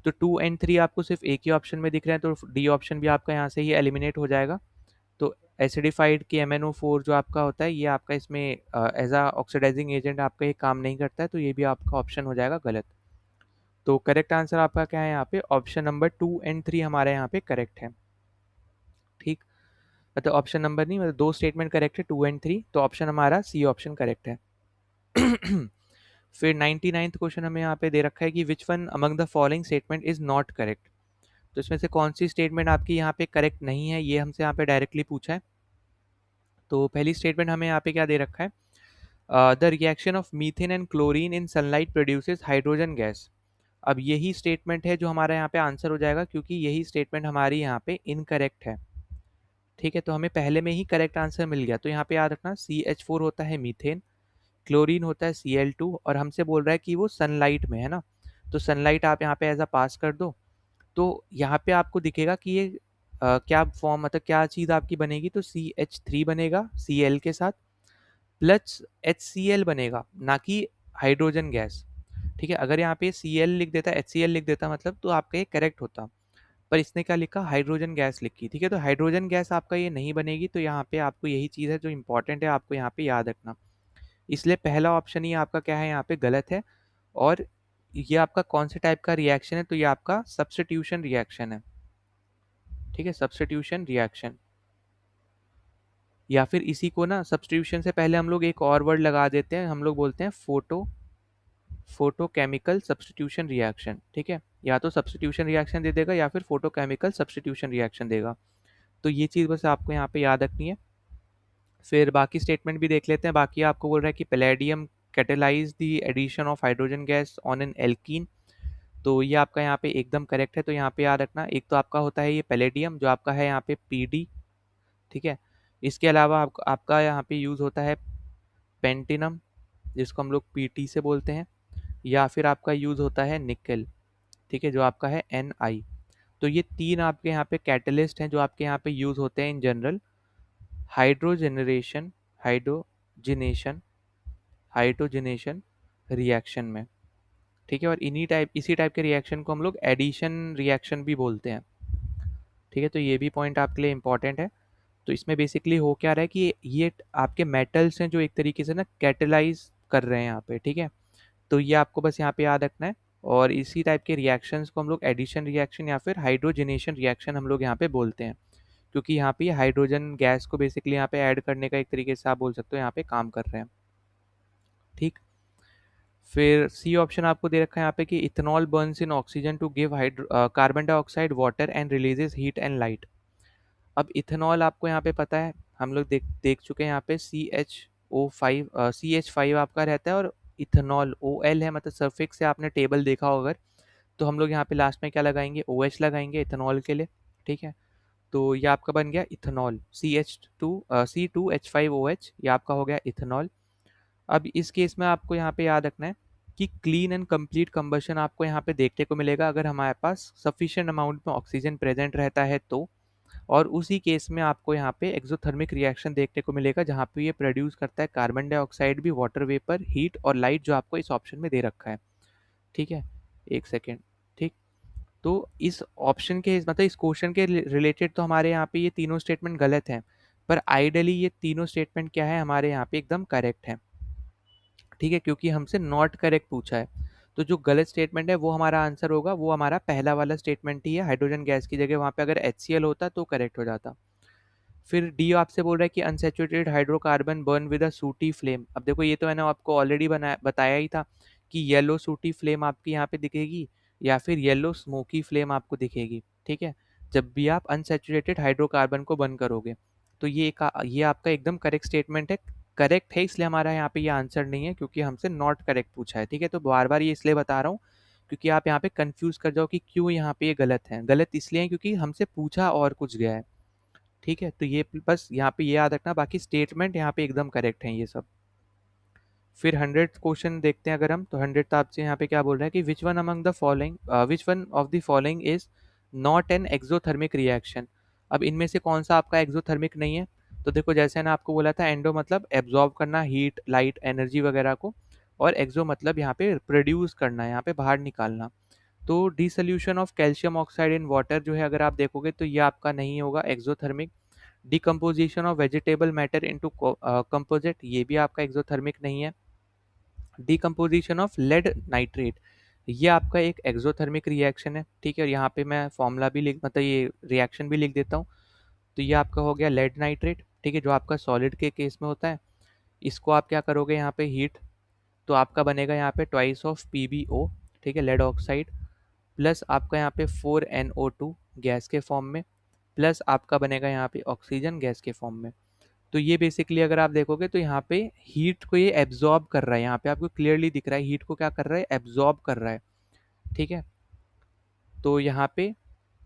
तो 2 और 3 आपको सिर्फ एक ही ऑप्शन में दिख रहे हैं, तो डी ऑप्शन भी आपका यहाँ से ही एलिमिनेट हो जाएगा। तो एसिडिफाइड KMnO4 जो आपका होता है, ये आपका इसमें एज आ ऑक्सीडाइजिंग एजेंट आपका ये काम नहीं करता है, तो ये भी आपका ऑप्शन हो जाएगा गलत। तो करेक्ट आंसर आपका क्या है यहाँ पे, ऑप्शन नंबर 2 और 3 हमारे यहाँ पे करेक्ट है। ठीक, मतलब ऑप्शन नंबर नहीं, मतलब दो स्टेटमेंट करेक्ट है, 2 और 3, तो ऑप्शन हमारा सी ऑप्शन करेक्ट है। फिर 99th क्वेश्चन हमें यहाँ पे दे रखा है कि which one among the following statement is not correct. तो इसमें से कौन सी स्टेटमेंट आपकी यहाँ पे करेक्ट नहीं है, ये हमसे यहाँ पे डायरेक्टली पूछा है। तो पहली स्टेटमेंट हमें यहाँ पे क्या दे रखा है, the reaction of methane and chlorine in sunlight produces hydrogen gas. अब यही स्टेटमेंट है जो हमारा यहाँ पे आंसर हो जाएगा, क्योंकि यही स्टेटमेंट हमारी यहाँ पे इनकरेक्ट है। ठीक है, तो हमें पहले में ही करेक्ट आंसर मिल गया। तो यहाँ पे याद रखना, CH4 होता है मीथेन, क्लोरीन होता है Cl2, और हमसे बोल रहा है कि वो सनलाइट में है ना, तो सनलाइट आप यहाँ पे एज अ पास कर दो। तो यहाँ पे आपको दिखेगा कि ये क्या फॉर्म, मतलब क्या चीज़ आपकी बनेगी, तो CH3 बनेगा Cl के साथ, प्लस HCl बनेगा, ना कि हाइड्रोजन गैस। ठीक है, अगर यहाँ पे Cl लिख देता, HCl लिख देता, मतलब तो आपका ये करेक्ट होता, पर इसने क्या लिखा, हाइड्रोजन गैस लिखी। ठीक है, तो हाइड्रोजन गैस आपका ये नहीं बनेगी, तो यहाँ पे आपको यही चीज़ है जो इंपॉर्टेंट है, आपको यहाँ पे याद रखना। इसलिए पहला ऑप्शन ही आपका क्या है यहाँ पे गलत है। और ये आपका कौन से टाइप का रिएक्शन है, तो ये आपका सब्स्टिट्यूशन रिएक्शन है। ठीक है, सब्स्टिट्यूशन रिएक्शन, या फिर इसी को ना सब्स्टिट्यूशन से पहले हम लोग एक और वर्ड लगा देते हैं, हम लोग बोलते हैं फोटोकेमिकल सब्स्टिट्यूशन रिएक्शन। ठीक है, या तो सब्स्टिट्यूशन रिएक्शन दे देगा या फिर फोटोकेमिकल सब्स्टिट्यूशन रिएक्शन देगा। तो ये चीज़ बस आपको यहाँ पे याद रखनी है। फिर बाकी स्टेटमेंट भी देख लेते हैं। बाकी आपको बोल रहा है कि palladium catalyse the addition of hydrogen gas on an alkene. तो ये आपका यहाँ पे एकदम करेक्ट है। तो यहाँ पे याद रखना, एक तो आपका होता है ये पैलेडियम जो आपका है यहाँ पे पीडी, ठीक है। इसके अलावा आपका यहाँ पे यूज़ होता है पेंटिनम, जिसको हम लोग पीटी से बोलते हैं, या फिर आपका यूज़ होता है निकेल, ठीक है, जो आपका है एनआई। तो ये तीन आपके यहाँ पे कैटलिस्ट हैं जो आपके यहाँ पे यूज़ होते हैं in general hydrogenation hydrogenation hydrogenation reaction में, ठीक है। और इसी टाइप के रिएक्शन को हम लोग एडिशन रिएक्शन भी बोलते हैं, ठीक है। तो ये भी पॉइंट आपके लिए इंपॉर्टेंट है। तो इसमें बेसिकली हो क्या रहा है कि ये आपके मेटल्स हैं जो एक तरीके से ना कैटेलाइज कर रहे हैं यहाँ पे, ठीक है। तो ये आपको बस यहाँ पे याद रखना है। और इसी टाइप के रिएक्शंस को हम लोग एडिशन रिएक्शन या फिर हाइड्रोजनेशन रिएक्शन हम लोग यहाँ पे बोलते हैं, क्योंकि यहाँ पे हाइड्रोजन गैस को बेसिकली यहाँ पे ऐड करने का एक तरीके से आप बोल सकते हो यहाँ पे काम कर रहे हैं, ठीक। फिर सी ऑप्शन आपको दे रखा है यहाँ पे कि ethanol burns in oxygen to give carbon dioxide water and releases heat and light. अब इथेनॉल आपको यहाँ पे पता है, हम लोग देख चुके हैं यहाँ पे CH5 आपका रहता है, और इथेनॉल OL है, मतलब सफिक्स से आपने टेबल देखा होगा। तो हम लोग यहाँ पे लास्ट में क्या लगाएंगे, OH लगाएंगे इथेनॉल के लिए, ठीक है। तो ये आपका बन गया इथेनॉल C2H5OH, ये आपका हो गया इथेनॉल। अब इस केस में आपको यहाँ पे याद रखना है कि क्लीन एंड कंप्लीट कंबशन आपको यहाँ पे देखने को मिलेगा अगर हमारे पास सफिशिएंट अमाउंट में ऑक्सीजन प्रेजेंट रहता है तो। और उसी केस में आपको यहाँ पे एक्सोथर्मिक रिएक्शन देखने को मिलेगा जहाँ पे ये प्रोड्यूस करता है कार्बन डाइऑक्साइड भी, वाटर वेपर, हीट और लाइट, जो आपको इस ऑप्शन में दे रखा है, ठीक है। एक सेकेंड, ठीक। तो इस ऑप्शन के मतलब इस क्वेश्चन के रिलेटेड तो हमारे यहाँ पे ये तीनों स्टेटमेंट गलत हैं, पर आइडियली ये तीनों स्टेटमेंट क्या है हमारे यहाँ पे एकदम करेक्ट है, ठीक है, क्योंकि हमसे नॉट करेक्ट पूछा है। तो जो गलत स्टेटमेंट है वो हमारा आंसर होगा, वो हमारा पहला वाला स्टेटमेंट ही है, हाइड्रोजन गैस की जगह वहाँ पे अगर HCl होता तो करेक्ट हो जाता। फिर डी आपसे बोल रहा है कि unsaturated hydrocarbon burn with a सूटी फ्लेम। अब देखो ये तो मैंने आपको ऑलरेडी बताया ही था कि येलो सूटी फ्लेम आपकी यहाँ पे दिखेगी या फिर येलो स्मोकी फ्लेम आपको दिखेगी, ठीक है, जब भी आप अनसेचुरेटेड हाइड्रोकार्बन को बर्न करोगे। तो ये आपका एकदम करेक्ट स्टेटमेंट है, करेक्ट है, इसलिए हमारा यहाँ पे ये आंसर नहीं है क्योंकि हमसे नॉट करेक्ट पूछा है, ठीक है। तो बार बार ये इसलिए बता रहा हूँ क्योंकि आप यहाँ पे कंफ्यूज कर जाओ कि क्यों यहाँ पे ये गलत है। गलत इसलिए है क्योंकि हमसे पूछा और कुछ गया है, ठीक है। तो ये बस यहाँ पे ये याद रखना, बाकी स्टेटमेंट यहाँ पे एकदम करेक्ट हैं ये सब। फिर 100th क्वेश्चन देखते हैं अगर हम, तो 100th आपसे यहाँ पे क्या बोल रहा है कि which one of the following is not an exothermic reaction. अब इनमें से कौन सा आपका एक्सोथर्मिक नहीं है। तो देखो जैसे मैंने आपको बोला था, एंडो मतलब एब्जॉर्ब करना हीट लाइट एनर्जी वगैरह को, और एक्सो मतलब यहाँ पे प्रोड्यूस करना, यहाँ पे बाहर निकालना। तो dissolution of calcium oxide in water जो है अगर आप देखोगे तो ये आपका नहीं होगा exothermic. Decomposition of vegetable matter into composite, ये भी आपका एक्सोथर्मिक नहीं है। डिकम्पोजिशन ऑफ लेड नाइट्रेट, ये आपका एक एक्सोथर्मिक रिएक्शन है, ठीक है। और यहाँ पे मैं फॉर्मूला भी मतलब ये रिएक्शन भी लिख देता हूँ। तो ये आपका हो गया लेड नाइट्रेट, ठीक है, जो आपका सॉलिड के केस में होता है। इसको आप क्या करोगे यहाँ पे हीट, तो आपका बनेगा यहाँ पे ट्वाइस ऑफ PbO, ठीक है, लेड ऑक्साइड, प्लस आपका यहाँ पे 4NO2 गैस के फॉर्म में, प्लस आपका बनेगा यहाँ पे ऑक्सीजन गैस के फॉर्म में। तो ये बेसिकली अगर आप देखोगे तो यहाँ पे हीट को ये एब्जॉर्ब कर रहा है, यहाँ पे आपको क्लियरली दिख रहा है हीट को क्या कर रहा है, एब्जॉर्ब कर रहा है, ठीक है। तो यहाँ पे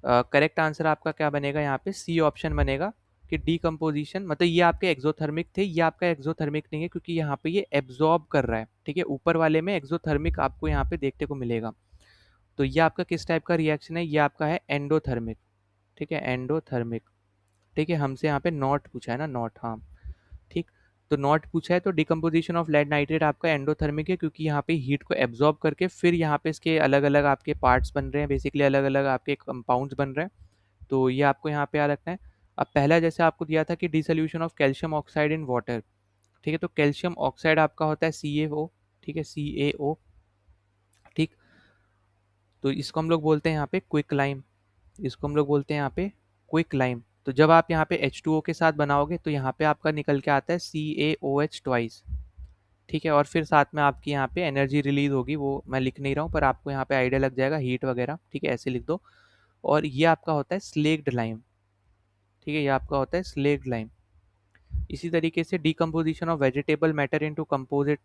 करेक्ट आंसर आपका क्या बनेगा, यहाँ पे सी ऑप्शन बनेगा कि डीकम्पोजिशन, मतलब ये आपके एक्सोथर्मिक थे, ये आपका एक्सोथर्मिक नहीं है क्योंकि यहाँ पे ये एब्जॉर्ब कर रहा है, ठीक है। ऊपर वाले में एक्सोथर्मिक आपको यहाँ पे देखने को मिलेगा। तो ये आपका किस टाइप का रिएक्शन है, ये आपका है एंडोथर्मिक, ठीक है, एंडोथर्मिक, ठीक है। हमसे यहाँ पे नॉट पूछा है ना, नॉट, हाँ, ठीक। तो नॉट पूछा है तो डिकम्पोजिशन ऑफ लेड नाइट्रेट आपका एंडोथर्मिक है क्योंकि यहाँ पे हीट को एब्जॉर्ब करके फिर यहाँ पे इसके अलग अलग आपके पार्ट्स बन रहे हैं, बेसिकली अलग अलग आपके कंपाउंड्स बन रहे हैं। तो ये आपको यहाँ पे याद रखना है। अब पहला जैसे आपको दिया था कि dissolution of calcium oxide in water, ठीक है। तो कैल्शियम ऑक्साइड आपका होता है CaO, ठीक है, CaO, ठीक। तो इसको हम लोग बोलते हैं यहाँ पे क्विक लाइम, इसको हम लोग बोलते हैं यहाँ पे क्विक लाइम। तो जब आप यहाँ पे H2O के साथ बनाओगे तो यहाँ पे आपका निकल के आता है CaOH ट्वाइस, ठीक है। और फिर साथ में आपकी यहाँ पे एनर्जी रिलीज होगी, वो मैं लिख नहीं रहा हूँ पर आपको यहाँ पे आइडिया लग जाएगा, हीट वगैरह, ठीक है, ऐसे लिख दो। और ये आपका होता है स्लेक्ड लाइम, ठीक है, ये आपका होता है स्लेक्ड लाइम। इसी तरीके से decomposition of vegetable matter into composite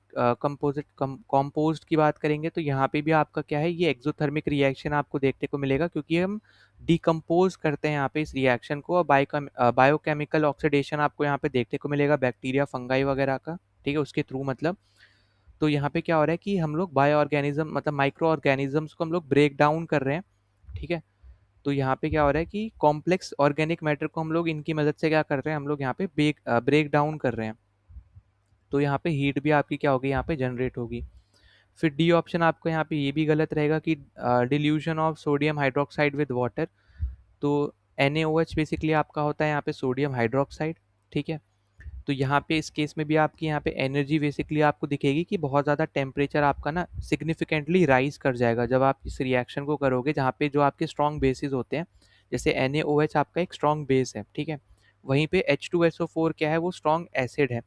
key बात करेंगे तो यहाँ पे भी आपका क्या है, ये एक्सोथर्मिक रिएक्शन आपको देखने को मिलेगा, क्योंकि हम डिकम्पोज करते हैं यहाँ पे इस रिएक्शन को। बायोकेमिकल ऑक्सीडेशन आपको यहाँ पे देखने को मिलेगा बैक्टीरिया फंगाई वगैरह का, ठीक है, उसके थ्रू मतलब। तो यहाँ पे क्या हो रहा है कि हम लोग बायो ऑर्गेनिज्म मतलब माइक्रो ऑर्गेनिजम्स को हम लोग ब्रेक डाउन कर रहे हैं, ठीक है। तो यहाँ पे क्या हो रहा है कि कॉम्प्लेक्स ऑर्गेनिक मैटर को हम लोग इनकी मदद से क्या कर रहे हैं, हम लोग यहाँ पे ब्रेक डाउन कर रहे हैं। तो यहाँ पे हीट भी आपकी क्या होगी, यहाँ पे जनरेट होगी। फिर डी ऑप्शन आपको यहाँ पे ये भी गलत रहेगा कि dilution of sodium hydroxide with water. तो NaOH बेसिकली आपका होता है यहाँ पे सोडियम हाइड्रोक्साइड, ठीक है। तो यहाँ पे इस केस में भी आपकी यहाँ पे एनर्जी बेसिकली आपको दिखेगी कि बहुत ज़्यादा टेम्परेचर आपका ना सिग्निफिकेंटली राइज कर जाएगा जब आप इस रिएक्शन को करोगे, जहाँ पे जो आपके स्ट्रॉन्ग बेसिस होते हैं, जैसे NaOH आपका एक स्ट्रॉन्ग बेस है, ठीक है। वहीं पे H2SO4 क्या है, वो स्ट्रॉन्ग एसिड है।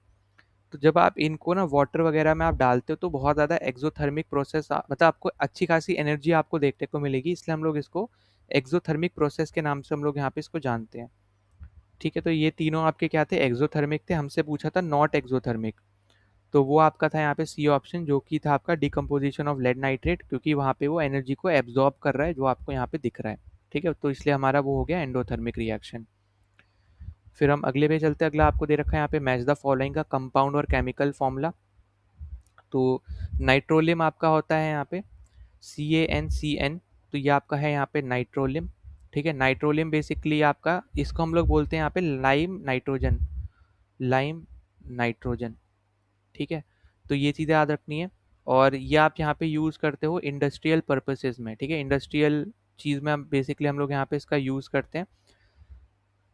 तो जब आप इनको ना वाटर वगैरह में आप डालते हो तो बहुत ज़्यादा एक्सोथर्मिक प्रोसेस मतलब आपको अच्छी खासी एनर्जी आपको देखने को मिलेगी, इसलिए हम लोग इसको एक्सोथर्मिक प्रोसेस के नाम से हम लोग यहाँ पे इसको जानते हैं, ठीक है। तो ये तीनों आपके क्या थे, एक्सोथर्मिक थे। हमसे पूछा था नॉट एक्सोथर्मिक, तो वो आपका था यहाँ पे सी ऑप्शन, जो कि था आपका डिकम्पोजिशन ऑफ लेड नाइट्रेट, क्योंकि वहाँ पे वो एनर्जी को एब्जॉर्ब कर रहा है जो आपको यहाँ पे दिख रहा है, ठीक है। तो इसलिए हमारा वो हो गया एंडोथर्मिक रिएक्शन। फिर हम अगले पे चलते हैं। अगला आपको दे रखा है यहाँ पे मैच द फॉलोइंग का कंपाउंड और केमिकल फॉर्मूला। तो नाइट्रोलियम आपका होता है यहाँ पे CaNCN, तो ये आपका है यहाँ पे नाइट्रोलियम, ठीक है। नाइट्रोलियम बेसिकली आपका, इसको हम लोग बोलते हैं यहाँ पे लाइम नाइट्रोजन, ठीक है। तो ये चीज़ें याद रखनी है। और ये आप यहाँ पे यूज़ करते हो इंडस्ट्रियल पर्पसेस में, ठीक है। इंडस्ट्रियल चीज़ में हम बेसिकली हम लोग यहाँ पे इसका यूज़ करते हैं,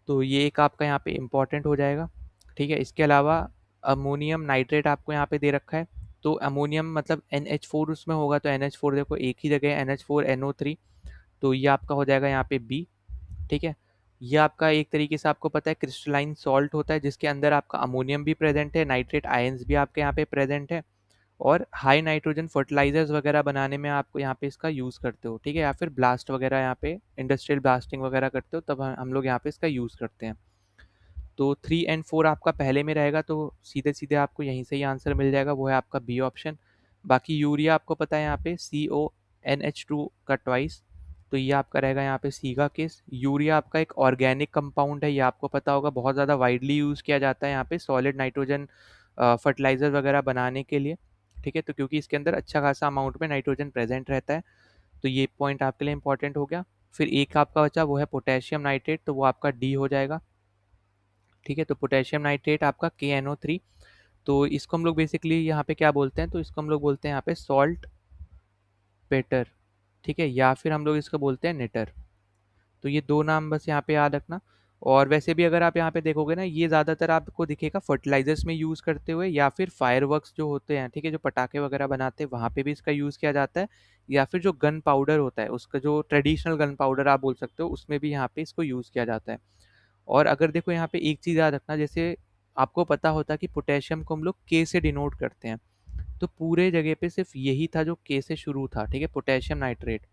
तो ये एक आपका यहाँ पे इम्पॉर्टेंट हो जाएगा, ठीक है। इसके अलावा अमोनियम नाइट्रेट आपको यहाँ पे दे रखा है। तो अमोनियम मतलब NH4 उसमें होगा, तो NH4 देखो एक ही जगह है, NH4NO3, तो ये आपका हो जाएगा यहाँ पे बी, ठीक है। ये आपका एक तरीके से आपको पता है क्रिस्टलाइन सॉल्ट होता है, जिसके अंदर आपका अमोनियम भी प्रेजेंट है, नाइट्रेट आयंस भी आपके यहाँ पे प्रेजेंट है, और हाई नाइट्रोजन फर्टिलाइजर्स वगैरह बनाने में आपको यहाँ पे इसका यूज़ करते हो, ठीक है। या फिर ब्लास्ट वगैरह यहाँ पे इंडस्ट्रियल ब्लास्टिंग वगैरह करते हो, तब हम लोग यहाँ पे इसका यूज़ करते हैं। तो 3 और 4 आपका पहले में रहेगा, तो सीधे सीधे आपको यहीं से ही आंसर मिल जाएगा, वो है आपका बी ऑप्शन। बाकी यूरिया आपको पता है यहाँ पे CONH2 का ट्वाइस, तो ये आपका रहेगा यहाँ पे सी का केस। यूरिया आपका एक ऑर्गेनिक कंपाउंड है, ये आपको पता होगा, बहुत ज़्यादा वाइडली यूज़ किया जाता है यहाँ पे सॉलिड नाइट्रोजन फर्टिलाइजर वगैरह बनाने के लिए, ठीक है। तो क्योंकि इसके अंदर अच्छा खासा अमाउंट में नाइट्रोजन प्रेजेंट रहता है, तो ये पॉइंट आपके लिए इंपॉर्टेंट हो गया। फिर एक आपका बचा, वो है पोटेशियम नाइट्रेट, तो वो आपका डी हो जाएगा, ठीक है। तो पोटेशियम नाइट्रेट आपका KNO3, तो इसको हम लोग बेसिकली यहाँ पे क्या बोलते हैं, तो इसको हम लोग बोलते हैं यहाँ पे सॉल्ट पेटर, ठीक है, या फिर हम लोग इसको बोलते हैं नेटर। तो ये दो नाम बस यहाँ पे याद रखना। और वैसे भी अगर आप यहाँ पे देखोगे ना, ये ज़्यादातर आपको दिखेगा फर्टिलाइजर्स में यूज़ करते हुए, या फिर फायरवर्क्स जो होते हैं, ठीक है, जो पटाखे वगैरह बनाते हैं वहाँ पे भी इसका यूज़ किया जाता है, या फिर जो गन पाउडर होता है उसका, जो ट्रेडिशनल गन पाउडर आप बोल सकते हो, उसमें भी यहाँ पे इसको यूज़ किया जाता है। और अगर देखो यहाँ पे एक चीज़ याद रखना, जैसे आपको पता होता है कि पोटेशियम को हम लोग के से डिनोट करते हैं, तो पूरे जगह पे सिर्फ यही था जो के से शुरू था, ठीक है, पोटेशियम नाइट्रेट,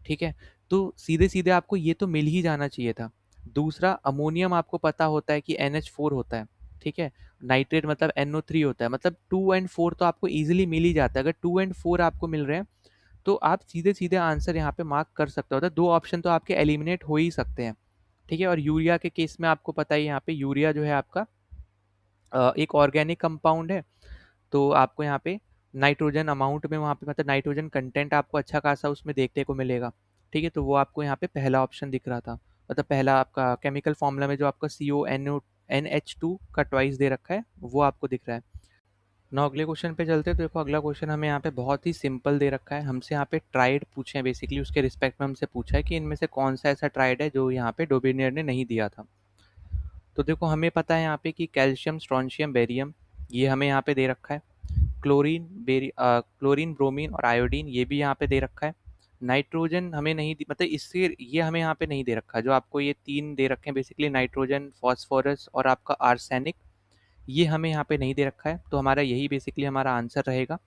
ठीक है। तो सीधे सीधे आपको ये तो मिल ही जाना चाहिए था। दूसरा, अमोनियम आपको पता होता है कि NH4 होता है, ठीक है। नाइट्रेट मतलब NO3 होता है, मतलब 2 और 4 तो आपको ईजिली मिल ही जाता है। अगर 2 और 4 आपको मिल रहे हैं तो आप सीधे सीधे आंसर यहाँ पे मार्क कर सकते हो, तो दो ऑप्शन तो आपके एलिमिनेट हो ही सकते हैं, ठीक है। और यूरिया के केस में आपको पता है यहाँ पे यूरिया जो है आपका एक ऑर्गेनिक कंपाउंड है, तो आपको यहाँ पे नाइट्रोजन अमाउंट में वहाँ पे मतलब नाइट्रोजन कंटेंट आपको अच्छा खासा उसमें देखने को मिलेगा, ठीक है। तो वो आपको यहाँ पे पहला ऑप्शन दिख रहा था, मतलब पहला आपका केमिकल फॉर्मूला में जो आपका CONH2 का ट्वाइस दे रखा है वो आपको दिख रहा है ना। अगले क्वेश्चन पे चलते हैं। तो देखो अगला क्वेश्चन हमें यहाँ पे बहुत ही सिंपल दे रखा है, हमसे यहाँ पे ट्राइड पूछे हैं, बेसिकली उसके रिस्पेक्ट में हमसे पूछा है कि इनमें से कौन सा ऐसा ट्राइड है जो यहाँ पे डोबिनियर ने नहीं दिया था। तो देखो हमें पता है यहाँ पे कि कैल्शियम स्ट्रॉन्शियम बेरियम, ये हमें यहाँ पे दे रखा है। क्लोरीन ब्रोमीन और आयोडीन, ये भी यहाँ पे दे रखा है। नाइट्रोजन हमें नहीं मतलब इससे ये हमें यहाँ पे नहीं दे रखा, जो आपको ये तीन दे रखे हैं बेसिकली नाइट्रोजन, फॉस्फोरस और आपका आर्सेनिक, ये हमें यहाँ पे नहीं दे रखा है, तो हमारा यही बेसिकली हमारा आंसर रहेगा।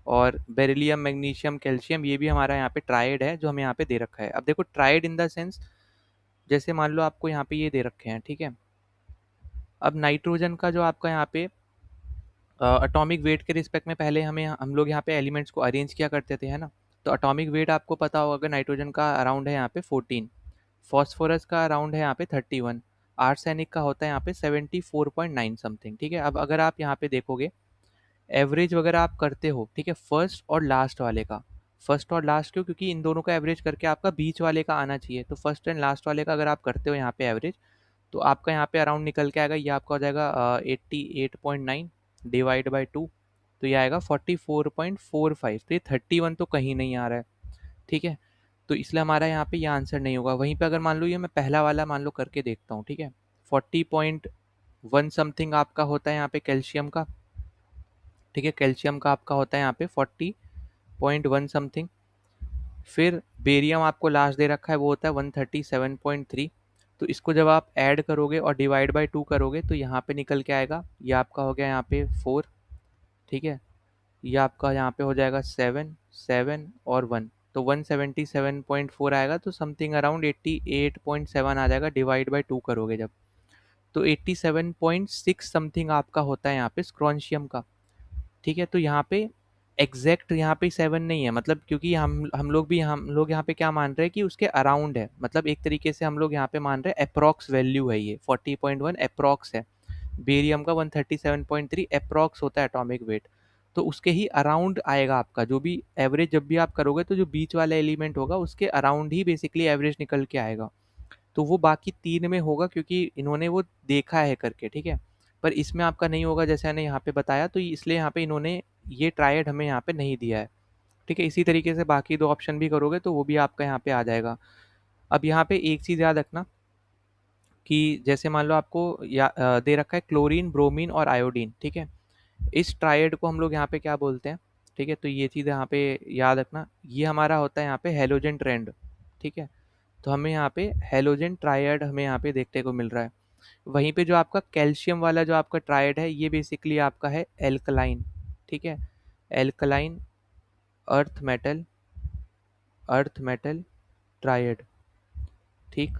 और बेरिलियम मैग्नीशियम कैल्शियम, ये भी हमारा यहाँ पे ट्राइड है जो हमें यहाँ पे दे रखा है। अब देखो ट्राइड इन द सेंस, जैसे मान लो आपको यहाँ पे ये दे रखे हैं, ठीक है, अब नाइट्रोजन का जो आपका यहाँ पे एटॉमिक वेट के रिस्पेक्ट में पहले हम लोग यहाँ पे एलिमेंट्स को अरेंज किया करते थे, है ना। तो एटॉमिक वेट आपको पता होगा, नाइट्रोजन का अराउंड है यहाँ पे 14, फॉस्फोरस का अराउंड है यहाँ पे 31, आर्सेनिक का होता है यहाँ पे 74.9 समथिंग, ठीक है। अब अगर आप यहाँ पे देखोगे एवरेज वगैरह आप करते हो, ठीक है, फर्स्ट और लास्ट वाले का। फर्स्ट और लास्ट क्यों? क्योंकि इन दोनों का एवरेज करके आपका बीच वाले का आना चाहिए। तो फर्स्ट एंड लास्ट वाले का अगर आप करते हो यहाँ पे एवरेज, तो आपका यहाँ पे अराउंड निकल के आएगा, ये आपका हो जाएगा 88.9 डिवाइड बाई 2, तो ये आएगा 44.45। तो ये 31 तो कहीं नहीं आ रहा है, ठीक है। तो इसलिए हमारा यहाँ पे ये आंसर नहीं होगा। वहीं पे अगर मान लो ये मैं पहला वाला मान लो करके देखता हूँ, ठीक है, 40.1 समथिंग आपका होता है यहाँ पे कैल्शियम का, ठीक है। कैल्शियम का आपका होता है यहाँ पे 40.1 समथिंग। फिर बेरियम आपको लास्ट दे रखा है, वो होता है 137.3। तो इसको जब आप ऐड करोगे और डिवाइड बाय 2 करोगे तो यहाँ पे निकल के आएगा, ये आपका हो गया यहाँ पे 4, ठीक है। ये आपका यहाँ पे हो जाएगा 7, 7 और 1, तो 177.4 आएगा। तो समथिंग अराउंड 88.7 आ जाएगा डिवाइड बाय 2 करोगे जब। तो 87.6 समथिंग आपका होता है यहाँ पे स्क्रॉन्शियम का, ठीक है। तो यहाँ पे एग्जैक्ट यहाँ पे 7 नहीं है, मतलब क्योंकि हम लोग यहाँ पे क्या मान रहे हैं कि उसके अराउंड है, मतलब एक तरीके से हम लोग यहाँ पे मान रहे हैं अप्रॉक्स वैल्यू है, ये 40.1 अप्रॉक्स है। बेरियम का 137.3 अप्रॉक्स होता है एटॉमिक वेट, तो उसके ही अराउंड आएगा आपका जो भी एवरेज। जब भी आप करोगे तो जो बीच वाला एलिमेंट होगा उसके अराउंड ही बेसिकली एवरेज निकल के आएगा। तो वो बाकी 3 में होगा क्योंकि इन्होंने वो देखा है करके, ठीक है। पर इसमें आपका नहीं होगा जैसे मैंने यहाँ पे बताया, तो इसलिए यहाँ पे इन्होंने ये ट्रायड हमें यहाँ पे नहीं दिया है, ठीक है। इसी तरीके से बाकी 2 ऑप्शन भी करोगे तो वो भी आपका यहाँ पे आ जाएगा। अब यहाँ पे एक चीज़ याद रखना कि जैसे मान लो आपको दे रखा है क्लोरीन, ब्रोमीन और आयोडीन, ठीक है। इस ट्रायड को हम लोग यहाँ पे क्या बोलते हैं, ठीक है। तो ये चीज़ यहाँ पे याद रखना, ये हमारा होता है यहाँ पे हेलोजन ट्रेंड, ठीक है। तो हमें यहाँ पे हेलोजन ट्रायड हमें यहाँ पे देखने को मिल रहा है। वहीं पे जो आपका कैल्शियम वाला जो आपका ट्रायड है, ये बेसिकली आपका है एल्कलाइन, ठीक है। Alkaline earth metal, earth metal triad, ठीक।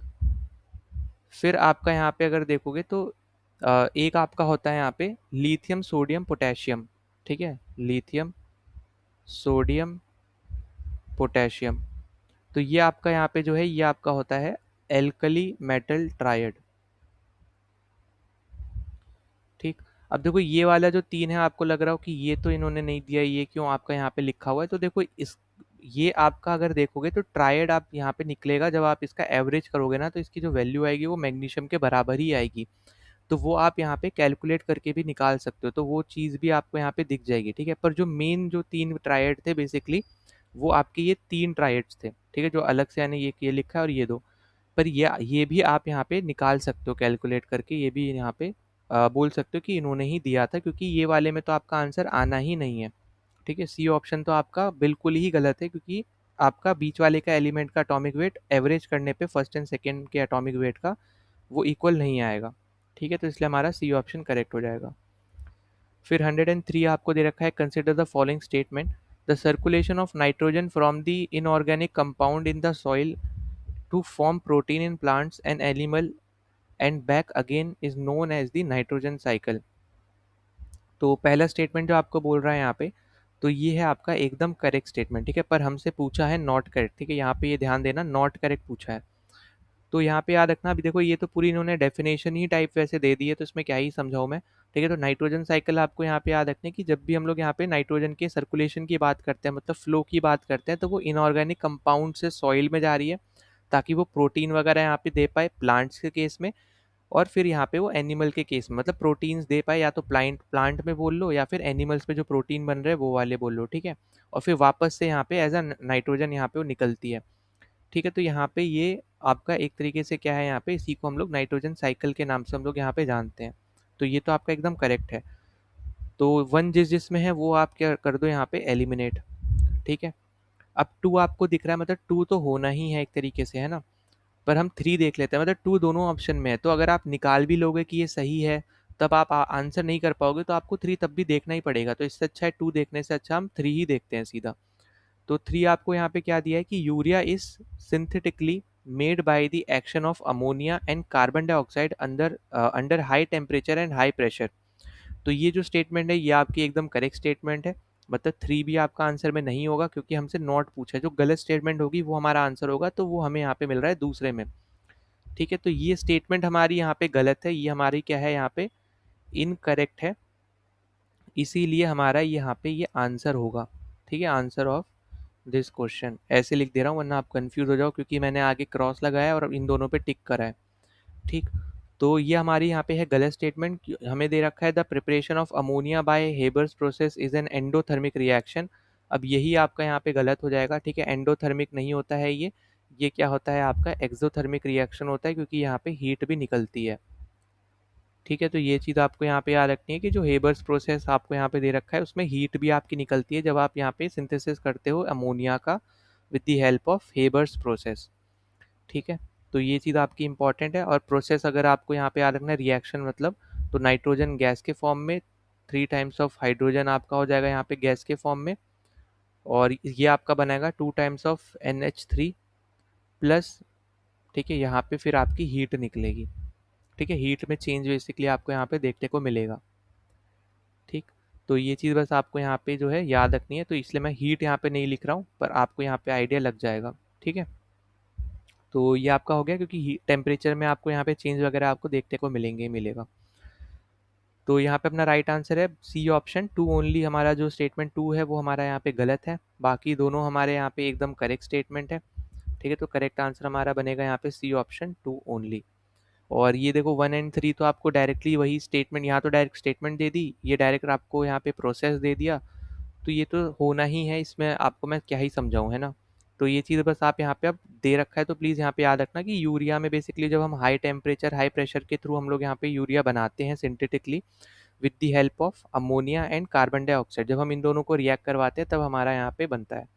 फिर आपका यहाँ पे अगर देखोगे तो एक आपका होता है यहाँ पे लिथियम सोडियम पोटेशियम, ठीक है। लिथियम सोडियम पोटेशियम, तो ये आपका यहाँ पे जो है ये आपका होता है एल्कली मेटल ट्रायड, ठीक। अब देखो ये वाला जो 3 है, आपको लग रहा हो कि ये तो इन्होंने नहीं दिया, ये क्यों आपका यहाँ पे लिखा हुआ है। तो देखो इस ये आपका अगर देखोगे तो ट्रायड आप यहाँ पे निकलेगा, जब आप इसका एवरेज करोगे ना तो इसकी जो वैल्यू आएगी वो मैग्नीशियम के बराबर ही आएगी। तो वो आप यहाँ पे कैलकुलेट करके भी निकाल सकते हो, तो वो चीज़ भी आपको यहाँ पे दिख जाएगी, ठीक है। पर जो मेन जो 3 ट्रायड थे बेसिकली, वो आपके ये 3 ट्रायड्स थे, ठीक है, जो अलग से यानी ये लिखा है और ये 2। पर ये भी आप यहाँ पे निकाल सकते हो कैलकुलेट करके, ये भी यहाँ पे बोल सकते हो कि इन्होंने ही दिया था, क्योंकि ये वाले में तो आपका आंसर आना ही नहीं है, ठीक है। सी ऑप्शन तो आपका बिल्कुल ही गलत है, क्योंकि आपका बीच वाले का एलिमेंट का एटॉमिक वेट एवरेज करने पे फर्स्ट एंड सेकेंड के एटॉमिक वेट का वो इक्वल नहीं आएगा, ठीक है। तो इसलिए हमारा सी ऑप्शन करेक्ट हो जाएगा। फिर 103 आपको दे रखा है, consider the following statement, the circulation of nitrogen from the inorganic compound in the soil to form protein in plants and animal and back again is known as the nitrogen cycle. तो पहला स्टेटमेंट जो आपको बोल रहा है यहाँ पे, तो ये है आपका एकदम करेक्ट स्टेटमेंट, ठीक है। पर हमसे पूछा है नॉट करेक्ट, ठीक है, यहाँ पे ये ध्यान देना, नॉट करेक्ट पूछा है। तो यहाँ पे याद रखना, अभी देखो ये तो पूरी इन्होंने डेफिनेशन ही टाइप वैसे दे दी है, तो इसमें क्या ही समझाऊं मैं, ठीक है। तो नाइट्रोजन साइकिल आपको यहाँ पे याद रखना है कि जब भी हम लोग यहाँ पे नाइट्रोजन के सर्कुलेशन की बात करते हैं, मतलब फ्लो की बात करते हैं, तो वो इनऑर्गेनिक कंपाउंड से सॉइल में जा रही है ताकि वो प्रोटीन वगैरह यहाँ पे दे पाए प्लांट्स के केस में, और फिर यहाँ पे वो एनिमल के केस में मतलब प्रोटीन्स दे पाए, या तो प्लांट में बोल लो या फिर एनिमल्स पे जो प्रोटीन बन रहे हैं वो वाले बोल लो, ठीक है। और फिर वापस से यहाँ पे एज अ नाइट्रोजन यहाँ पे वो निकलती है, ठीक है। तो यहाँ पे ये आपका एक तरीके से क्या है, यहाँ पे इसी को हम लोग नाइट्रोजन साइकिल के नाम से हम लोग यहाँ पे जानते हैं। तो ये तो आपका एकदम करेक्ट है। तो 1 जिसमें है वो आप क्या कर दो यहाँ पे एलिमिनेट, ठीक है। अब 2 आपको दिख रहा है, मतलब 2 तो होना ही है एक तरीके से, है ना। पर हम 3 देख लेते हैं, मतलब 2 दोनों ऑप्शन में है, तो अगर आप निकाल भी लोगे कि ये सही है तब आप आंसर नहीं कर पाओगे, तो आपको 3 तब भी देखना ही पड़ेगा। तो इससे अच्छा है 2 देखने से अच्छा हम 3 ही देखते हैं सीधा। तो 3 आपको यहाँ पे क्या दिया है कि urea is synthetically made by the action of ammonia and carbon dioxide under high temperature and high pressure. तो ये जो स्टेटमेंट है ये आपकी एकदम करेक्ट स्टेटमेंट है, मतलब 3 भी आपका आंसर में नहीं होगा क्योंकि हमसे नॉट पूछा है। जो गलत स्टेटमेंट होगी वो हमारा आंसर होगा, तो वो हमें यहाँ पे मिल रहा है दूसरे में। ठीक है, तो ये स्टेटमेंट हमारी यहाँ पे गलत है, ये हमारी क्या है यहाँ पे इनकरेक्ट है, इसीलिए हमारा यहाँ पे ये आंसर होगा। ठीक है, आंसर ऑफ दिस क्वेश्चन ऐसे लिख दे रहा हूँ वरना आप कंफ्यूज हो जाओ, क्योंकि मैंने आगे क्रॉस लगाया और इन दोनों पे टिक करा है। ठीक, तो ये हमारी यहाँ पे है गलत स्टेटमेंट। हमें दे रखा है the preparation of ammonia bye Haber's process is an endothermic reaction. अब यही आपका यहाँ पे गलत हो जाएगा। ठीक है, एंडोथर्मिक नहीं होता है ये क्या होता है आपका एक्सोथर्मिक रिएक्शन होता है, क्योंकि यहाँ पे हीट भी निकलती है। ठीक है, तो ये चीज़ आपको यहाँ पे याद रखनी है कि जो हेबर्स प्रोसेस आपको यहाँ पे दे रखा है उसमें हीट भी आपकी निकलती है जब आप यहाँ पे सिंथेसिस करते हो अमोनिया का with the help of Haber's process. ठीक है, तो ये चीज़ आपकी इंपॉर्टेंट है। और प्रोसेस अगर आपको यहाँ पे याद रखना है रिएक्शन मतलब, तो नाइट्रोजन गैस के फॉर्म में 3 टाइम्स ऑफ हाइड्रोजन आपका हो जाएगा यहाँ पे गैस के फॉर्म में, और ये आपका बनाएगा 2 टाइम्स ऑफ NH3 प्लस। ठीक है, यहाँ पे फिर आपकी हीट निकलेगी। ठीक है, हीट में चेंज बेसिकली आपको यहाँ पे देखने को मिलेगा। ठीक, तो ये चीज़ बस आपको यहाँ पे जो है याद रखनी है, तो इसलिए मैं हीट यहाँ पे नहीं लिख रहा हूँ, पर आपको यहाँ पे आइडिया लग जाएगा। ठीक है, तो ये आपका हो गया, क्योंकि टेम्परेचर में आपको यहाँ पे चेंज वगैरह आपको देखने को मिलेंगे ही मिलेगा। तो यहाँ पे अपना राइट आंसर है सी ऑप्शन 2 ओनली। हमारा जो स्टेटमेंट 2 है वो हमारा यहाँ पे गलत है, बाकी दोनों हमारे यहाँ पे एकदम करेक्ट स्टेटमेंट है। ठीक है, तो करेक्ट आंसर हमारा बनेगा यहाँ पे सी ऑप्शन 2 ओनली। और ये देखो 1 एंड 3 तो आपको डायरेक्टली वही स्टेटमेंट, यहाँ तो डायरेक्ट स्टेटमेंट दे दी, ये डायरेक्ट आपको यहाँ पे प्रोसेस दे दिया, तो ये तो होना ही है, इसमें आपको मैं क्या ही समझाऊं, है ना। तो ये चीज़ बस आप यहाँ पे अब दे रखा है तो प्लीज़ यहाँ पे याद रखना कि यूरिया में बेसिकली जब हम हाई टेम्परेचर हाई प्रेशर के थ्रू हम लोग यहाँ पे यूरिया बनाते हैं synthetically with the help of ammonia and carbon dioxide, जब हम इन दोनों को रिएक्ट करवाते हैं तब हमारा यहाँ पे बनता है।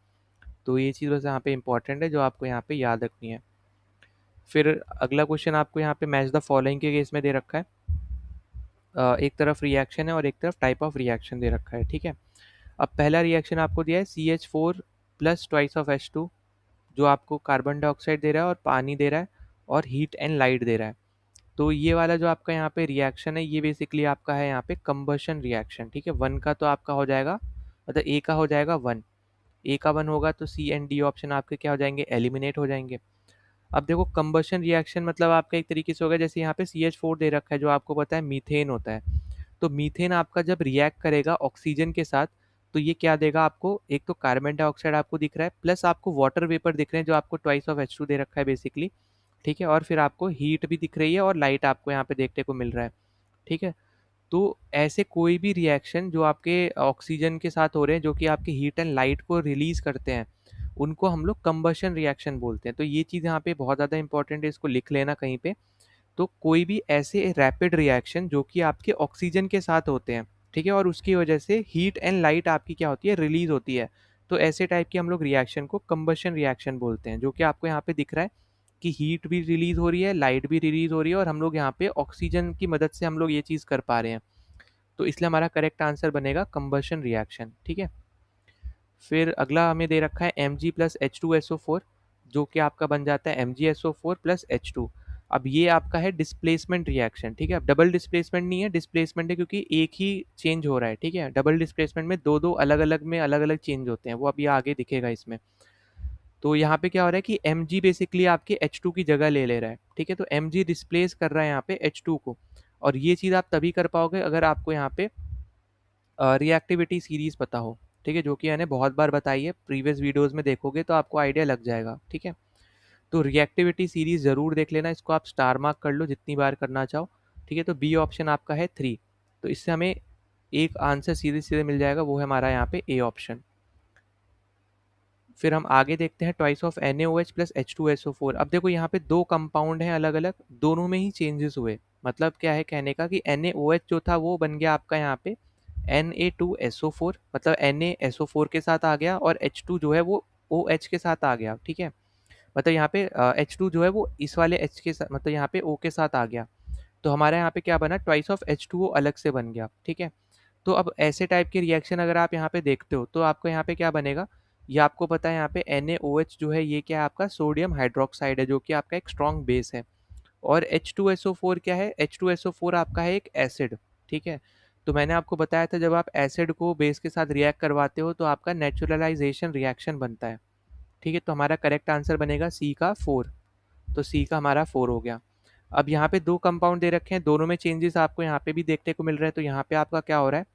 तो ये चीज़ बस यहाँ पे इंपॉर्टेंट है जो आपको यहाँ पे याद रखनी है। फिर अगला क्वेश्चन आपको यहाँ पे मैच द फॉलोइंग के केस में दे रखा है। एक तरफ रिएक्शन है और एक तरफ टाइप ऑफ रिएक्शन दे रखा है। ठीक है, अब पहला रिएक्शन आपको दिया है CH4 plus twice of H2, जो आपको कार्बन डाइऑक्साइड दे रहा है और पानी दे रहा है और हीट एंड लाइट दे रहा है। तो ये वाला जो आपका यहाँ पे रिएक्शन है ये बेसिकली आपका है यहाँ पे कंबशन रिएक्शन। ठीक है, 1 का तो आपका हो जाएगा, मतलब ए का हो जाएगा 1, ए का 1 होगा तो सी एंड डी ऑप्शन आपके क्या हो जाएंगे, एलिमिनेट हो जाएंगे। अब देखो कंबशन रिएक्शन मतलब आपका एक तरीके से होगा जैसे यहाँ पे CH4 दे रखा है जो आपको पता है मीथेन होता है। तो मीथेन आपका जब रिएक्ट करेगा ऑक्सीजन के साथ तो ये क्या देगा आपको, एक तो कार्बन डाइऑक्साइड आपको दिख रहा है प्लस आपको वाटर वेपर दिख रहे हैं जो आपको ट्वाइस ऑफ H2 दे रखा है बेसिकली। ठीक है, और फिर आपको हीट भी दिख रही है और लाइट आपको यहाँ पे देखने को मिल रहा है। ठीक है, तो ऐसे कोई भी रिएक्शन जो आपके ऑक्सीजन के साथ हो रहे हैं जो कि आपके हीट एंड लाइट को रिलीज करते हैं उनको हम लोग कंबशन रिएक्शन बोलते हैं। तो ये चीज़ यहाँ पे बहुत ज़्यादा इंपॉर्टेंट है, इसको लिख लेना कहीं पे। तो कोई भी ऐसे रैपिड रिएक्शन जो कि आपके ऑक्सीजन के साथ होते हैं, ठीक है, और उसकी वजह से हीट एंड लाइट आपकी क्या होती है, रिलीज होती है, तो ऐसे टाइप की हम लोग रिएक्शन को कंबशन रिएक्शन बोलते हैं। जो कि आपको यहाँ पे दिख रहा है कि हीट भी रिलीज हो रही है, लाइट भी रिलीज हो रही है और हम लोग यहाँ पे ऑक्सीजन की मदद से हम लोग ये चीज़ कर पा रहे हैं। तो इसलिए हमारा करेक्ट आंसर बनेगा कंबशन रिएक्शन। ठीक है, फिर अगला हमें दे रखा है Mg+H2SO4, जो कि आपका बन जाता है MgSO4+H2। अब ये आपका है डिस्प्लेसमेंट रिएक्शन। ठीक है, अब डबल डिस्प्लेसमेंट नहीं है, डिस्प्लेसमेंट है क्योंकि एक ही चेंज हो रहा है। ठीक है, डबल डिस्प्लेसमेंट में दो दो अलग अलग में अलग अलग चेंज होते हैं, वो अभी आगे दिखेगा इसमें। तो यहाँ पे क्या हो रहा है कि Mg बेसिकली आपके H2 की जगह ले ले रहा है। ठीक है, तो Mg डिस्प्लेस कर रहा है यहाँ पे H2 को, और ये चीज़ आप तभी कर पाओगे अगर आपको यहाँ पे रिएक्टिविटी सीरीज पता हो। ठीक है, जो कि मैंने बहुत बार बताई है, प्रीवियस वीडियोस में देखोगे तो आपको आइडिया लग जाएगा। ठीक है, तो रिएक्टिविटी सीरीज ज़रूर देख लेना, इसको आप स्टार मार्क कर लो जितनी बार करना चाहो। ठीक है, तो बी ऑप्शन आपका है 3, तो इससे हमें एक आंसर सीधे सीधे मिल जाएगा, वो है हमारा यहाँ पे ए ऑप्शन। फिर हम आगे देखते हैं ट्वाइस ऑफ NaOH+H2SO4। अब देखो यहाँ पे दो कंपाउंड हैं अलग अलग, दोनों में ही चेंजेस हुए। मतलब क्या है कहने का कि NaOH जो था वो बन गया आपका यहाँ पे Na2SO4, मतलब NaSO4 के साथ आ गया, और H2 जो है वो OH के साथ आ गया। ठीक है, मतलब यहाँ पे H2 जो है वो इस वाले H के साथ, मतलब यहाँ पे O के साथ आ गया। तो हमारे यहाँ पे क्या बना, ट्वाइस ऑफ H2O अलग से बन गया। ठीक है, तो अब ऐसे टाइप के रिएक्शन अगर आप यहाँ पे देखते हो तो आपको यहाँ पे क्या बनेगा, ये आपको पता है यहाँ पे NaOH जो है ये क्या है आपका सोडियम हाइड्रोक्साइड है जो कि आपका एक स्ट्रॉन्ग बेस है। और H2SO4 क्या है, H2SO4 आपका है एक एसिड। ठीक है, तो मैंने आपको बताया था जब आप एसिड को बेस के साथ रिएक्ट करवाते हो तो आपका नेचुरलाइजेशन रिएक्शन बनता है। ठीक है, तो हमारा करेक्ट आंसर बनेगा सी का 4। तो सी का हमारा 4 हो गया। अब यहाँ पे दो कंपाउंड दे रखे हैं, दोनों में चेंजेस आपको यहाँ पे भी देखने को मिल रहा है। तो यहाँ पे आपका क्या हो रहा है,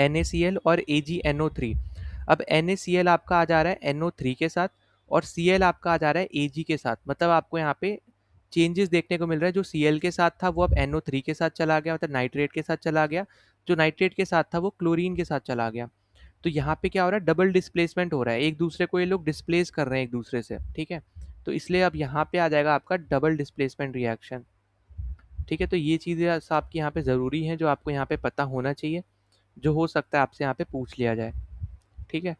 NaCl और AgNO3। अब NaCl आपका आ जा रहा है NO3 के साथ और Cl आपका आ जा रहा है Ag के साथ। मतलब आपको यहाँ पे चेंजेस देखने को मिल रहा है, जो Cl के साथ था वो अब NO3 के साथ चला गया, मतलब नाइट्रेट के साथ चला गया। जो नाइट्रेट के साथ था वो क्लोरीन के साथ चला गया। तो यहाँ पे क्या हो रहा है, डबल डिस्प्लेसमेंट हो रहा है, एक दूसरे को ये लोग डिस्प्लेस कर रहे हैं एक दूसरे से। ठीक है, तो इसलिए अब यहाँ पे आ जाएगा आपका डबल डिस्प्लेसमेंट रिएक्शन। ठीक है, तो ये चीज़ें आपकी यहाँ पे ज़रूरी हैं जो आपको यहाँ पे पता होना चाहिए, जो हो सकता है आपसे यहाँ पे पूछ लिया जाए। ठीक है,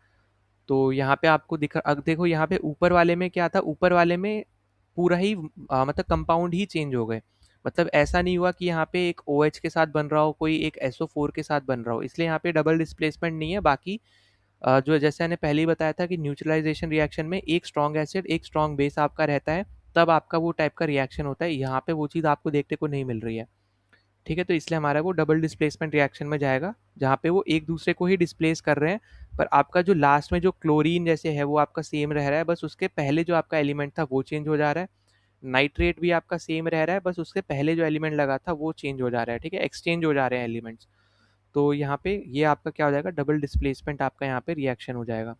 तो यहाँ पे आपको देखो यहाँ पे ऊपर वाले में क्या था, ऊपर वाले में पूरा ही मतलब कंपाउंड ही चेंज हो गए। मतलब ऐसा नहीं हुआ कि यहाँ पे एक OH के साथ बन रहा हो, कोई एक SO4 के साथ बन रहा हो, इसलिए यहाँ पे डबल डिस्प्लेसमेंट नहीं है। बाकी जो जैसे मैंने पहले ही बताया था कि न्यूट्रलाइजेशन रिएक्शन में एक स्ट्रॉन्ग एसिड एक स्ट्रॉन्ग बेस आपका रहता है, तब आपका वो टाइप का रिएक्शन होता है। यहाँ पे वो चीज़ आपको देखने को नहीं मिल रही है। ठीक है, तो इसलिए हमारा वो डबल डिस्प्लेसमेंट रिएक्शन में जाएगा, जहाँ पे वो एक दूसरे को ही डिस्प्लेस कर रहे हैं, पर आपका जो लास्ट में जो क्लोरीन जैसे है वो आपका सेम रह रहा है, बस उसके पहले जो आपका एलिमेंट था वो चेंज हो जा रहा है। नाइट्रेट भी आपका सेम रह रहा है, बस उसके पहले जो एलिमेंट लगा था वो चेंज हो जा रहा है। ठीक है, एक्सचेंज हो जा रहे हैं एलिमेंट्स। तो यहाँ पे ये आपका क्या हो जाएगा, डबल डिस्प्लेसमेंट आपका यहाँ पे रिएक्शन हो जाएगा।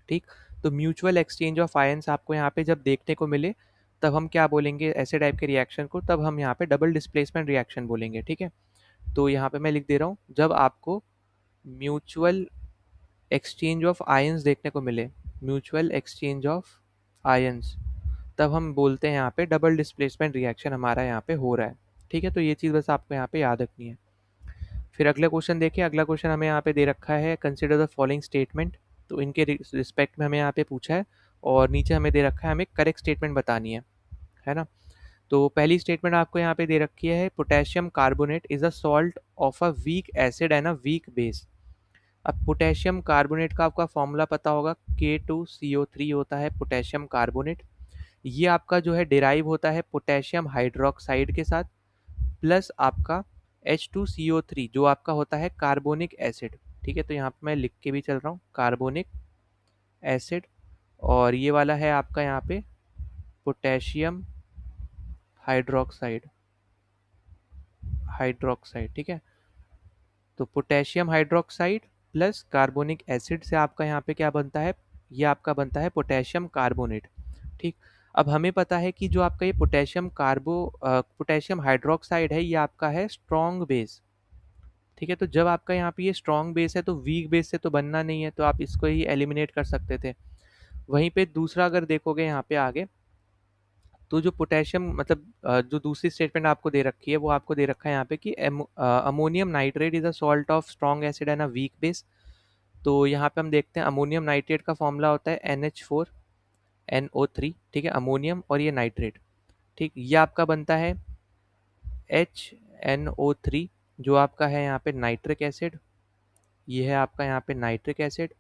ठीक, तो म्यूचुअल एक्सचेंज ऑफ आयंस आपको यहाँ पे जब देखने को मिले तब हम क्या बोलेंगे ऐसे टाइप के रिएक्शन को, तब हम यहाँ पे डबल डिस्प्लेसमेंट रिएक्शन बोलेंगे। ठीक है, तो यहाँ पे मैं लिख दे रहा हूँ, जब आपको म्यूचुअल एक्सचेंज ऑफ आयंस देखने को मिले, म्यूचुअल एक्सचेंज ऑफ आयंस, तब हम बोलते हैं यहाँ पे डबल डिस्प्लेसमेंट रिएक्शन हमारा यहाँ पे हो रहा है। ठीक है, तो ये चीज़ बस आपको यहाँ पे याद रखनी है। फिर अगला क्वेश्चन देखिए, अगला क्वेश्चन हमें यहाँ पे दे रखा है, कंसिडर द फॉलोइंग स्टेटमेंट। तो इनके रिस्पेक्ट में हमें यहाँ पे पूछा है और नीचे हमें दे रखा है हमें करेक्ट स्टेटमेंट बतानी है ना। तो पहली स्टेटमेंट आपको यहाँ पे दे रखी है, potassium carbonate is a salt of a weak acid and a weak base. अब पोटेशियम कार्बोनेट का आपका फॉर्मूला पता होगा, K2CO3 होता है पोटेशियम कार्बोनेट। ये आपका जो है डिराइव होता है पोटेशियम हाइड्रोक्साइड के साथ, प्लस आपका H2CO3 जो आपका होता है कार्बोनिक एसिड। ठीक है, तो यहाँ पे मैं लिख के भी चल रहा हूँ कार्बोनिक एसिड, और ये वाला है आपका यहाँ पे पोटेशियम हाइड्रोक्साइड, हाइड्रोक्साइड। ठीक है, तो potassium hydroxide plus carbonic acid से आपका यहाँ पे क्या बनता है, ये आपका बनता है पोटेशियम कार्बोनेट। ठीक, अब हमें पता है कि जो आपका ये पोटेशियम हाइड्रोक्साइड है ये आपका है स्ट्रॉन्ग बेस। ठीक है, तो जब आपका यहाँ पे ये स्ट्रॉन्ग बेस है तो वीक बेस से तो बनना नहीं है, तो आप इसको ही एलिमिनेट कर सकते थे। वहीं पे दूसरा अगर देखोगे यहाँ पे आगे, तो जो पोटेशियम मतलब जो दूसरी स्टेटमेंट आपको दे रखी है वो आपको दे रखा है यहाँ पे कि ammonium nitrate is a salt of strong acid and a weak base. तो यहाँ पे हम देखते हैं अमोनियम नाइट्रेट का फॉर्मूला होता है NH4NO3। ठीक है, अमोनियम और ये नाइट्रेट। ठीक, ये आपका बनता है HNO3 जो आपका है यहाँ पे नाइट्रिक एसिड, ये है आपका यहाँ पे नाइट्रिक एसिड,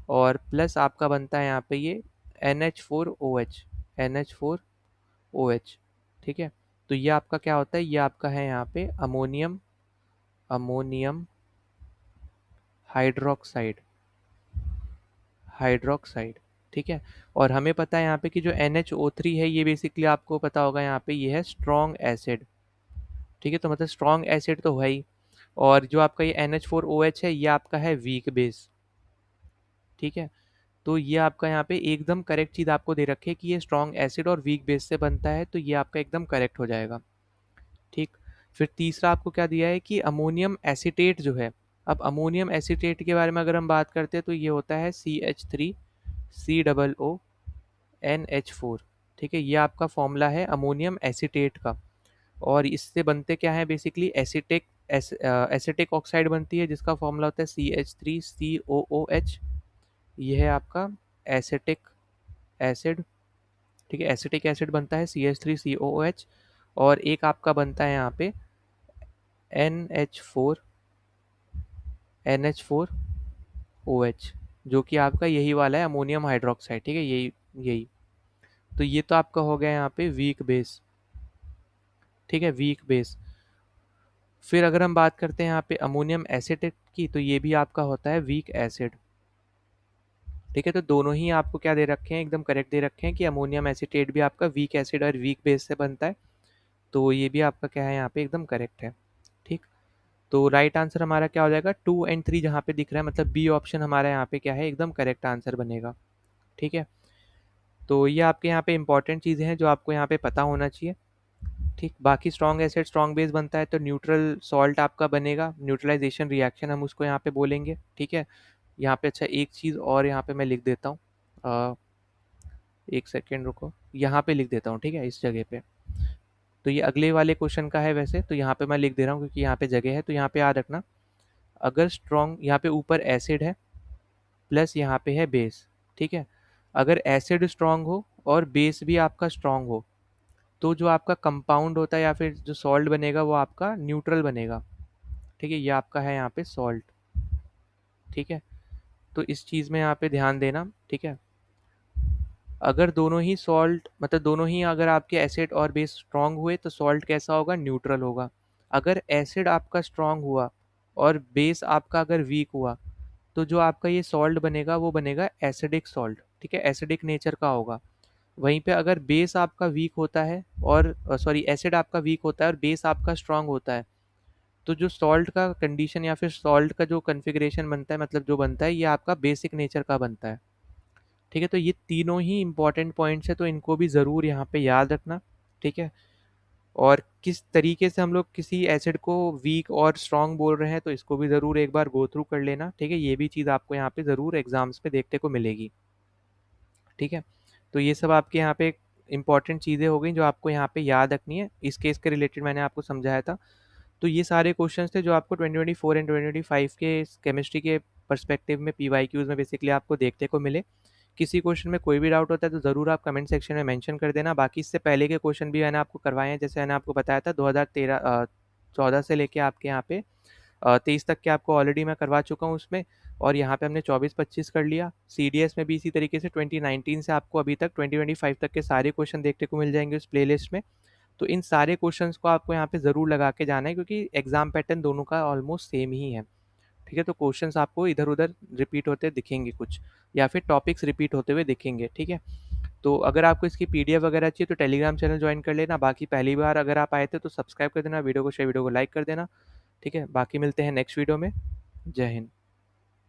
और प्लस आपका बनता है यहाँ पे ये NH4OH, NH4OH। ठीक है, तो ये आपका क्या होता है, ये आपका है यहाँ पे अमोनियम, अमोनियम हाइड्रोक्साइड, हाइड्रोक्साइड। ठीक है, और हमें पता है यहाँ पे कि जो NHO3 है ये बेसिकली आपको पता होगा यहाँ पे ये है स्ट्रॉन्ग एसिड। ठीक है, तो मतलब स्ट्रॉन्ग एसिड तो है ही, और जो आपका ये NH4OH है ये आपका है वीक बेस। ठीक है, तो ये आपका यहाँ पे एकदम करेक्ट चीज़ आपको दे रखी है कि ये स्ट्रॉन्ग एसिड और वीक बेस से बनता है, तो ये आपका एकदम करेक्ट हो जाएगा। ठीक, फिर तीसरा आपको क्या दिया है कि अमोनियम एसीटेट जो है, अब अमोनियम एसीटेट के बारे में अगर हम बात करते हैं तो ये होता है CH3COONH4। ठीक है, ये आपका फॉर्मूला है अमोनियम एसीटेट का, और इससे बनते क्या है बेसिकली एसिटिक ऑक्साइड बनती है जिसका फॉर्मूला होता है CH3COOH। ये है आपका एसिटिक एसिड। ठीक है, एसिटिक एसिड बनता है CH3COOH, और एक आपका बनता है यहाँ पे NH4OH। जो कि आपका यही वाला है, अमोनियम हाइड्रोक्साइड, ठीक है, यही यही। तो ये तो आपका हो गया यहाँ पे वीक बेस, ठीक है, वीक बेस। फिर अगर हम बात करते हैं यहाँ पे अमोनियम एसिटेट की, तो ये भी आपका होता है वीक एसिड, ठीक है। तो दोनों ही आपको क्या दे रखे हैं, एकदम करेक्ट दे रखे हैं कि अमोनियम एसिटेट भी आपका वीक एसिड और वीक बेस से बनता है। तो ये भी आपका क्या है यहाँ पे एकदम करेक्ट है, ठीक। तो राइट आंसर हमारा क्या हो जाएगा, 2 और 3 जहाँ पे दिख रहा है, मतलब बी ऑप्शन हमारा यहाँ पे क्या है, एकदम करेक्ट आंसर बनेगा, ठीक है। तो ये आपके यहाँ पे इंपॉर्टेंट चीज़ें हैं जो आपको यहाँ पे पता होना चाहिए, ठीक। बाकी स्ट्रॉन्ग एसिड स्ट्रॉन्ग बेस बनता है तो न्यूट्रल सॉल्ट आपका बनेगा, न्यूट्रलाइजेशन रिएक्शन हम उसको यहाँ पे बोलेंगे, ठीक है। यहाँ पे अच्छा एक चीज़ और यहाँ पे मैं लिख देता हूँ, एक सेकेंड रुको, यहाँ पे लिख देता हूँ, ठीक है, इस जगह पे। तो ये अगले वाले क्वेश्चन का है वैसे, तो यहाँ पे मैं लिख दे रहा हूँ क्योंकि यहाँ पे जगह है, तो यहाँ पे याद रखना, अगर स्ट्रॉन्ग यहाँ पे ऊपर एसिड है प्लस यहाँ पे है बेस, ठीक है। अगर एसिड स्ट्रॉन्ग हो और बेस भी आपका स्ट्रॉन्ग हो, तो जो आपका कंपाउंड होता है या फिर जो सॉल्ट बनेगा वो आपका न्यूट्रल बनेगा, ठीक है। ये आपका है यहाँ पे सॉल्ट, ठीक है। तो इस चीज़ में यहाँ पे ध्यान देना, ठीक है। अगर दोनों ही सॉल्ट, मतलब दोनों ही अगर आपके एसिड और बेस स्ट्रॉन्ग हुए तो सॉल्ट कैसा होगा, न्यूट्रल होगा। अगर एसिड आपका स्ट्रॉन्ग हुआ और बेस आपका अगर वीक हुआ, तो जो आपका ये सॉल्ट बनेगा वो बनेगा एसिडिक सॉल्ट, ठीक है, एसिडिक नेचर का होगा। वहीं पे अगर बेस आपका वीक होता है और सॉरी एसिड आपका वीक होता है और बेस आपका स्ट्रॉन्ग होता है, तो जो सॉल्ट का कंडीशन या फिर सॉल्ट का जो कन्फिग्रेशन बनता है, मतलब जो बनता है, ये आपका बेसिक नेचर का बनता है, ठीक है। तो ये तीनों ही इंपॉर्टेंट पॉइंट्स है, तो इनको भी ज़रूर यहाँ पे याद रखना, ठीक है। और किस तरीके से हम लोग किसी एसिड को वीक और स्ट्रॉन्ग बोल रहे हैं, तो इसको भी ज़रूर एक बार गो थ्रू कर लेना, ठीक है। ये भी चीज़ आपको यहाँ पे ज़रूर एग्जाम्स पे देखने को मिलेगी, ठीक है। तो ये सब आपके यहाँ पे इंपॉर्टेंट चीज़ें हो गई जो आपको यहाँ पे याद रखनी है, इस केस के रिलेटेड मैंने आपको समझाया था। तो ये सारे क्वेश्चंस थे जो आपको 2024 एंड 2025 के केमिस्ट्री के पर्सपेक्टिव में पीवाईक्यूज में बेसिकली आपको देखने को मिले। किसी क्वेश्चन में कोई भी डाउट होता है तो ज़रूर आप कमेंट सेक्शन में मेंशन कर देना। बाकी इससे पहले के क्वेश्चन भी मैंने आपको करवाए हैं, जैसे मैंने आपको बताया था 2014 से लेके आपके यहाँ पे 23 तक के आपको ऑलरेडी मैं करवा चुका हूँ उसमें। और यहाँ पे हमने 24-25 कर लिया। CDS में भी इसी तरीके से 2019 से आपको अभी तक 2025 तक के सारे क्वेश्चन देखने को मिल जाएंगे उस प्लेलिस्ट में। तो इन सारे क्वेश्चंस को आपको यहाँ पे ज़रूर लगा के जाना है, क्योंकि एग्जाम पैटर्न दोनों का ऑलमोस्ट सेम ही है, ठीक है। तो क्वेश्चंस आपको इधर उधर रिपीट होते दिखेंगे कुछ, या फिर टॉपिक्स रिपीट होते हुए दिखेंगे, ठीक है। तो अगर आपको इसकी PDF वगैरह चाहिए तो टेलीग्राम चैनल ज्वाइन कर लेना। बाकी पहली बार अगर आप आए थे तो सब्सक्राइब कर देना, वीडियो को शेयर, वीडियो को लाइक कर देना, ठीक है। बाकी मिलते हैं नेक्स्ट वीडियो में। जय हिंद।